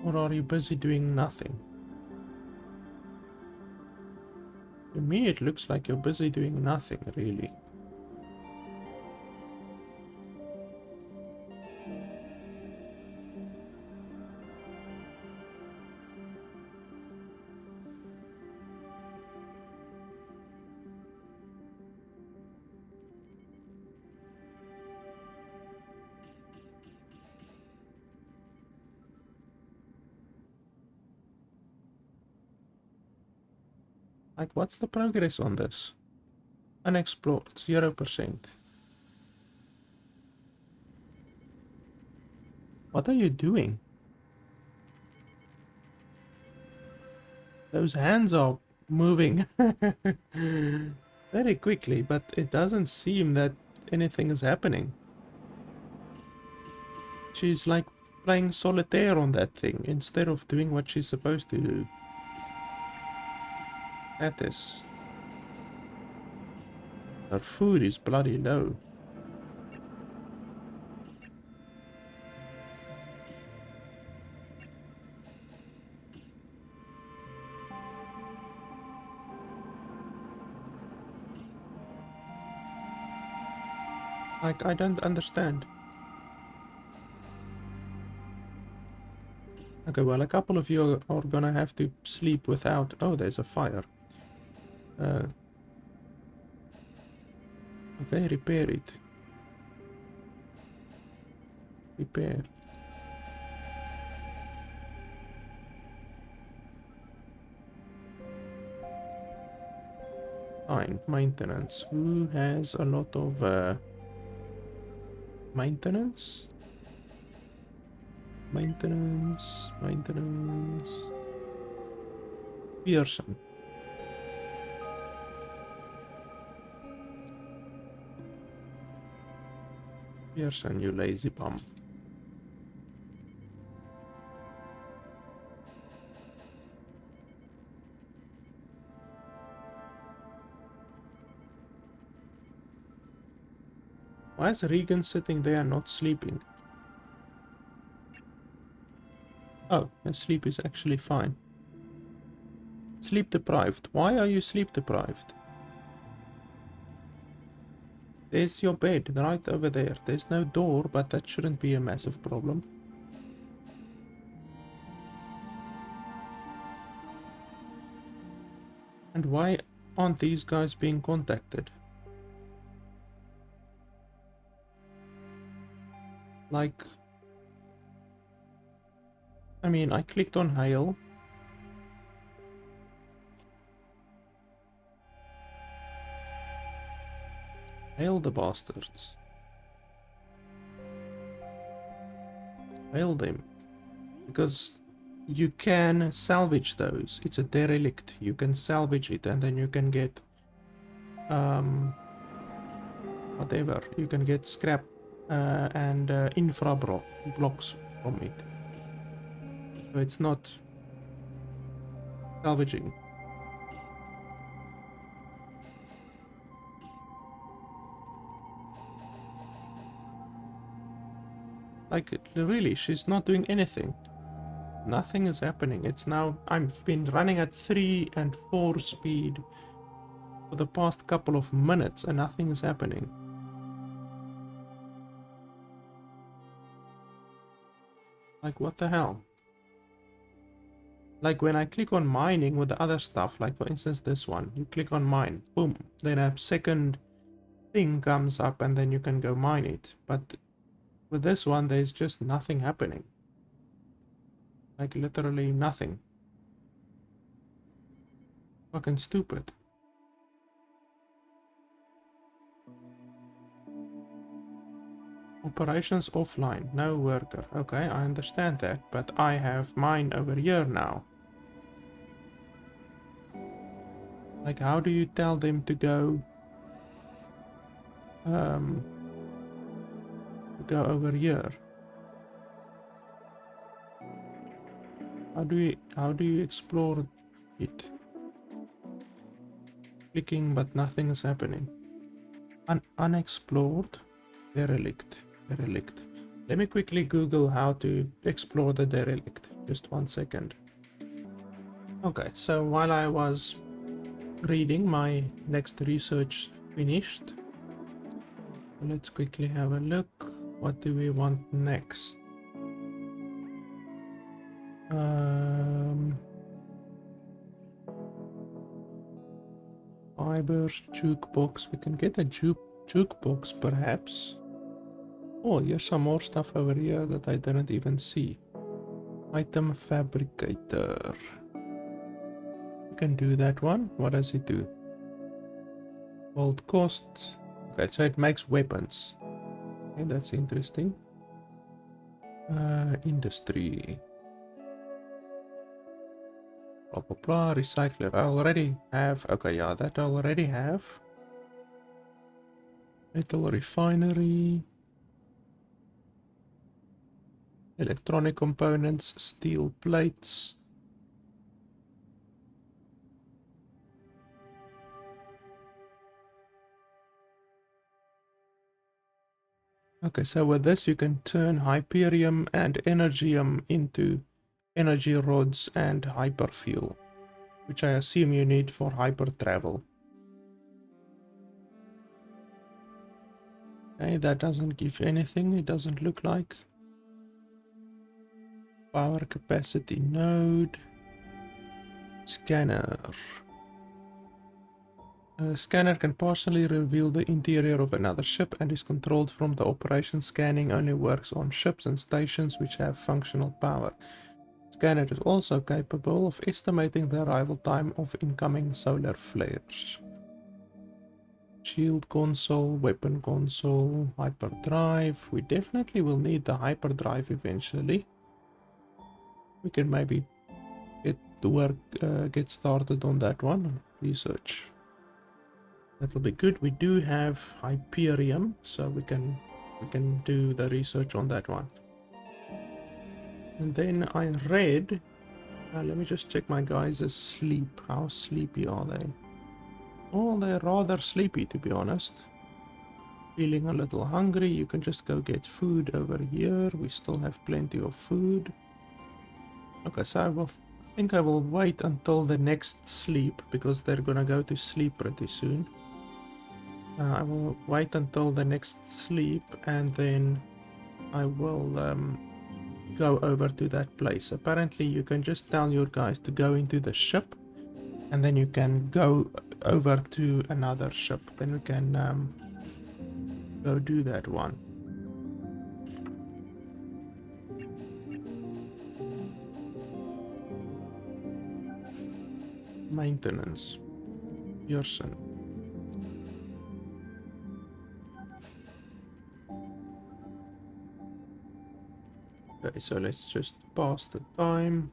Or are you busy doing nothing? To me it looks like you're busy doing nothing, really. Like, what's the progress on this? Unexplored, 0%. What are you doing? Those hands are moving very quickly, but it doesn't seem that anything is happening. She's like playing solitaire on that thing instead of doing what she's supposed to do. That is... Her food is bloody low. Like, I don't understand. Okay, well, a couple of you are gonna have to sleep without... Oh, there's a fire. Okay, repair it. Repair. Fine, maintenance. Who has a lot of maintenance? Maintenance. Pearson. Pearson, you lazy bum. Why is Regan sitting there not sleeping? Oh, his sleep is actually fine. Sleep deprived. Why are you sleep deprived? There's your bed right over there. There's no door, but that shouldn't be a massive problem. And why aren't these guys being contacted? Like... I mean, I clicked on hail. Hail the bastards. Hail them. Because you can salvage those. It's a derelict. You can salvage it and then you can get... whatever. You can get scrap and infra blocks from it. So it's not salvaging. Like, really, she's not doing anything. Nothing is happening. It's now... I've been running at 3 and 4 speed for the past couple of minutes and nothing is happening. Like, what the hell? Like, when I click on mining with the other stuff, like for instance this one, you click on mine, boom, then a second thing comes up and then you can go mine it. But with this one, there's just nothing happening. Like, literally nothing. Fucking stupid. Operations offline, no worker. Okay, I understand that, but I have mine over here now. Like, how do you tell them to go over here? How do you explore it? Clicking, but nothing is happening. Unexplored derelict. Let me quickly Google how to explore the derelict. Just 1 second. Okay, so while I was reading, my next research finished. Let's quickly have a look. What do we want next? Fibers, jukebox. We can get a jukebox perhaps. Oh, here's some more stuff over here that I didn't even see. Item fabricator. We can do that one. What does it do? Gold cost. Okay, so it makes weapons. Okay, that's interesting. Industry. Blah blah blah. Recycler. I already have. Okay, yeah, that I already have. Metal refinery. Electronic components. Steel plates. Okay, so with this you can turn hyperium and energium into energy rods and hyperfuel, which I assume you need for hyper travel. Okay, that doesn't give anything, it doesn't look like. Power capacity node. Scanner. A scanner can partially reveal the interior of another ship and is controlled from the operation. Scanning only works on ships and stations which have functional power. Scanner is also capable of estimating the arrival time of incoming solar flares. Shield console, weapon console, hyperdrive. We definitely will need the hyperdrive eventually. We can maybe get started on that one. Research. That'll be good. We do have Hyperium, so we can do the research on that one. And then I read. Let me just check my guys' sleep. How sleepy are they? Oh, they're rather sleepy, to be honest. Feeling a little hungry. You can just go get food over here. We still have plenty of food. Okay, so I think I will wait until the next sleep because they're gonna go to sleep pretty soon. I will wait until the next sleep and then I will go over to that place. Apparently you can just tell your guys to go into the ship and then you can go over to another ship. Then we can go do that one. Maintenance. Pearson. Okay, so let's just pass the time.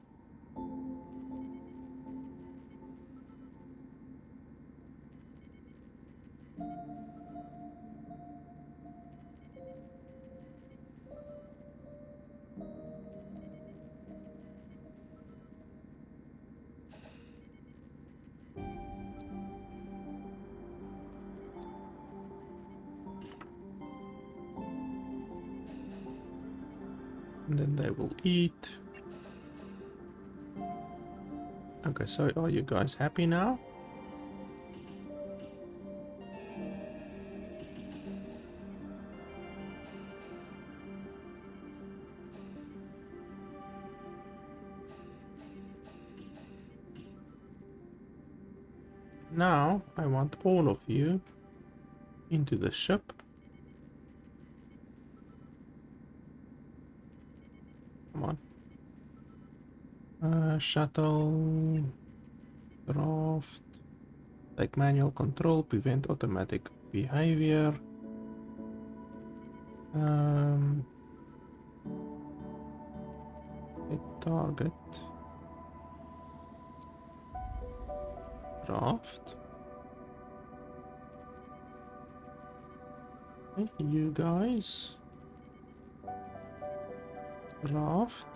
And then they will eat. Okay, so are you guys happy now? Now I want all of you into the ship. Come on. Shuttle. Draft. Take manual control. Prevent automatic behavior. Hit target. Draft. Okay, you guys. Draft.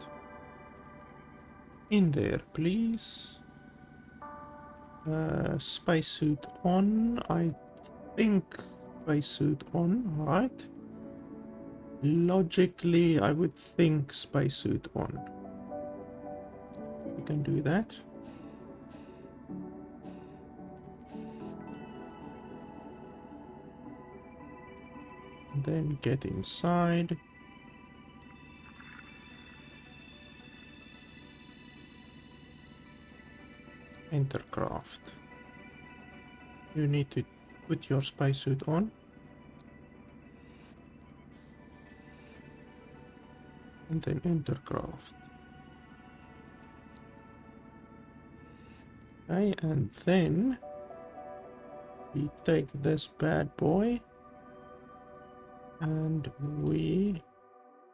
In there, please. Spacesuit on. I think spacesuit on, right? Logically, I would think spacesuit on. We can do that. And then get inside. Enter craft. You need to put your spacesuit on. And then enter craft. Okay, and then we take this bad boy and we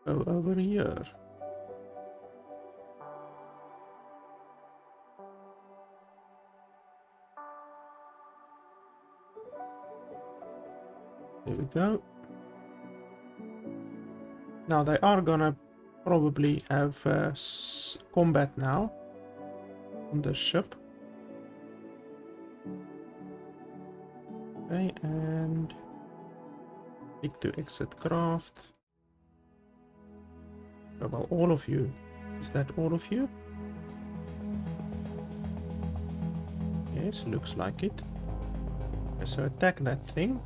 go over here. There we go. Now they are gonna probably have combat now on the ship. Okay, and click to exit craft. Oh, well, all of you. Is that all of you? Yes, looks like it. Okay, so attack that thing.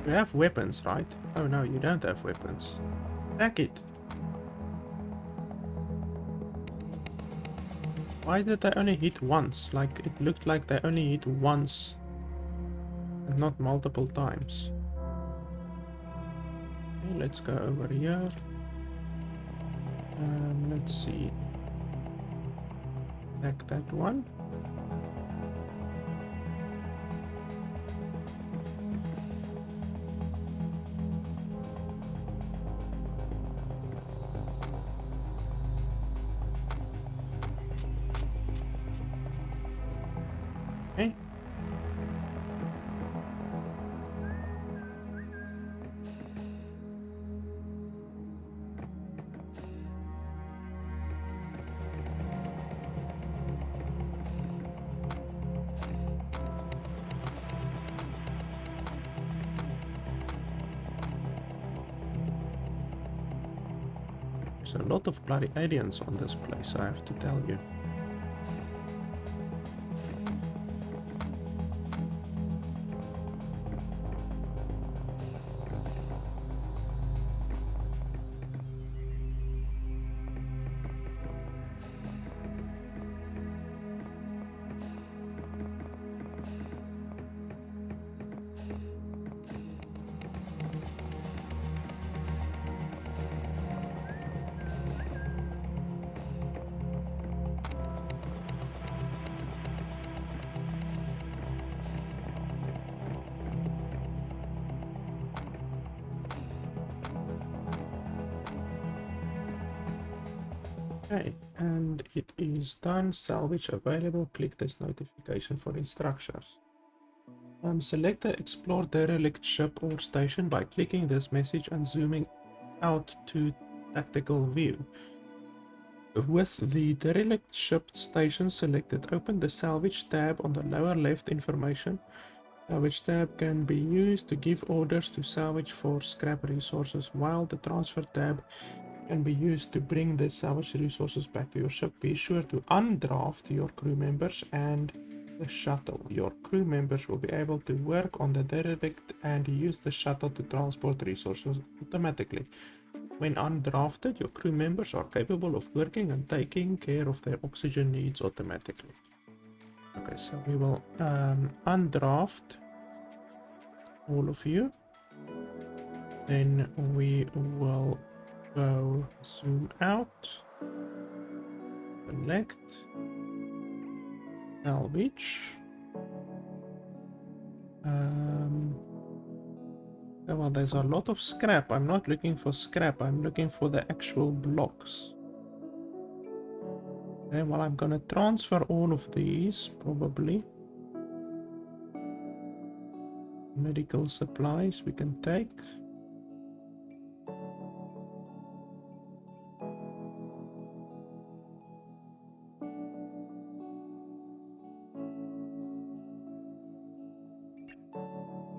You have weapons, right? Oh no, you don't have weapons. Attack it. Why did they only hit once? Like, it looked like they only hit once and not multiple times. Okay, let's go over here. Let's see. Attack that one. Okay. There's a lot of bloody aliens on this place, I have to tell you. Okay, and it is done. Salvage available. Click this notification for instructions. Select the Explore Derelict Ship or Station by clicking this message and zooming out to Tactical View. With the Derelict Ship Station selected, open the Salvage tab on the lower left information. Salvage tab can be used to give orders to salvage for scrap resources, while the Transfer tab can be used to bring the salvage resources back to your ship. Be sure to undraft your crew members and the shuttle. Your crew members will be able to work on the derelict and use the shuttle to transport resources automatically. When undrafted, your crew members are capable of working and taking care of their oxygen needs automatically. Okay, so we will undraft all of you. Then we will go zoom out, select, salvage. Well, there's a lot of scrap. I'm not looking for scrap, I'm looking for the actual blocks. Okay, well, I'm gonna transfer all of these, probably. Medical supplies we can take.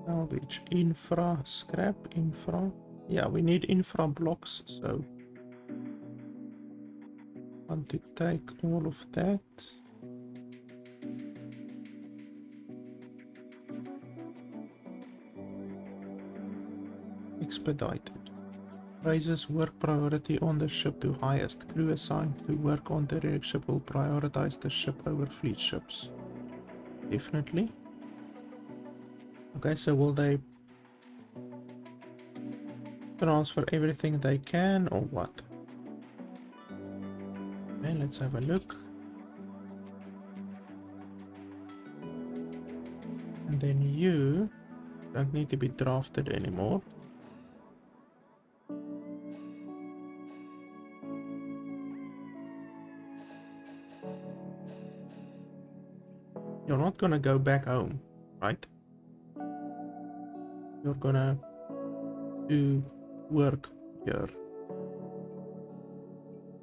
Salvage, infra, scrap, infra. Yeah, we need infra blocks, so I want to take all of that. Expedited. Raises work priority on the ship to highest. Crew assigned to work on the derelict ship will prioritize the ship over fleet ships. Definitely. Okay, so will they transfer everything they can or what? Okay, let's have a look. And then you don't need to be drafted anymore. You're not gonna go back home, right? You're gonna do work here.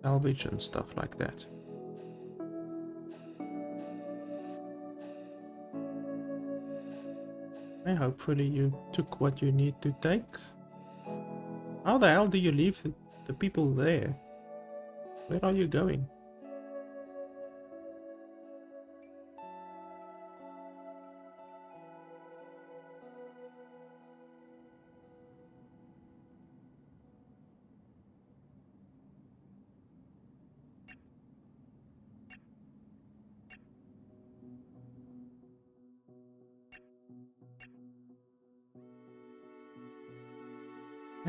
Salvage and stuff like that. Okay, hopefully you took what you need to take. How the hell do you leave the people there? Where are you going?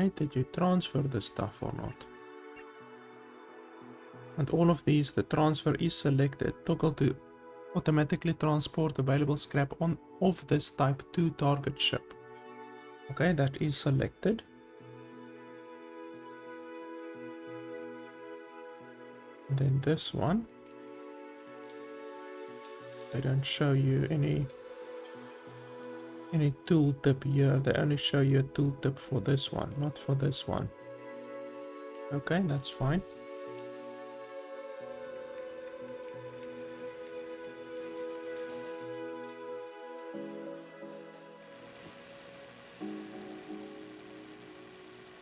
Hey, did you transfer the stuff or not? And all of these, the transfer is selected. Toggle to automatically transport available scrap of this type to target ship. Okay, that is selected. And then this one. They don't show you any tooltip here. They only show you a tooltip for this one, not for this one. Okay, that's fine.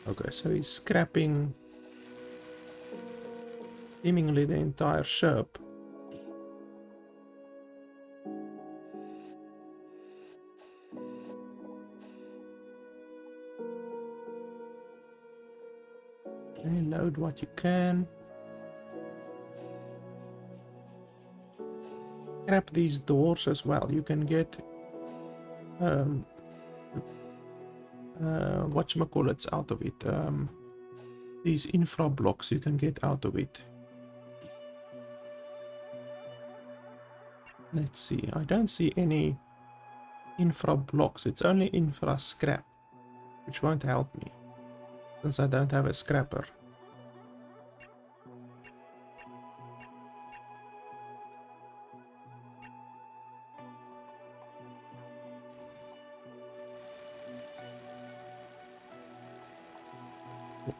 Okay, so he's scrapping seemingly the entire ship. Okay, load what you can. Scrap these doors as well. You can get whatchamacallits out of it. These infra blocks you can get out of it. Let's see. I don't see any infra blocks. It's only infra scrap, which won't help me since I don't have a scrapper.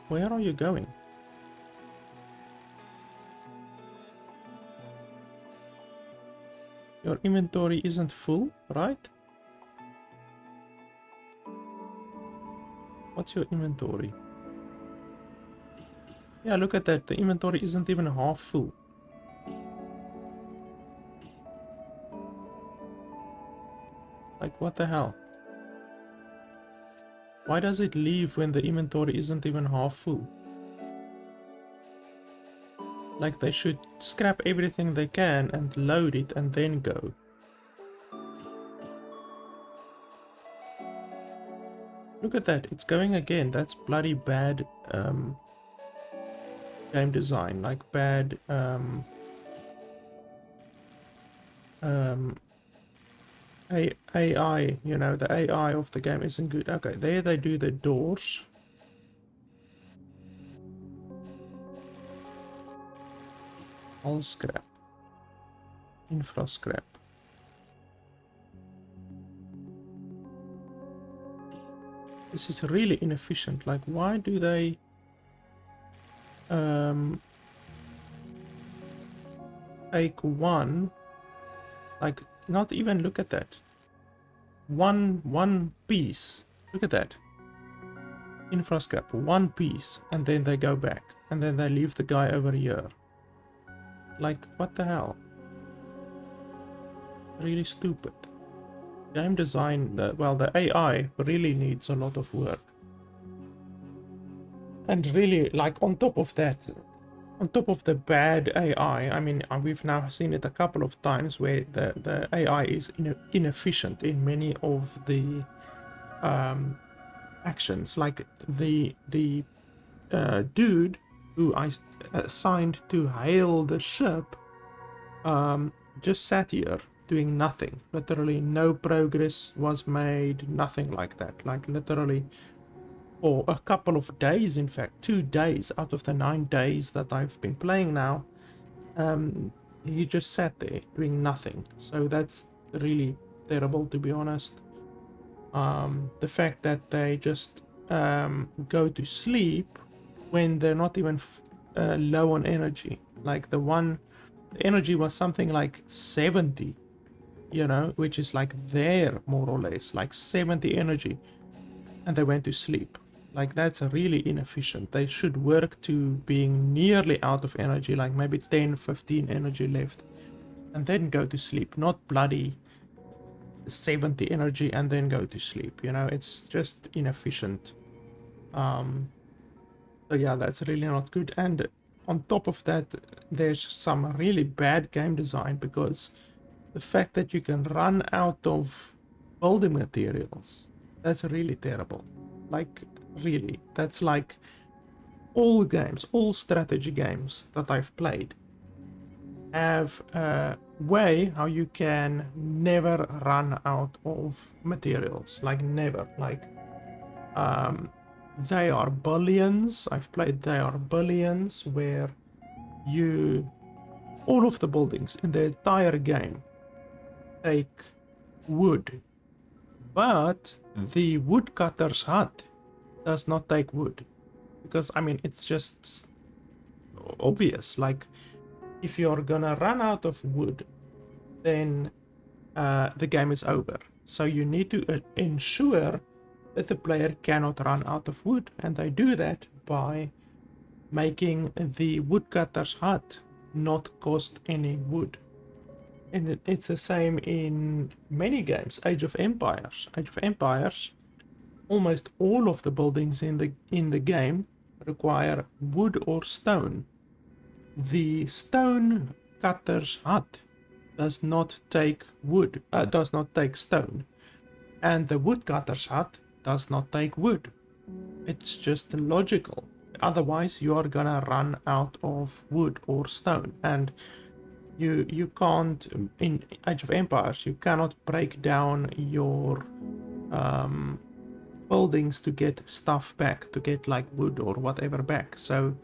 Where are you going? Your inventory isn't full, right? What's your inventory? Yeah, look at that. The inventory isn't even half full. Like, what the hell? Why does it leave when the inventory isn't even half full? Like, they should scrap everything they can and load it and then go. Look at that, it's going again. That's bloody bad game design. Like, bad AI, you know, the AI of the game isn't good. Okay, there they do the doors. All scrap. Infra scrap. This is really inefficient. Like, why do they take one, like, not even look at that. One piece. Look at that. Infra scrap, one piece, and then they go back. And then they leave the guy over here. Like, what the hell? Really stupid. Game design, well, the AI really needs a lot of work. And really, like, on top of that, on top of the bad AI, I mean, we've now seen it a couple of times where the AI is inefficient in many of the actions. Like the dude who I assigned to hail the ship just sat here doing nothing. Literally no progress was made, nothing like that. Like, literally for a couple of days, in fact 2 days out of the 9 days that I've been playing now, he just sat there doing nothing. So that's really terrible, to be honest. The fact that they just go to sleep when they're not even low on energy. Like, the energy was something like 70, you know, which is like there, more or less, like 70 energy, and they went to sleep. Like, that's really inefficient. They should work to being nearly out of energy, like maybe 10, 15 energy left, and then go to sleep, not bloody 70 energy and then go to sleep, you know. It's just inefficient. So yeah, that's really not good. And on top of that, there's some really bad game design, because the fact that you can run out of building materials, that's really terrible. Like, really. That's like all games, all strategy games that I've played have a way how you can never run out of materials. Like never. Like they are billions. I've played they are billions where you all of the buildings in the entire game take wood, but the woodcutter's hut does not take wood because I mean it's just obvious. Like if you're gonna run out of wood, then the game is over. So you need to ensure that the player cannot run out of wood, and they do that by making the woodcutter's hut not cost any wood. And it's the same in many games. Age of Empires. Age of Empires, almost all of the buildings in the game require wood or stone. The stone cutter's hut does not take wood, does not take stone, and the woodcutter's hut does not take wood. It's just logical. Otherwise, you are gonna run out of wood or stone, and you can't in Age of Empires. You cannot break down your buildings to get stuff back, to get like wood or whatever back. So,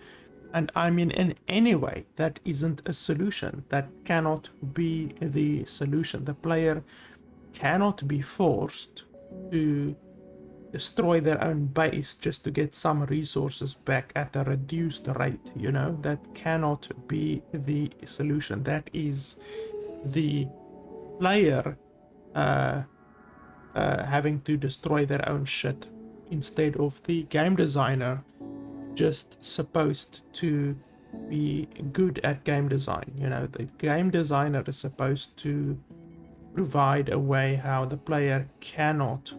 and I mean, in any way, that isn't a solution. That cannot be the solution. The player cannot be forced to destroy their own base just to get some resources back at a reduced rate. You know, that cannot be the solution. That is the player having to destroy their own shit instead of the game designer just supposed to be good at game design. You know, the game designer is supposed to provide a way how the player cannot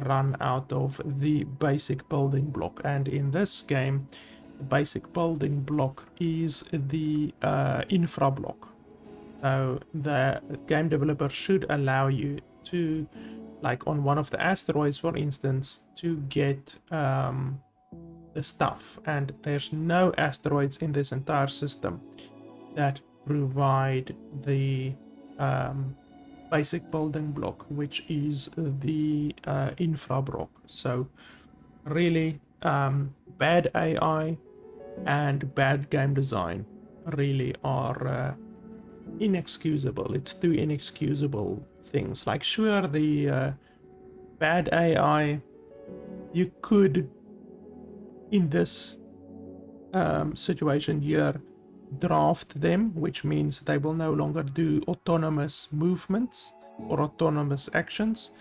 run out of the basic building block. And in this game, the basic building block is the infra block. So the game developer should allow you to, like on one of the asteroids, for instance, to get the stuff. And there's no asteroids in this entire system that provide the basic building block, which is the infra block. So really bad AI and bad game design really are inexcusable. It's two inexcusable things. Like sure, the bad AI, you could in this situation here draft them, which means they will no longer do autonomous movements or autonomous actions,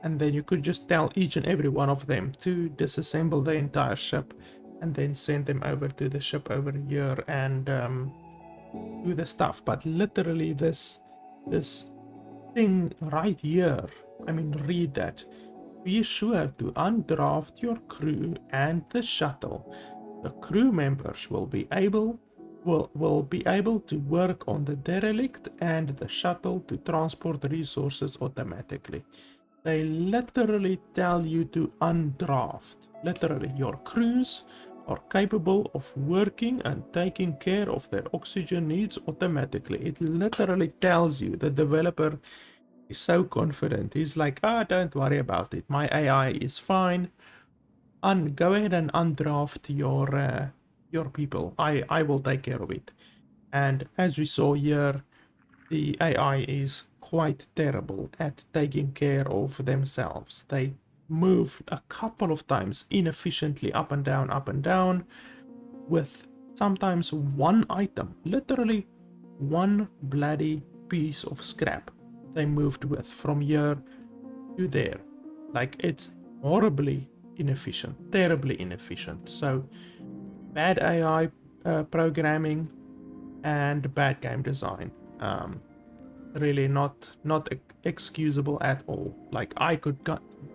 and then you could just tell each and every one of them to disassemble the entire ship and then send them over to the ship over here and do the stuff. But literally this thing right here, I mean, read that. Be sure to undraft your crew and the shuttle. The crew members will be able to work on the derelict and the shuttle to transport resources automatically. They literally tell you to undraft. Literally, your crews are capable of working and taking care of their oxygen needs automatically. It literally tells you. The developer is so confident. He's like, don't worry about it. My AI is fine. Go ahead and undraft your people. I will take care of it. And as we saw here, the AI is quite terrible at taking care of themselves. They move a couple of times inefficiently up and down with sometimes one item, literally one bloody piece of scrap they moved with from here to there. Like, it's horribly inefficient, terribly inefficient. So bad AI programming and bad game design, really not excusable at all. Like, I could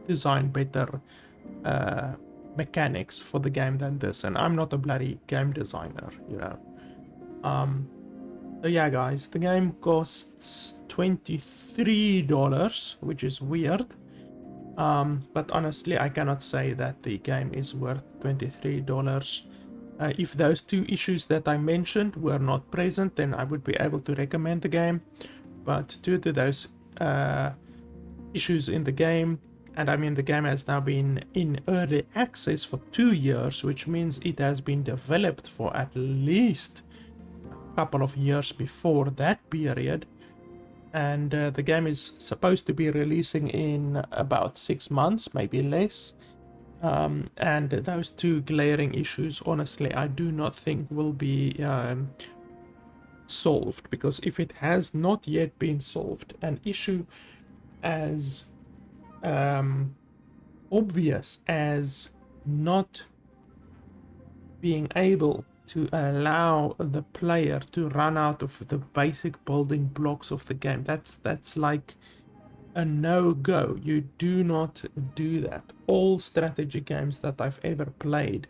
design better mechanics for the game than this, and I'm not a bloody game designer, you know. So yeah, guys, the game costs $23, which is weird. But honestly, I cannot say that the game is worth $23. If those two issues that I mentioned were not present, then I would be able to recommend the game. But due to those issues in the game, and I mean the game has now been in early access for 2 years, which means it has been developed for at least a couple of years before that period, and the game is supposed to be releasing in about 6 months, maybe less. And those two glaring issues, honestly, I do not think will be solved, because if it has not yet been solved, an issue as obvious as not being able to allow the player to run out of the basic building blocks of the game, that's like a no-go. You do not do that. All strategy games that I've ever played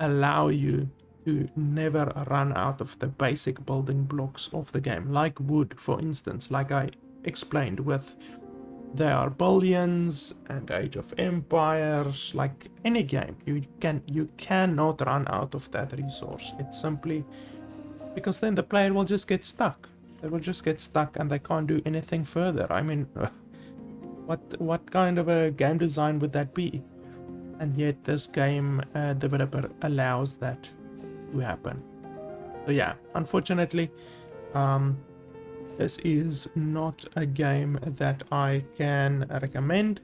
allow you to never run out of the basic building blocks of the game, like wood, for instance, like I explained with There Are Billions and Age of Empires. Like any game, you cannot run out of that resource. It's simply because then the player will just get stuck. They will just get stuck and they can't do anything further. I mean, what kind of a game design would that be? And yet this game developer allows that to happen. So yeah, unfortunately, this is not a game that I can recommend.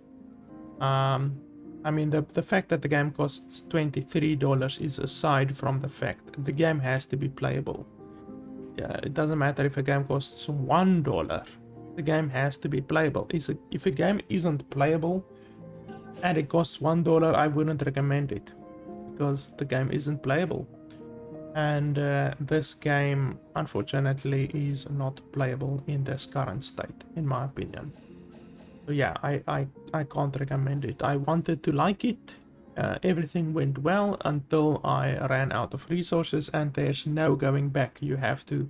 I mean, the fact that the game costs $23 is aside from the fact the game has to be playable. Yeah, it doesn't matter if a game costs $1. The game has to be playable. If a game isn't playable and it costs $1, I wouldn't recommend it, because the game isn't playable. And this game, unfortunately, is not playable in this current state, in my opinion. So yeah, I can't recommend it. I wanted to like it. Everything went well until I ran out of resources, and there's no going back. You have to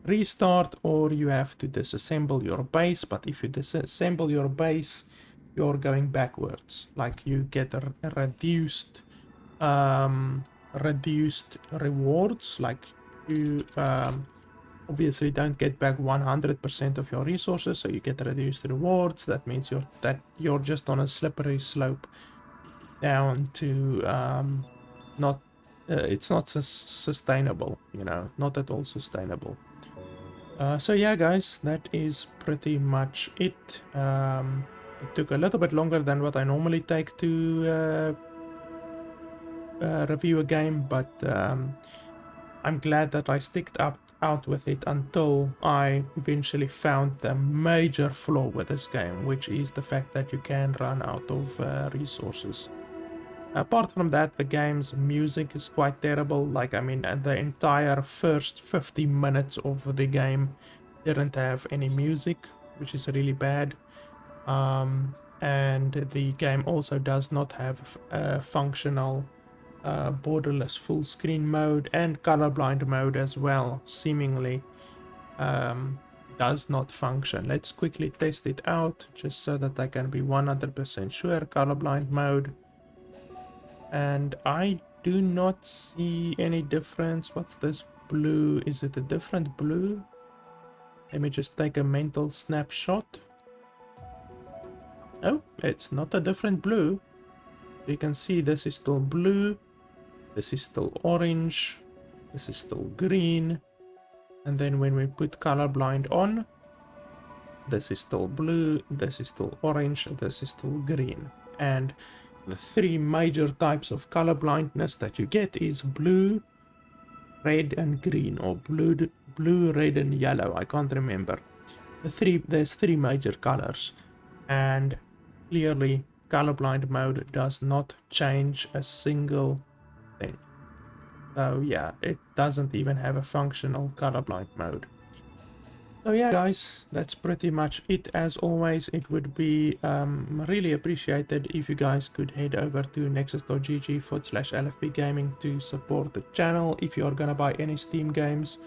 restart or you have to disassemble your base. But if you disassemble your base, you're going backwards. Like you get a reduced rewards. Like you obviously don't get back 100% of your resources, so you get reduced rewards. That means you're just on a slippery slope down to not it's not sustainable, you know, not at all sustainable. So yeah, guys, that is pretty much it. It took a little bit longer than what I normally take to review a game, but I'm glad that I sticked out with it until I eventually found the major flaw with this game, which is the fact that you can run out of resources. Apart from that, the game's music is quite terrible. Like, I mean, the entire first 50 minutes of the game didn't have any music, which is really bad. And the game also does not have a functional borderless full screen mode, and colorblind mode as well seemingly does not function. Let's quickly test it out just so that I can be 100% sure. Colorblind mode, and I do not see any difference. What's this blue? Is it a different blue? Let me just take a mental snapshot. Oh, it's not a different blue. You can see this is still blue, this is still orange, this is still green, and then when we put colorblind on, this is still blue, this is still orange, this is still green. And the three major types of colorblindness that you get is blue, red, and green, or blue, red, and yellow. I can't remember. There's three major colors, and clearly colorblind mode does not change a single thing. So yeah, it doesn't even have a functional colorblind mode. So yeah, guys, that's pretty much it. As always, it would be really appreciated if you guys could head over to nexus.gg/LFB gaming to support the channel. If you're gonna buy any Steam games,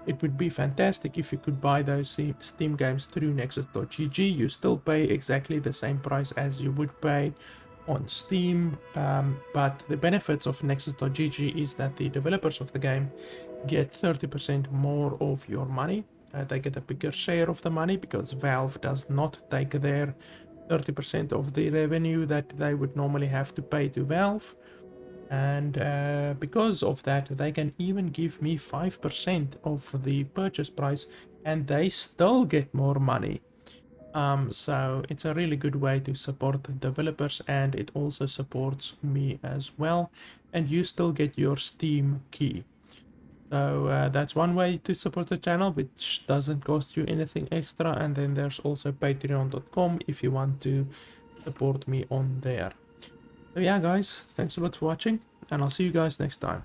It would be fantastic if you could buy those Steam games through Nexus.gg. You still pay exactly the same price as you would pay on Steam, but the benefits of Nexus.gg is that the developers of the game get 30% more of your money. They get a bigger share of the money because Valve does not take their 30% of the revenue that they would normally have to pay to Valve. And because of that, they can even give me 5% of the purchase price and they still get more money. So it's a really good way to support developers, and it also supports me as well. And you still get your Steam key. So that's one way to support the channel, which doesn't cost you anything extra. And then there's also patreon.com if you want to support me on there. So yeah, guys, thanks a lot for watching, and I'll see you guys next time.